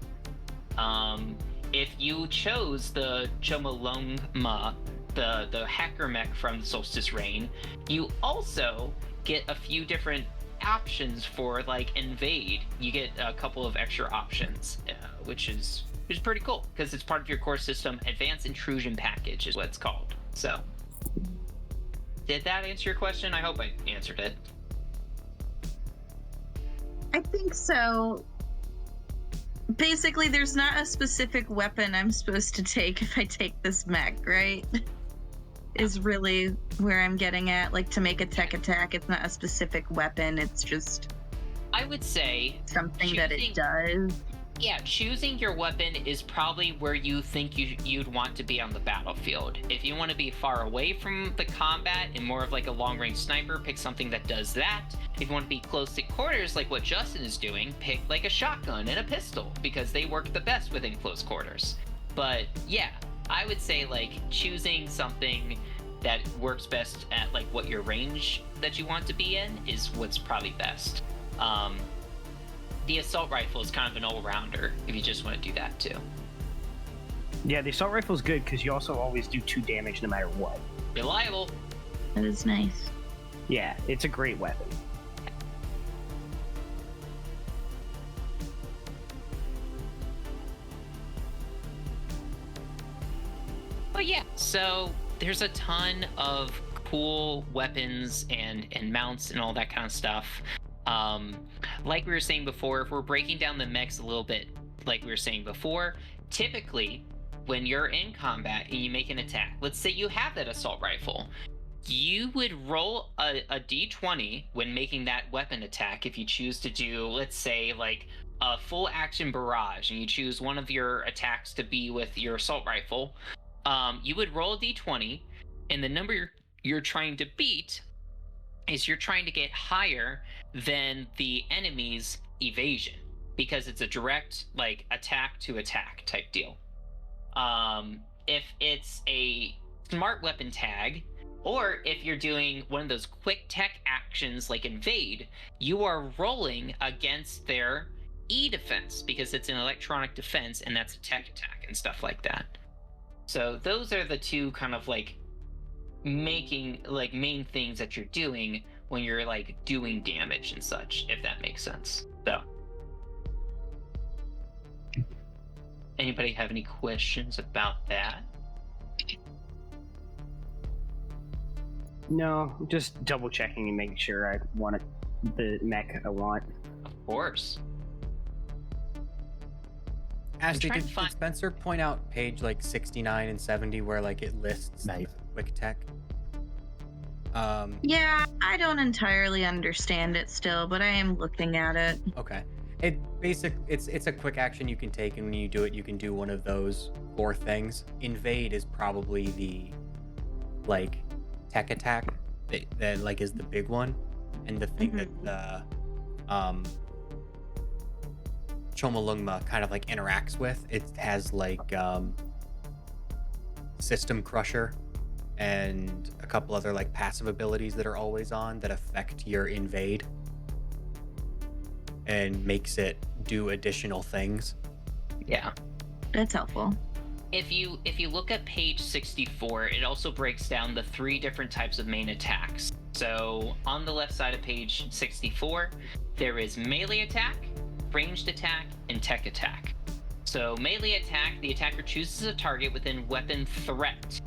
If you chose the Chomolungma, the hacker mech from the Solstice Reign, you also get a few different options for like invade. You get a couple of extra options, which is pretty cool because it's part of your core system. Advanced Intrusion Package is what it's called. So did that answer your question? I hope I answered it. I think so. Basically, there's not a specific weapon I'm supposed to take if I take this mech, right? Is really where I'm getting at. Like, to make a tech attack, it's not a specific weapon, it's just I would say something that it does. Yeah, choosing your weapon is probably where you think you'd want to be on the battlefield. If you want to be far away from the combat and more of like a long-range sniper, pick something that does that. If you want to be close to quarters, like what Justin is doing, pick like a shotgun and a pistol because they work the best within close quarters. But yeah, I would say like choosing something that works best at like what your range that you want to be in is what's probably best. The assault rifle is kind of an all-rounder if you just want to do that too. Yeah, the assault rifle is good because you also always do 2 damage no matter what. Reliable. That is nice. Yeah, it's a great weapon. But yeah, so there's a ton of cool weapons and mounts and all that kind of stuff. Like we were saying before, if we're breaking down the mechs a little bit, like we were saying before, typically when you're in combat and you make an attack, let's say you have that assault rifle, You would roll a d20 when making that weapon attack if you choose to do, let's say, like a full action barrage, and you choose one of your attacks to be with your assault rifle. You would roll a d20, and the number you're trying to beat is you're trying to get higher than the enemy's evasion, because it's a direct like attack to attack type deal. If it's a smart weapon tag, or if you're doing one of those quick tech actions like invade, you are rolling against their E defense because it's an electronic defense and that's a tech attack and stuff like that. So those are the two kind of like main things that you're doing when you're like doing damage and such, if that makes sense. So anybody have any questions about that? No, just double checking and making sure I want it, the mech I want. Of course. Ashley, trying did, to find- did Spencer point out page like 69 and 70 where like it lists the quick tech? Yeah, I don't entirely understand it still, but I am looking at it. Okay. It's a quick action you can take, and when you do it, you can do one of those 4 things. Invade is probably the like tech attack that like is the big one, and the thing that the Chomolungma kind of like interacts with. It has like System Crusher and a couple other like passive abilities that are always on that affect your invade and makes it do additional things. Yeah. That's helpful. If you look at page 64, it also breaks down the 3 different types of main attacks. So on the left side of page 64, there is melee attack, ranged attack, and tech attack. So melee attack, the attacker chooses a target within weapon threat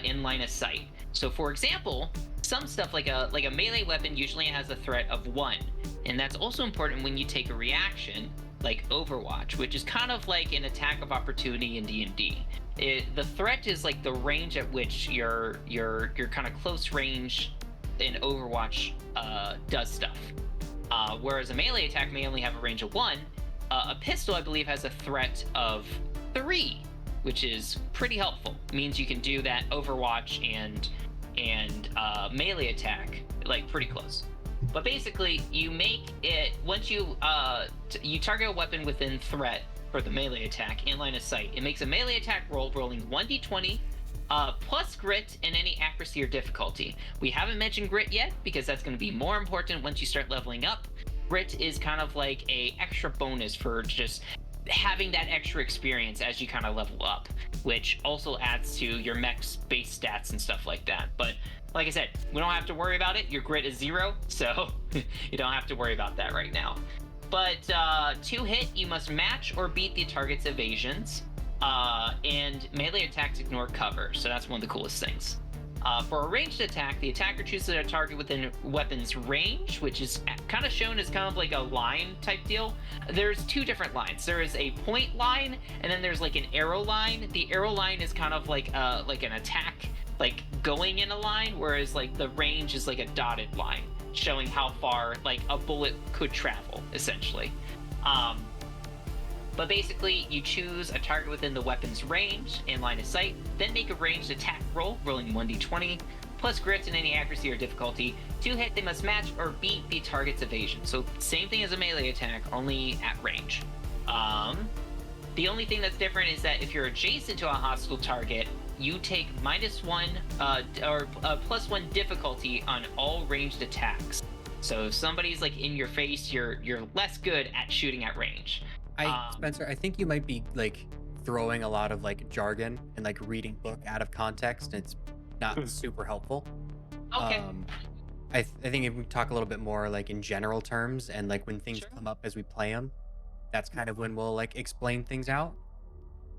in line of sight. So for example, some stuff like a melee weapon usually has a threat of 1, and that's also important when you take a reaction like Overwatch, which is kind of like an attack of opportunity in D&D. The threat is like the range at which your kind of close range in Overwatch does stuff. Whereas a melee attack may only have a range of 1. A pistol, I believe, has a threat of 3, which is pretty helpful. It means you can do that Overwatch and melee attack like pretty close. But basically, you make it once you target a weapon within threat for the melee attack in line of sight. It makes a melee attack roll, rolling 1d20 plus grit and any accuracy or difficulty. We haven't mentioned grit yet because that's going to be more important once you start leveling up. Grit is kind of like a extra bonus for just having that extra experience as you kind of level up, which also adds to your mech's base stats and stuff like that. But like I said, we don't have to worry about it. Your grit is 0, so you don't have to worry about that right now. But to hit, you must match or beat the target's evasions, and melee attacks ignore cover, so that's one of the coolest things. For a ranged attack, the attacker chooses a target within weapon's range, which is kind of shown as kind of like a line type deal. There's 2 different lines. There is a point line, and then there's like an arrow line. The arrow line is kind of like an attack, like going in a line, whereas like the range is like a dotted line, showing how far like a bullet could travel, essentially. But basically, you choose a target within the weapon's range and line of sight, then make a ranged attack roll, rolling 1d20, plus grit and any accuracy or difficulty. To hit, they must match or beat the target's evasion. So same thing as a melee attack, only at range. The only thing that's different is that if you're adjacent to a hostile target, you take -1 or +1 difficulty on all ranged attacks. So if somebody's like in your face, you're less good at shooting at range. Spencer, I think you might be like throwing a lot of like jargon and like reading book out of context. It's not super helpful. Okay. I think if we talk a little bit more like in general terms, and like when things come up as we play them, that's kind of when we'll like explain things out.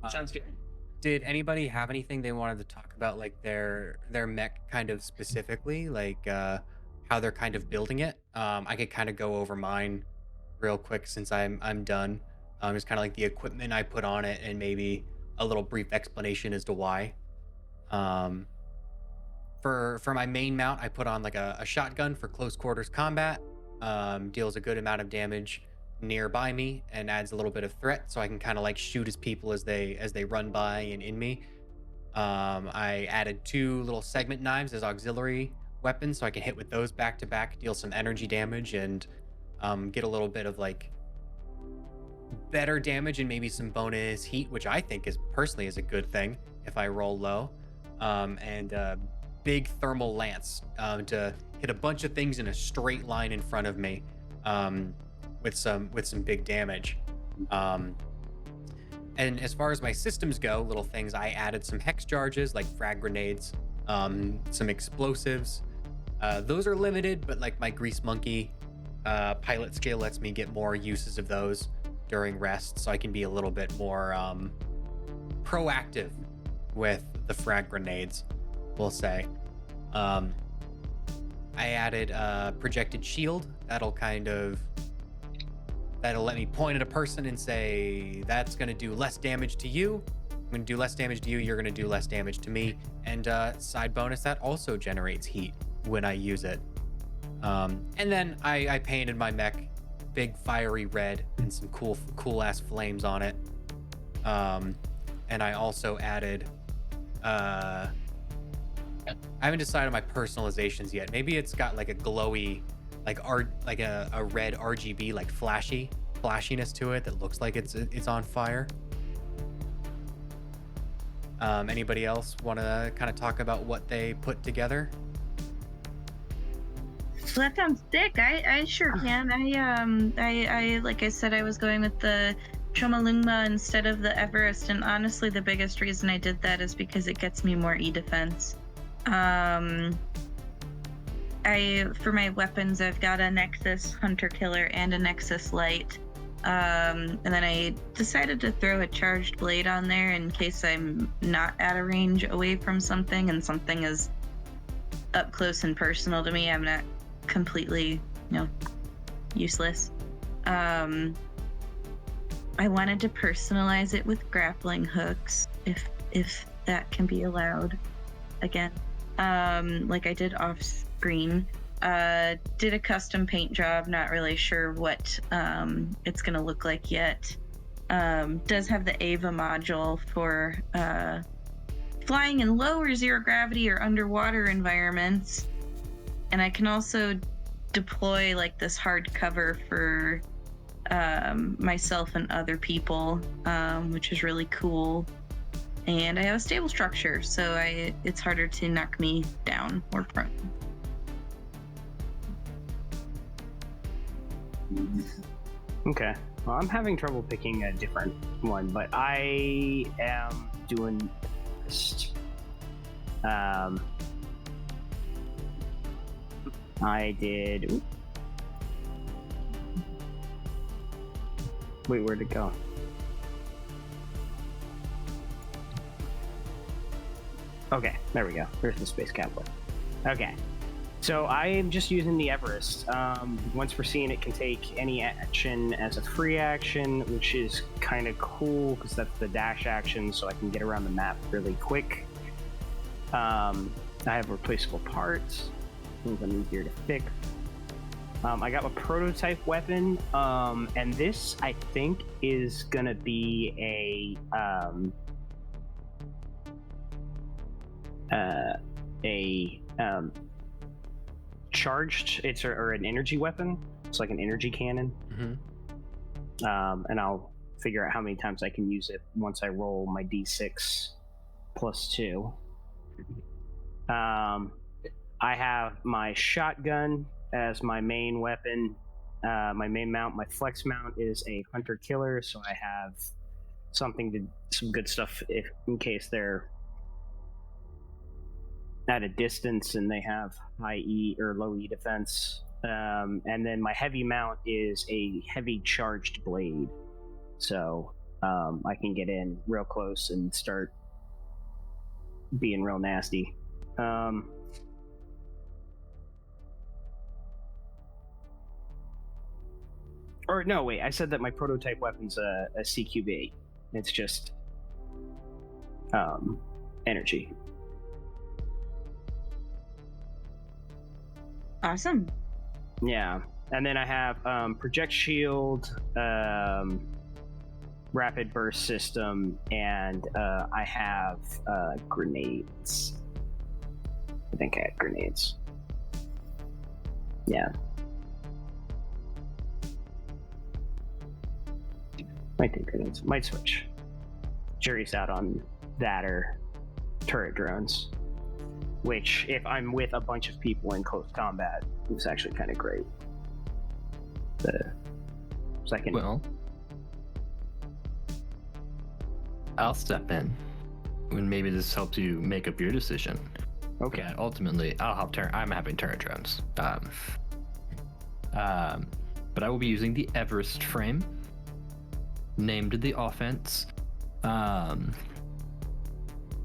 Sounds good. Did anybody have anything they wanted to talk about, like their mech kind of specifically, like how they're kind of building it? I could kind of go over mine real quick since I'm done. It's kind of like the equipment I put on it and maybe a little brief explanation as to why. For my main mount, I put on like a shotgun for close quarters combat. Deals a good amount of damage nearby me and adds a little bit of threat, so I can kind of like shoot as people as they run by and in me. I added 2 little segment knives as auxiliary weapons, so I can hit with those back to back, deal some energy damage, and get a little bit of like better damage and maybe some bonus heat, which I think is personally is a good thing if I roll low. And big thermal lance to hit a bunch of things in a straight line in front of me with some big damage. And as far as my systems go, little things, I added some hex charges like frag grenades, some explosives. Those are limited, but like my grease monkey pilot skill lets me get more uses of those during rest, so I can be a little bit more proactive with the frag grenades, we'll say. I added a projected shield that'll let me point at a person and say, that's going to do less damage to you. I'm going to do less damage to you. You're going to do less damage to me. And side bonus, that also generates heat when I use it. And then I painted my mech big fiery red and some cool ass flames on it. And I also added, I haven't decided on my personalizations yet. Maybe it's got like a glowy, like a red RGB, like flashiness to it that looks like it's on fire. Anybody else want to kind of talk about what they put together? So that sounds sick. I sure can. I like I said, I was going with the Chomolungma instead of the Everest, and honestly, the biggest reason I did that is because it gets me more E-defense. For my weapons, I've got a Nexus Hunter Killer and a Nexus Light. And then I decided to throw a charged blade on there in case I'm not at a range away from something and something is up close and personal to me. I'm not completely, useless. I wanted to personalize it with grappling hooks, if that can be allowed. Again, like I did off screen. Did a custom paint job, not really sure what it's gonna look like yet. Does have the Ava module for flying in low or zero gravity or underwater environments, and I can also deploy like this hard cover for myself and other people, which is really cool. And I have a stable structure, so it's harder to knock me down or prone. Okay. Well, I'm having trouble picking a different one, but I am doing this. I did. Ooh. Wait, where'd it go? Okay, there we go. There's the space capsule. Okay. So I am just using the Everest. Once we're seeing it can take any action as a free action, which is kind of cool because that's the dash action, so I can get around the map really quick. I have replaceable parts, things I'm easier to fix. I got a prototype weapon, and this I think is gonna be a charged, or an energy weapon. It's like an energy cannon. Mm-hmm. And I'll figure out how many times I can use it once I roll my d6 plus 2. I have my shotgun as my main weapon. My main mount, my flex mount, is a hunter killer, so I have some good stuff in case they're at a distance and they have high E or low E defense. And then my heavy mount is a heavy charged blade, so I can get in real close and start being real nasty. Or no, wait, I said that my prototype weapon's a CQB. It's just energy. Awesome. Yeah. And then I have project shield, rapid burst system, and I have grenades. I think I had grenades. Yeah. Might take grenades. Might switch. Jury's out on that or turret drones. Which, if I'm with a bunch of people in close combat, is actually kind of great. The second. Well, I'll step in when maybe this helps you make up your decision. Okay. Yeah, ultimately, I'm having turret drones. But I will be using the Everest frame, named the offense.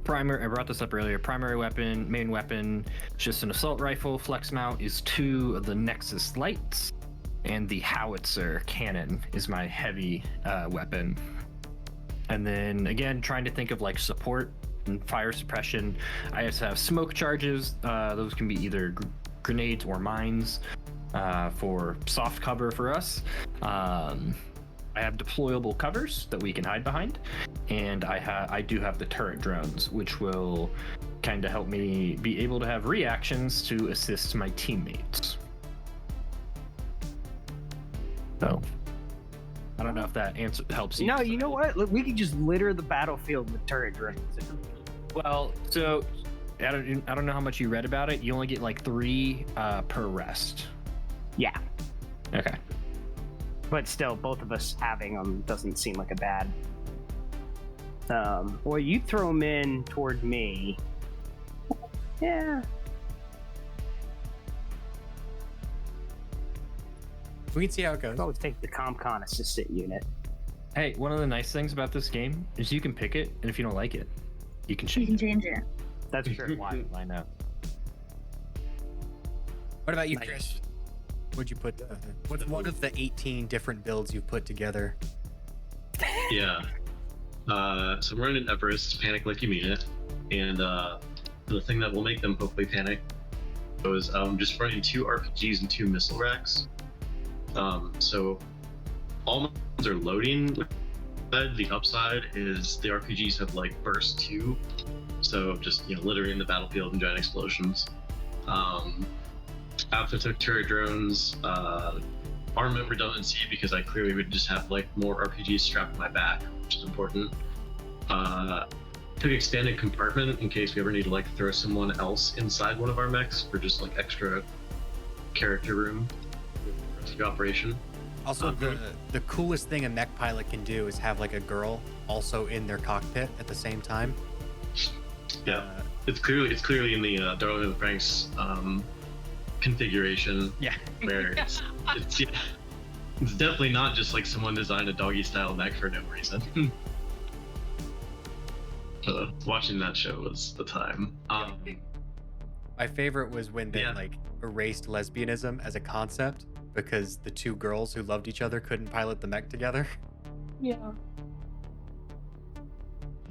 Primary, I brought this up earlier. Primary weapon, main weapon, just an assault rifle. Flex mount is 2 of the Nexus lights, and the howitzer cannon is my heavy weapon. And then again, trying to think of like support and fire suppression. I just have smoke charges. Those can be either grenades or mines for soft cover for us. I have deployable covers that we can hide behind, and I do have the turret drones, which will kind of help me be able to have reactions to assist my teammates. So, I don't know if that answer helps you. No, you know what? Look, we could just litter the battlefield with turret drones. Well, so I don't know how much you read about it. You only get like 3 per rest. Yeah. Okay. But still, both of us having them doesn't seem like a bad. Well, you throw them in toward me. Yeah. We can see how it goes. Always take the ComCon assistant unit. Hey, one of the nice things about this game is you can pick it, and if you don't like it, you can You change can it. change it. That's true. Why? I know. What about you, Chris? What'd you put? What's one of the 18 different builds you've put together? Yeah. So I'm running Everest, panic like you mean it. And the thing that will make them hopefully panic was just running 2 RPGs and 2 missile racks. So all my ones are loading. The upside is the RPGs have like burst 2. So just, littering the battlefield and giant explosions. After took turret drones, armament redundancy because I clearly would just have like more RPGs strapped to my back, which is important. Took expanded compartment in case we ever need to like throw someone else inside one of our mechs for just like extra character room for the operation. Also, the coolest thing a mech pilot can do is have like a girl also in their cockpit at the same time. Yeah, it's clearly in the Darling and the Franks configuration. Yeah. Where it's definitely not just like someone designed a doggy style mech for no reason. Watching that show was the time. My favorite was when they like erased lesbianism as a concept because the 2 girls who loved each other couldn't pilot the mech together. Yeah.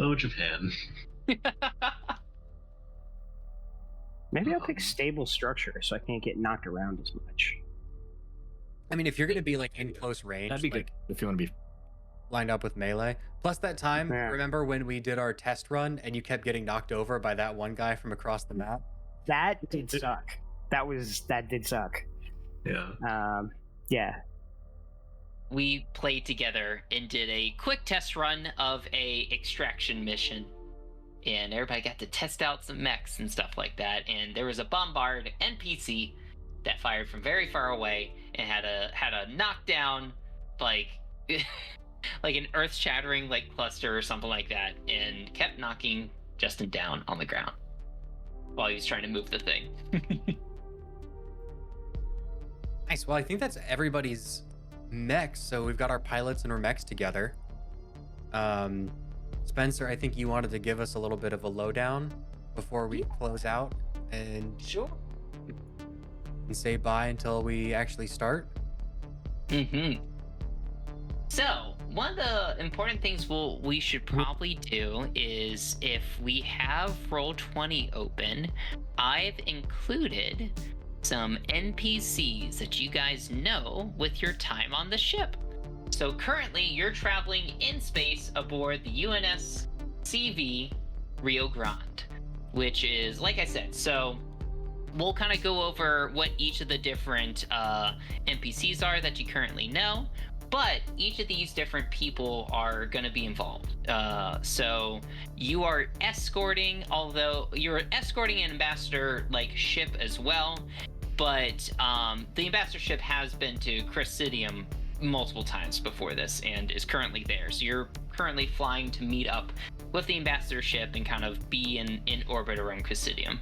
Oh, Japan. Maybe I'll pick stable structure so I can't get knocked around as much. I mean, if you're gonna be like in close range, That'd be like good if you want to be. lined up with melee. Plus that time, Yeah. remember when we did our test run and you kept getting knocked over by that one guy from across the map? That did suck. That did suck. Yeah. Yeah. We played together and did a quick test run of a extraction mission, and everybody got to test out some mechs and stuff like that. And there was a bombard NPC that fired from very far away and had a knockdown, like like an earth-shattering like cluster or something like that, and kept knocking Justin down on the ground while he was trying to move the thing. Nice. Well, I think that's everybody's mechs. So we've got our pilots and our mechs together. Spencer, I think you wanted to give us a little bit of a lowdown before we close out and say bye until we actually start. So, one of the important things we should probably do is, if we have Roll20 open, I've included some NPCs that you guys know with your time on the ship. So currently, you're traveling in space aboard the UNS CV Rio Grande, which is, like I said, so we'll kind of go over what each of the different NPCs are that you currently know, but each of these different people are going to be involved. So you are escorting, although you're escorting an ambassador like ship as well, but the ambassador ship has been to Chrysidium multiple times before this and is currently there. So you're currently flying to meet up with the ambassador ship and kind of be in orbit around Chrysidium.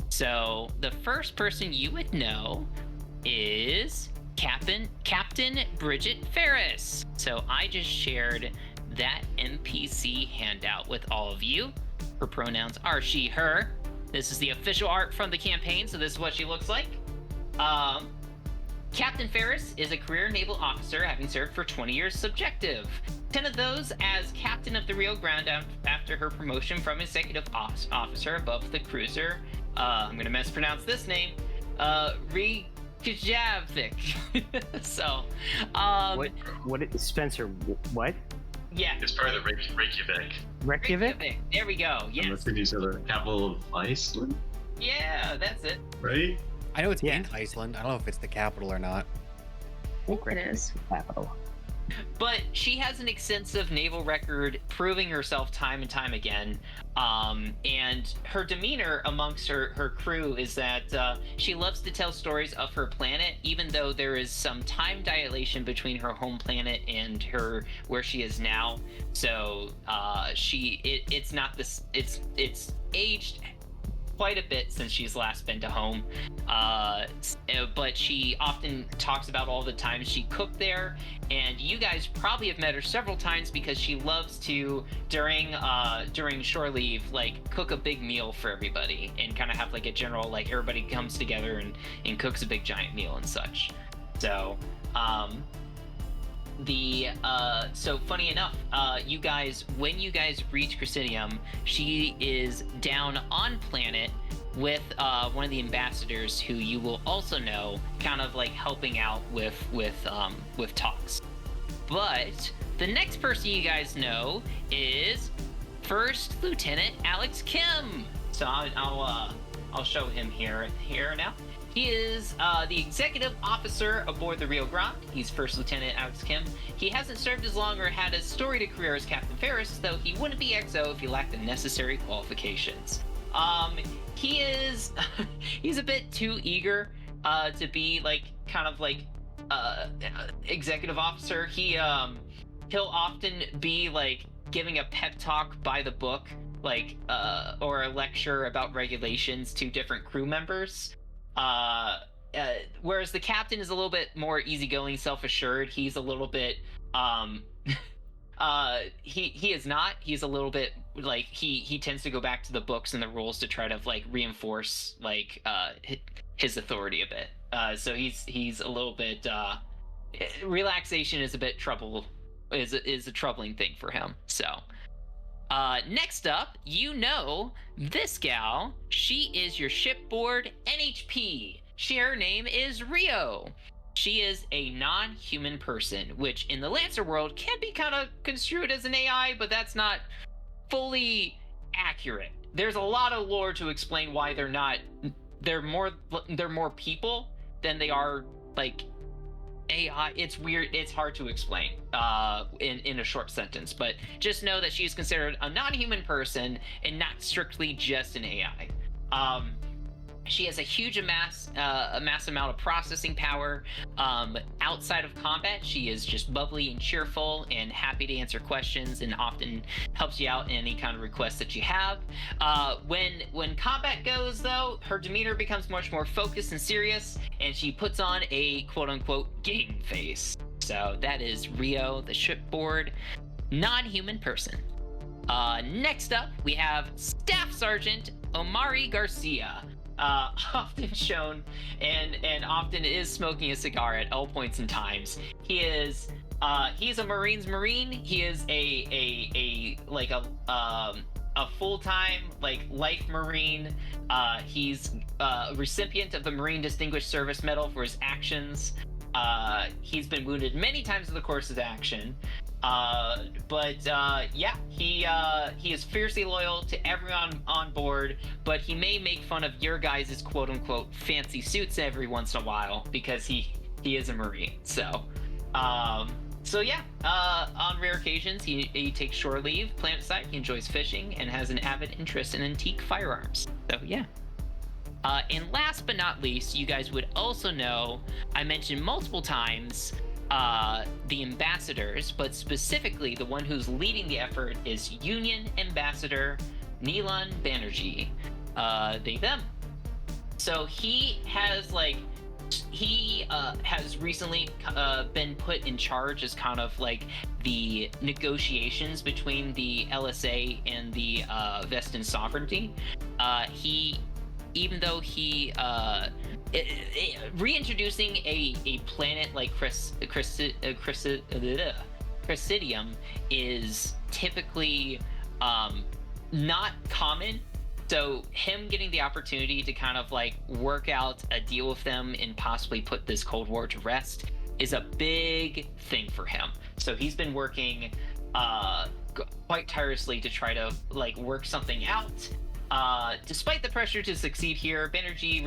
So the first person you would know is Captain Bridget Ferris. So I just shared that NPC handout with all of you. Her pronouns are she, her. This is the official art from the campaign, so this is what she looks like. Captain Ferris is a career naval officer having served for 20 years subjective. 10 of those as captain of the Rio Grande after her promotion from executive officer above the cruiser. I'm going to mispronounce this name. Reykjavik. So, What is Spencer? What? Yeah. It's part of the Reykjavik. Reykjavik? There we go. Yes. And the cities are the capital of Iceland, Yeah, that's it. right? I know it's Yeah. in Iceland. I don't know if it's the capital or not. It is. Capital. But she has an extensive naval record, proving herself time and time again. And her demeanor amongst her crew is that she loves to tell stories of her planet, even though there is some time dilation between her home planet and her where she is now. So it's not this. It's aged quite a bit since she's last been to home, but she often talks about all the times she cooked there, and you guys probably have met her several times because she loves to during shore leave like cook a big meal for everybody and kind of have like a general like everybody comes together and cooks a big giant meal and such. So so funny enough, when you guys reach Chrysidium, she is down on planet with one of the ambassadors who you will also know, kind of like helping out with talks. But the next person you guys know is First Lieutenant Alex Kim. So I'll show him here now. He is the executive officer aboard the Rio Grande. He's First Lieutenant Alex Kim. He hasn't served as long or had as storied a career as Captain Ferris, though he wouldn't be XO if he lacked the necessary qualifications. He's a bit too eager to be like kind of like executive officer. He'll often be like giving a pep talk by the book, like or a lecture about regulations to different crew members. Whereas the captain is a little bit more easygoing, self-assured. He's a little bit he is not. He's a little bit like he tends to go back to the books and the rules to try to like reinforce like his authority a bit. So he's a little bit relaxation is a bit is a troubling thing for him. So next up, you know this gal. She is your shipboard NHP. Her name is Rio. She is a non-human person, which in the Lancer world can be kind of construed as an AI, but that's not fully accurate. There's a lot of lore to explain why they're not. They're more people than they are like AI. It's weird. It's hard to explain in a short sentence, but just know that she's considered a non-human person and not strictly just an AI. She has a huge mass amount of processing power. Outside of combat, she is just bubbly and cheerful and happy to answer questions and often helps you out in any kind of requests that you have. When combat goes, though, her demeanor becomes much more focused and serious, and she puts on a quote-unquote game face. So that is Rio, the shipboard non-human person. Next up, we have Staff Sergeant Omari Garcia. Often shown and often is smoking a cigar at all points in times. He's a Marine's Marine. He is a full-time like life Marine. He's recipient of the Marine Distinguished Service Medal for his actions. He's been wounded many times in the course of action. Yeah, he is fiercely loyal to everyone on board, but he may make fun of your guys' quote-unquote fancy suits every once in a while because he is a Marine. So yeah, on rare occasions, he takes shore leave, planetside, he enjoys fishing, and has an avid interest in antique firearms. So yeah. And last but not least, you guys would also know, I mentioned multiple times, the ambassadors, but specifically the one who's leading the effort is Union Ambassador Neelan Banerjee. They, them. So he has recently been put in charge as kind of like the negotiations between the LSA and the Vestan sovereignty. Even though he reintroducing a planet like Chrysidium is typically not common. So him getting the opportunity to kind of like work out a deal with them and possibly put this Cold War to rest is a big thing for him. So he's been working quite tirelessly to try to like work something out. Despite the pressure to succeed here, Banerjee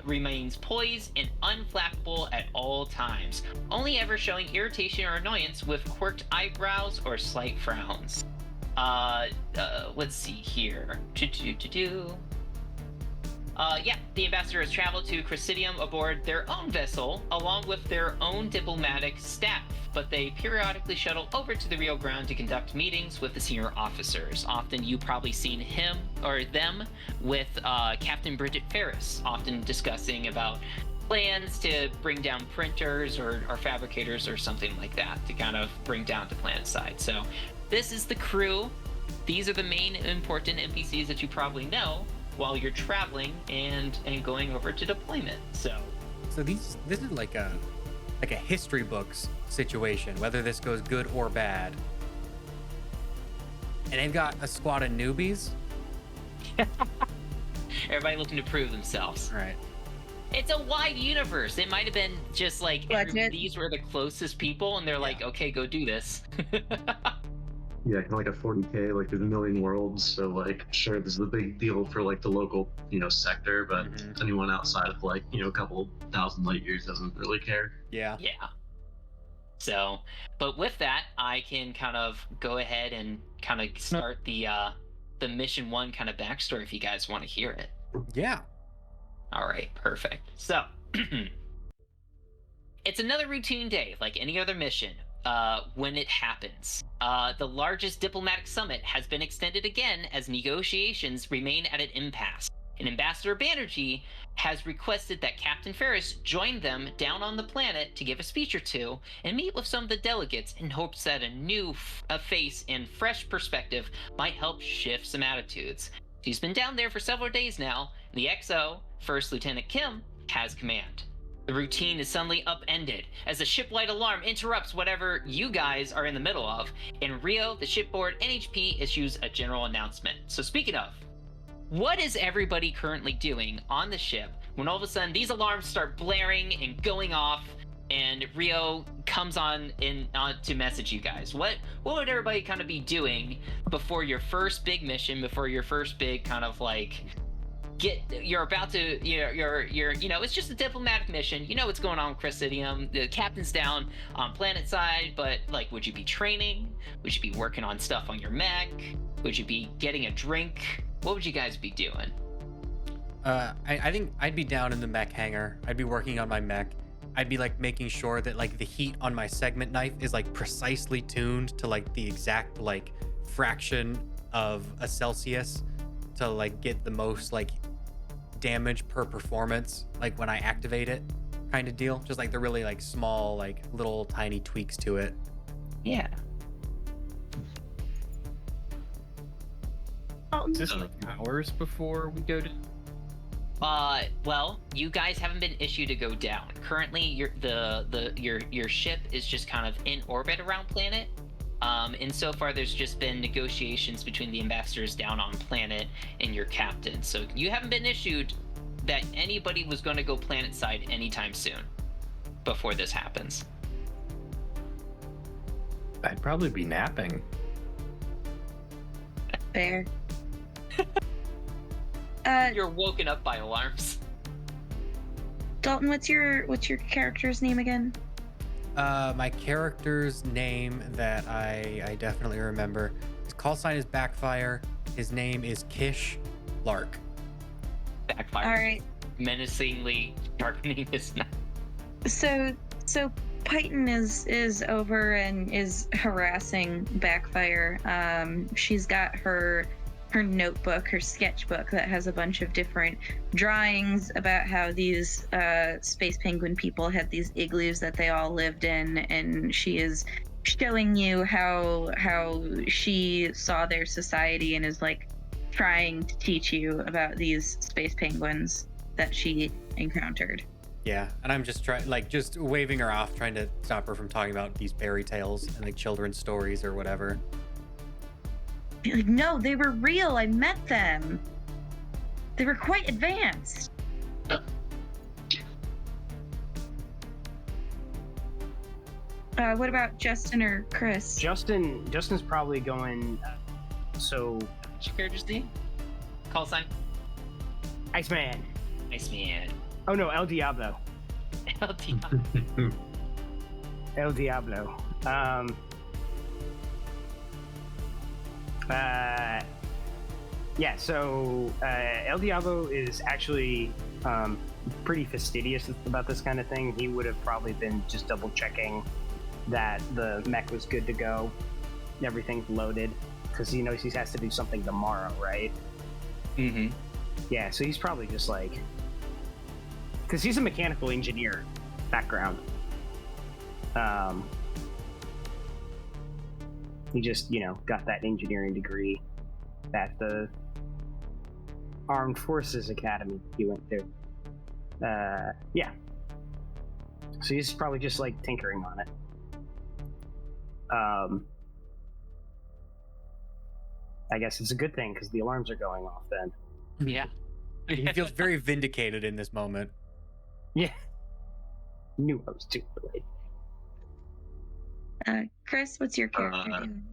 remains poised and unflappable at all times, only ever showing irritation or annoyance with quirked eyebrows or slight frowns. Let's see here. Yeah, the ambassador has traveled to Chrysidium aboard their own vessel, along with their own diplomatic staff, but they periodically shuttle over to the Rio Grande to conduct meetings with the senior officers. Often you've probably seen him or them with Captain Bridget Ferris, often discussing about plans to bring down printers or fabricators or something like that to kind of bring down to planet side. So this is the crew. These are the main important NPCs that you probably know while you're traveling and going over to deployment. So this is like a history books situation, whether this goes good or bad. And they've got a squad of newbies. Everybody looking to prove themselves. Right. It's a wide universe. It might have been just like these were the closest people, and they're like, okay, go do this. Yeah, kind of like a 40K, like there's a million worlds, so like sure, this is a big deal for like the local, sector, but anyone outside of like, a couple thousand light years doesn't really care. Yeah. So, but with that, I can kind of go ahead and kind of start the mission 1 kind of backstory if you guys want to hear it. Yeah. All right, perfect. So, it's another routine day, like any other mission. When it happens. The largest diplomatic summit has been extended again as negotiations remain at an impasse. And Ambassador Banerjee has requested that Captain Ferris join them down on the planet to give a speech or two and meet with some of the delegates in hopes that a new face and fresh perspective might help shift some attitudes. He's been down there for several days now, and the XO, First Lieutenant Kim, has command. The routine is suddenly upended as the shipwide alarm interrupts whatever you guys are in the middle of, and Rio, the shipboard NHP, issues a general announcement. So speaking of, what is everybody currently doing on the ship when all of a sudden these alarms start blaring and going off, and Rio comes on to message you guys? What would everybody kind of be doing before your first big mission, before your first big kind of like you're about to, you're it's just a diplomatic mission. You know what's going on with Chrysidium. The captain's down on planet side, but like, would you be training? Would you be working on stuff on your mech? Would you be getting a drink? What would you guys be doing? I think I'd be down in the mech hangar. I'd be working on my mech. I'd be like making sure that like the heat on my segment knife is like precisely tuned to like the exact like fraction of a Celsius to like get the most like damage per performance, like when I activate it, kind of deal. Just like the really like small, like little tiny tweaks to it. Yeah. Is this like hours before we go to? Well, you guys haven't been issued to go down. Currently, your ship is just kind of in orbit around planet. And so far, there's just been negotiations between the ambassadors down on planet and your captain. So you haven't been issued that anybody was going to go planet side anytime soon before this happens? I'd probably be napping. Fair. You're woken up by alarms. Dalton, what's your character's name again? My character's name that I definitely remember. His call sign is Backfire. His name is Kish Lark. Backfire. All right. Menacingly sharpening his knife. So Python is over and is harassing Backfire. She's got her notebook, her sketchbook that has a bunch of different drawings about how these space penguin people had these igloos that they all lived in, and she is showing you how she saw their society and is like trying to teach you about these space penguins that she encountered. Yeah, and I'm just just waving her off, trying to stop her from talking about these fairy tales and like children's stories or whatever. Like, no, they were real. I met them. They were quite advanced. What about Justin or Chris? Justin's probably going. So What's your character's name? Call sign? Iceman. Iceman. Oh no, El Diablo. El Diablo. El Diablo. Yeah, so El Diablo is actually pretty fastidious about this kind of thing. He would have probably been just double checking that the mech was good to go, everything's loaded, because he knows he has to do something tomorrow, right? Mm-hmm. Yeah, so he's probably just like, because he's a mechanical engineer background. He just, got that engineering degree at the Armed Forces Academy he went to. Yeah. So he's probably just like tinkering on it. I guess it's a good thing because the alarms are going off then. Yeah. He feels very vindicated in this moment. Yeah. Knew I was too late. Chris, what's your character doing?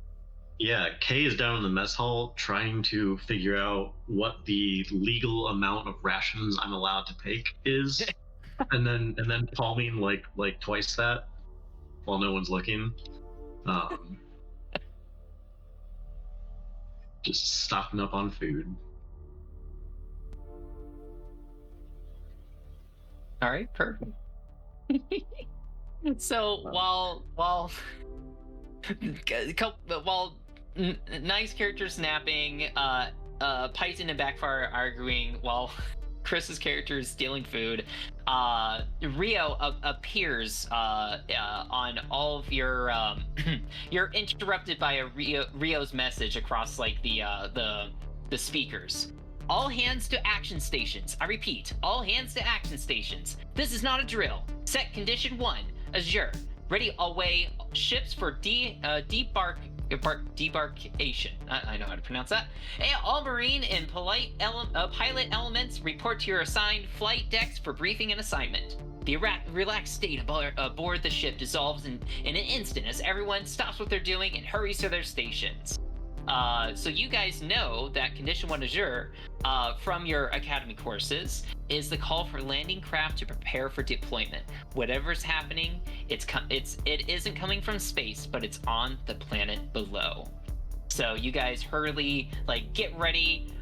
Yeah, Kay is down in the mess hall trying to figure out what the legal amount of rations I'm allowed to take is, and then palming like twice that while no one's looking. Just stocking up on food. All right, perfect. So while nice characters napping, Python and Backfire arguing while Chris's character is stealing food, Rio appears on all of your you're interrupted by a Rio's message across like the speakers. All hands to action stations. I repeat, all hands to action stations. This is not a drill. Set condition 1, Azure. Ready away ships for debarkation. I know how to pronounce that. All marine and pilot elements report to your assigned flight decks for briefing and assignment. The relaxed state aboard the ship dissolves in an instant as everyone stops what they're doing and hurries to their stations. So you guys know that Condition 1 Azure from your academy courses is the call for landing craft to prepare for deployment. Whatever's happening, it isn't coming from space, but it's on the planet below. So you guys hurriedly get ready.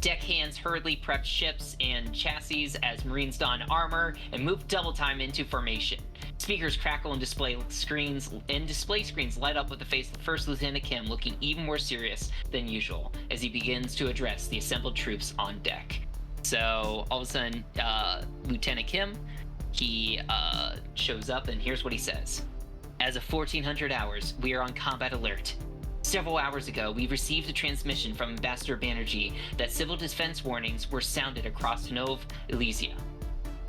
Deckhands hurriedly prep ships and chassis as Marines don armor and move double time into formation. Speakers crackle and display screens light up with the face of First Lieutenant Kim looking even more serious than usual as he begins to address the assembled troops on deck. So all of a sudden, Lieutenant Kim, he shows up and here's what he says. As of 1400 hours, we are on combat alert. Several hours ago, we received a transmission from Ambassador Banerjee that civil defense warnings were sounded across Nova Elysia.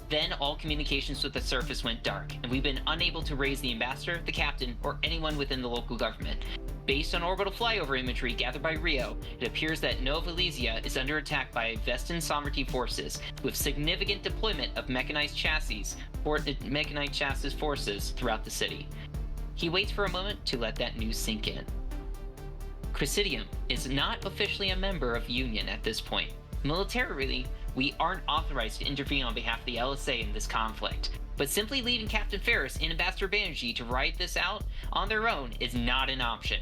Then all communications with the surface went dark, and we've been unable to raise the ambassador, the captain, or anyone within the local government. Based on orbital flyover imagery gathered by Rio, it appears that Nova Elysia is under attack by Vestan Sovereignty forces, with significant deployment of mechanized chassis forces throughout the city. He waits for a moment to let that news sink in. Chrysidium is not officially a member of Union at this point. Militarily, we aren't authorized to intervene on behalf of the LSA in this conflict, but simply leaving Captain Ferris and Ambassador Banerjee to ride this out on their own is not an option.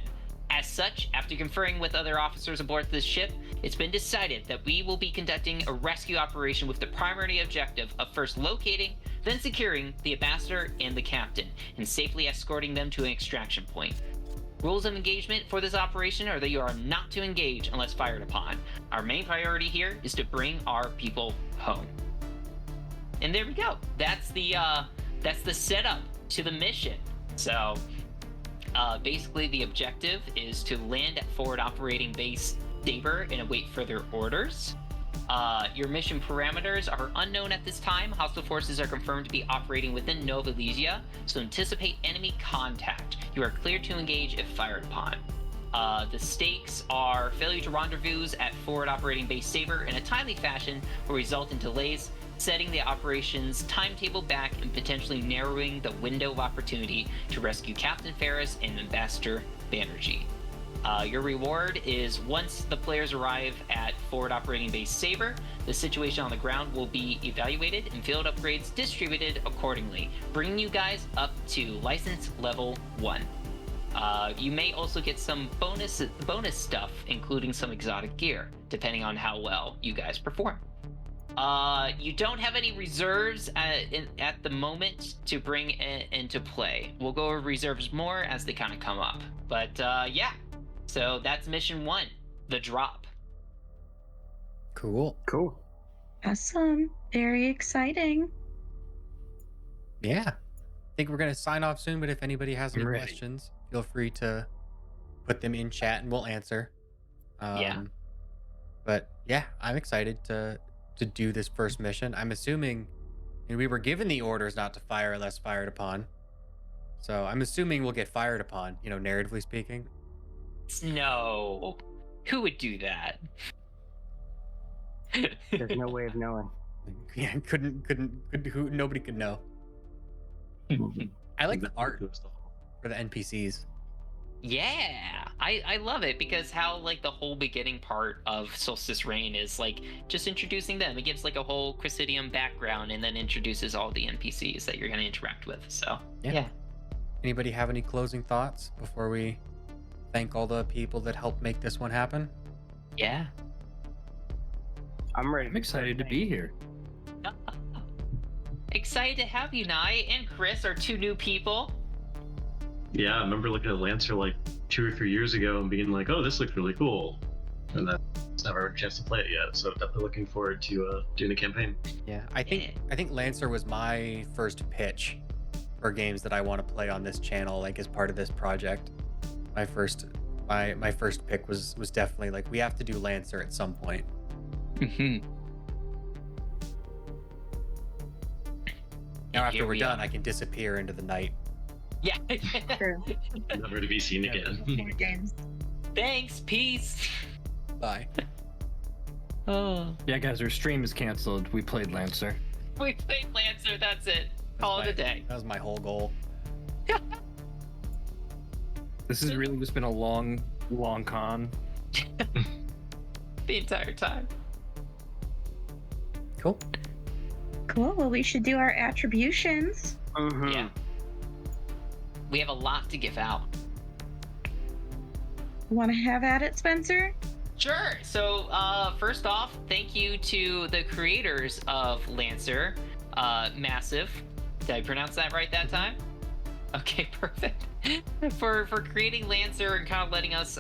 As such, after conferring with other officers aboard this ship, it's been decided that we will be conducting a rescue operation with the primary objective of first locating, then securing the ambassador and the captain, and safely escorting them to an extraction point. Rules of engagement for this operation are that you are not to engage unless fired upon. Our main priority here is to bring our people home. And there we go. That's the setup to the mission. So basically the objective is to land at forward operating base Saber and await further orders. Your mission parameters are unknown at this time. Hostile forces are confirmed to be operating within Nova Elysia, so anticipate enemy contact. You are cleared to engage if fired upon. The stakes are failure to rendezvous at forward operating base Saber in a timely fashion will result in delays, setting the operation's timetable back and potentially narrowing the window of opportunity to rescue Captain Ferris and Ambassador Banerjee. Your reward is once the players arrive at forward operating base Saber, the situation on the ground will be evaluated and field upgrades distributed accordingly, bringing you guys up to license level 1. You may also get some bonus stuff, including some exotic gear, depending on how well you guys perform. You don't have any reserves at the moment to bring into play. We'll go over reserves more as they kind of come up. But yeah. So that's mission 1, the drop. Cool. Cool. Awesome. Very exciting. Yeah. I think we're going to sign off soon, but if anybody has any I'm ready. questions, feel free to put them in chat and we'll answer. Yeah. But yeah, I'm excited to do this first mission. I'm assuming we were given the orders not to fire unless fired upon. So I'm assuming we'll get fired upon, narratively speaking. No. Who would do that? There's no way of knowing. Yeah, nobody could know. I like the art for the NPCs. Yeah, I love it because how the whole beginning part of Solstice Reign is just introducing them. It gives a whole Chrysidium background and then introduces all the NPCs that you're going to interact with. So yeah. Anybody have any closing thoughts before we thank all the people that helped make this one happen? Yeah. I'm ready. I'm excited to be here. Excited to have you, Nye and Chris, our 2 new people. Yeah, I remember looking at Lancer 2 or 3 years ago and being like, oh, this looks really cool. And then never had a chance to play it yet, so definitely looking forward to doing the campaign. Yeah, I think Lancer was my first pitch for games that I want to play on this channel, as part of this project. My first pick was definitely we have to do Lancer at some point. Mm-hmm. Now after we're done, I can disappear into the night. Yeah. True. Never to be seen again. More games. Thanks. Peace. Bye. Oh. Yeah, guys, our stream is canceled. We played Lancer. We played Lancer. That's it. Call it a day. That was my whole goal. This has really just been a long con. The entire time. Cool. Cool. Well, we should do our attributions. Mhm. Yeah. We have a lot to give out. Want to have at it, Spencer? Sure. So, first off, thank you to the creators of Lancer, Massif. Did I pronounce that right that time? Okay, perfect. for creating Lancer and kind of letting us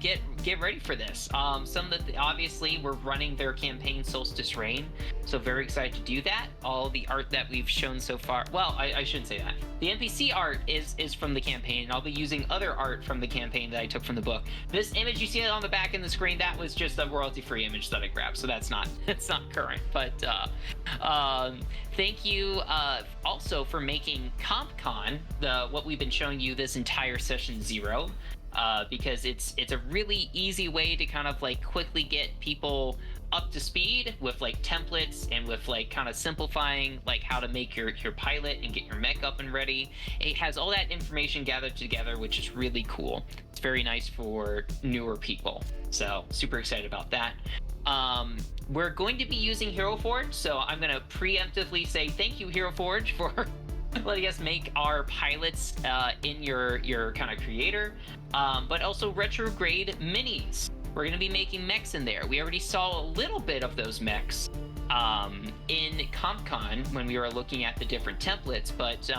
get get ready for this. Some of the obviously we're running their campaign Solstice Reign, so very excited to do that. All the art that we've shown so far, well, I shouldn't say that. The NPC art is from the campaign, and I'll be using other art from the campaign that I took from the book. This image you see on the back in the screen, that was just a royalty-free image that I grabbed, so that's not current. But thank you also for making CompCon what we've been showing you this entire session 0. Because it's a really easy way to kind of like quickly get people up to speed with like templates and with like kind of simplifying like how to make your pilot and get your mech up and ready. It has all that information gathered together, which is really cool. It's very nice for newer people, so super excited about that. We're going to be using Hero Forge, so I'm going to preemptively say thank you, Hero Forge, for letting us make our pilots in your kind of creator, but also retrograde minis. We're going to be making mechs in there. We already saw a little bit of those mechs in CompCon when we were looking at the different templates, but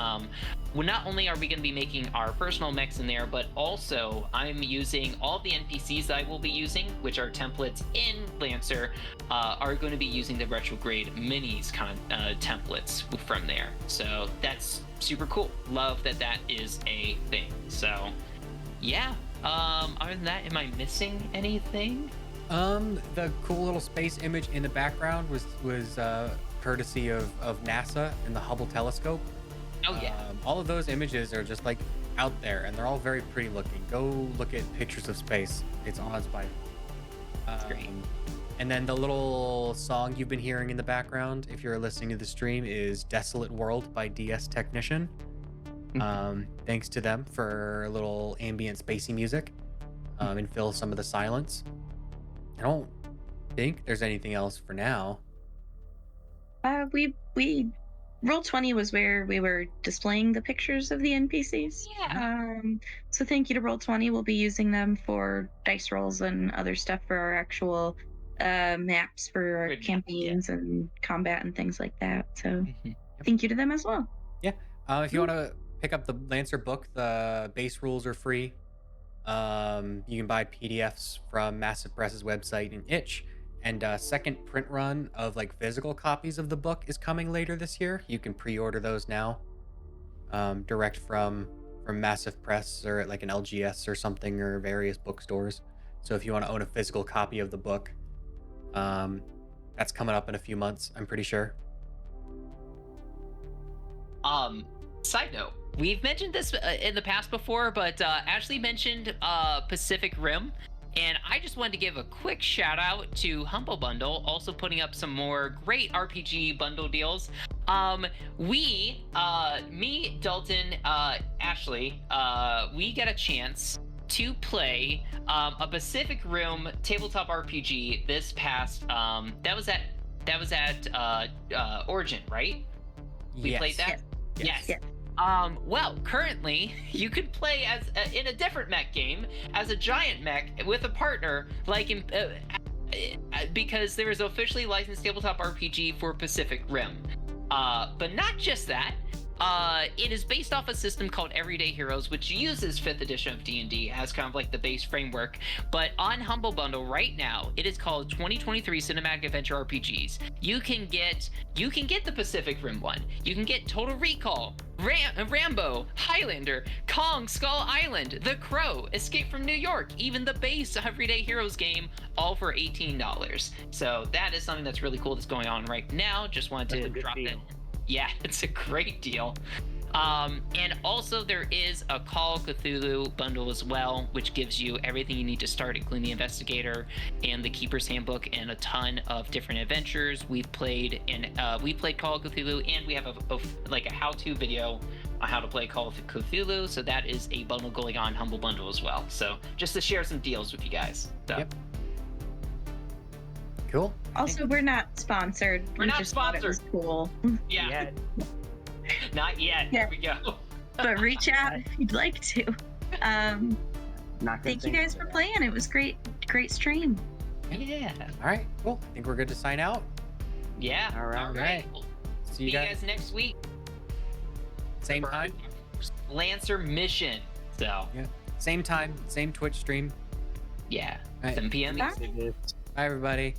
not only are we going to be making our personal mechs in there, but also I'm using all the NPCs that I will be using, which are templates in Lancer, are going to be using the retrograde minis kind of templates from there. So that's super cool. Love that is a thing. So yeah. Other than that, am I missing anything? The cool little space image in the background was courtesy of NASA and the Hubble telescope. Oh yeah. All of those images are just like out there, and they're all very pretty looking. Go look at pictures of space. It's awe-inspiring. That's great. And then the little song you've been hearing in the background, if you're listening to the stream, is Desolate World by DS Technician. Thanks to them for a little ambient spacey music and fill some of the silence. I don't think there's anything else for now. We Roll20 was where we were displaying the pictures of the NPCs. Yeah. So thank you to Roll20. We'll be using them for dice rolls and other stuff for our actual maps for our campaigns and combat and things like that. So thank you to them as well. Yeah. If you want to pick up the Lancer book, the base rules are free. You can buy PDFs from Massif Press's website and Itch. And second print run of like physical copies of the book is coming later this year. You can pre-order those now, direct from Massif Press or at like an LGS or something, or various bookstores. So if you want to own a physical copy of the book, that's coming up in a few months, I'm pretty sure. Side note, we've mentioned this in the past before, but Ashley mentioned Pacific Rim. And I just wanted to give a quick shout out to Humble Bundle, also putting up some more great RPG bundle deals. Me, Dalton, Ashley, we get a chance to play a Pacific Rim tabletop RPG this past. That was at Origin, right? We played that. Yes. Well, currently you could play as in a different mech game as a giant mech with a partner, like in, because there is officially licensed tabletop RPG for Pacific Rim. But not just that. It is based off a system called Everyday Heroes, which uses 5th edition of D&D as kind of like the base framework. But on Humble Bundle right now, it is called 2023 Cinematic Adventure RPGs. You can get the Pacific Rim one. You can get Total Recall, Rambo, Highlander, Kong Skull Island, The Crow, Escape from New York, even the base Everyday Heroes game, all for $18. So that is something that's really cool that's going on right now. Just wanted to drop that. Yeah, it's a great deal. And also there is a Call of Cthulhu bundle as well, which gives you everything you need to start, including the Investigator and the Keeper's Handbook and a ton of different adventures. We've played Call of Cthulhu, and we have a how-to video on how to play Call of Cthulhu. So that is a bundle going on Humble Bundle as well. So just to share some deals with you guys. So. Yep. Cool. Also, we're not sponsored. We're not just thought it was sponsored. Cool. Yeah. Not yet. Yeah. Here we go. But reach out if you'd like to. Thank you guys for playing. It was great stream. Yeah. All right. Cool. I think we're good to sign out. Yeah. All right. We'll See see you you guys next week. Same time. Lancer mission. So. Yeah. Same time. Same Twitch stream. Yeah, Right. 7 p.m. Bye, everybody.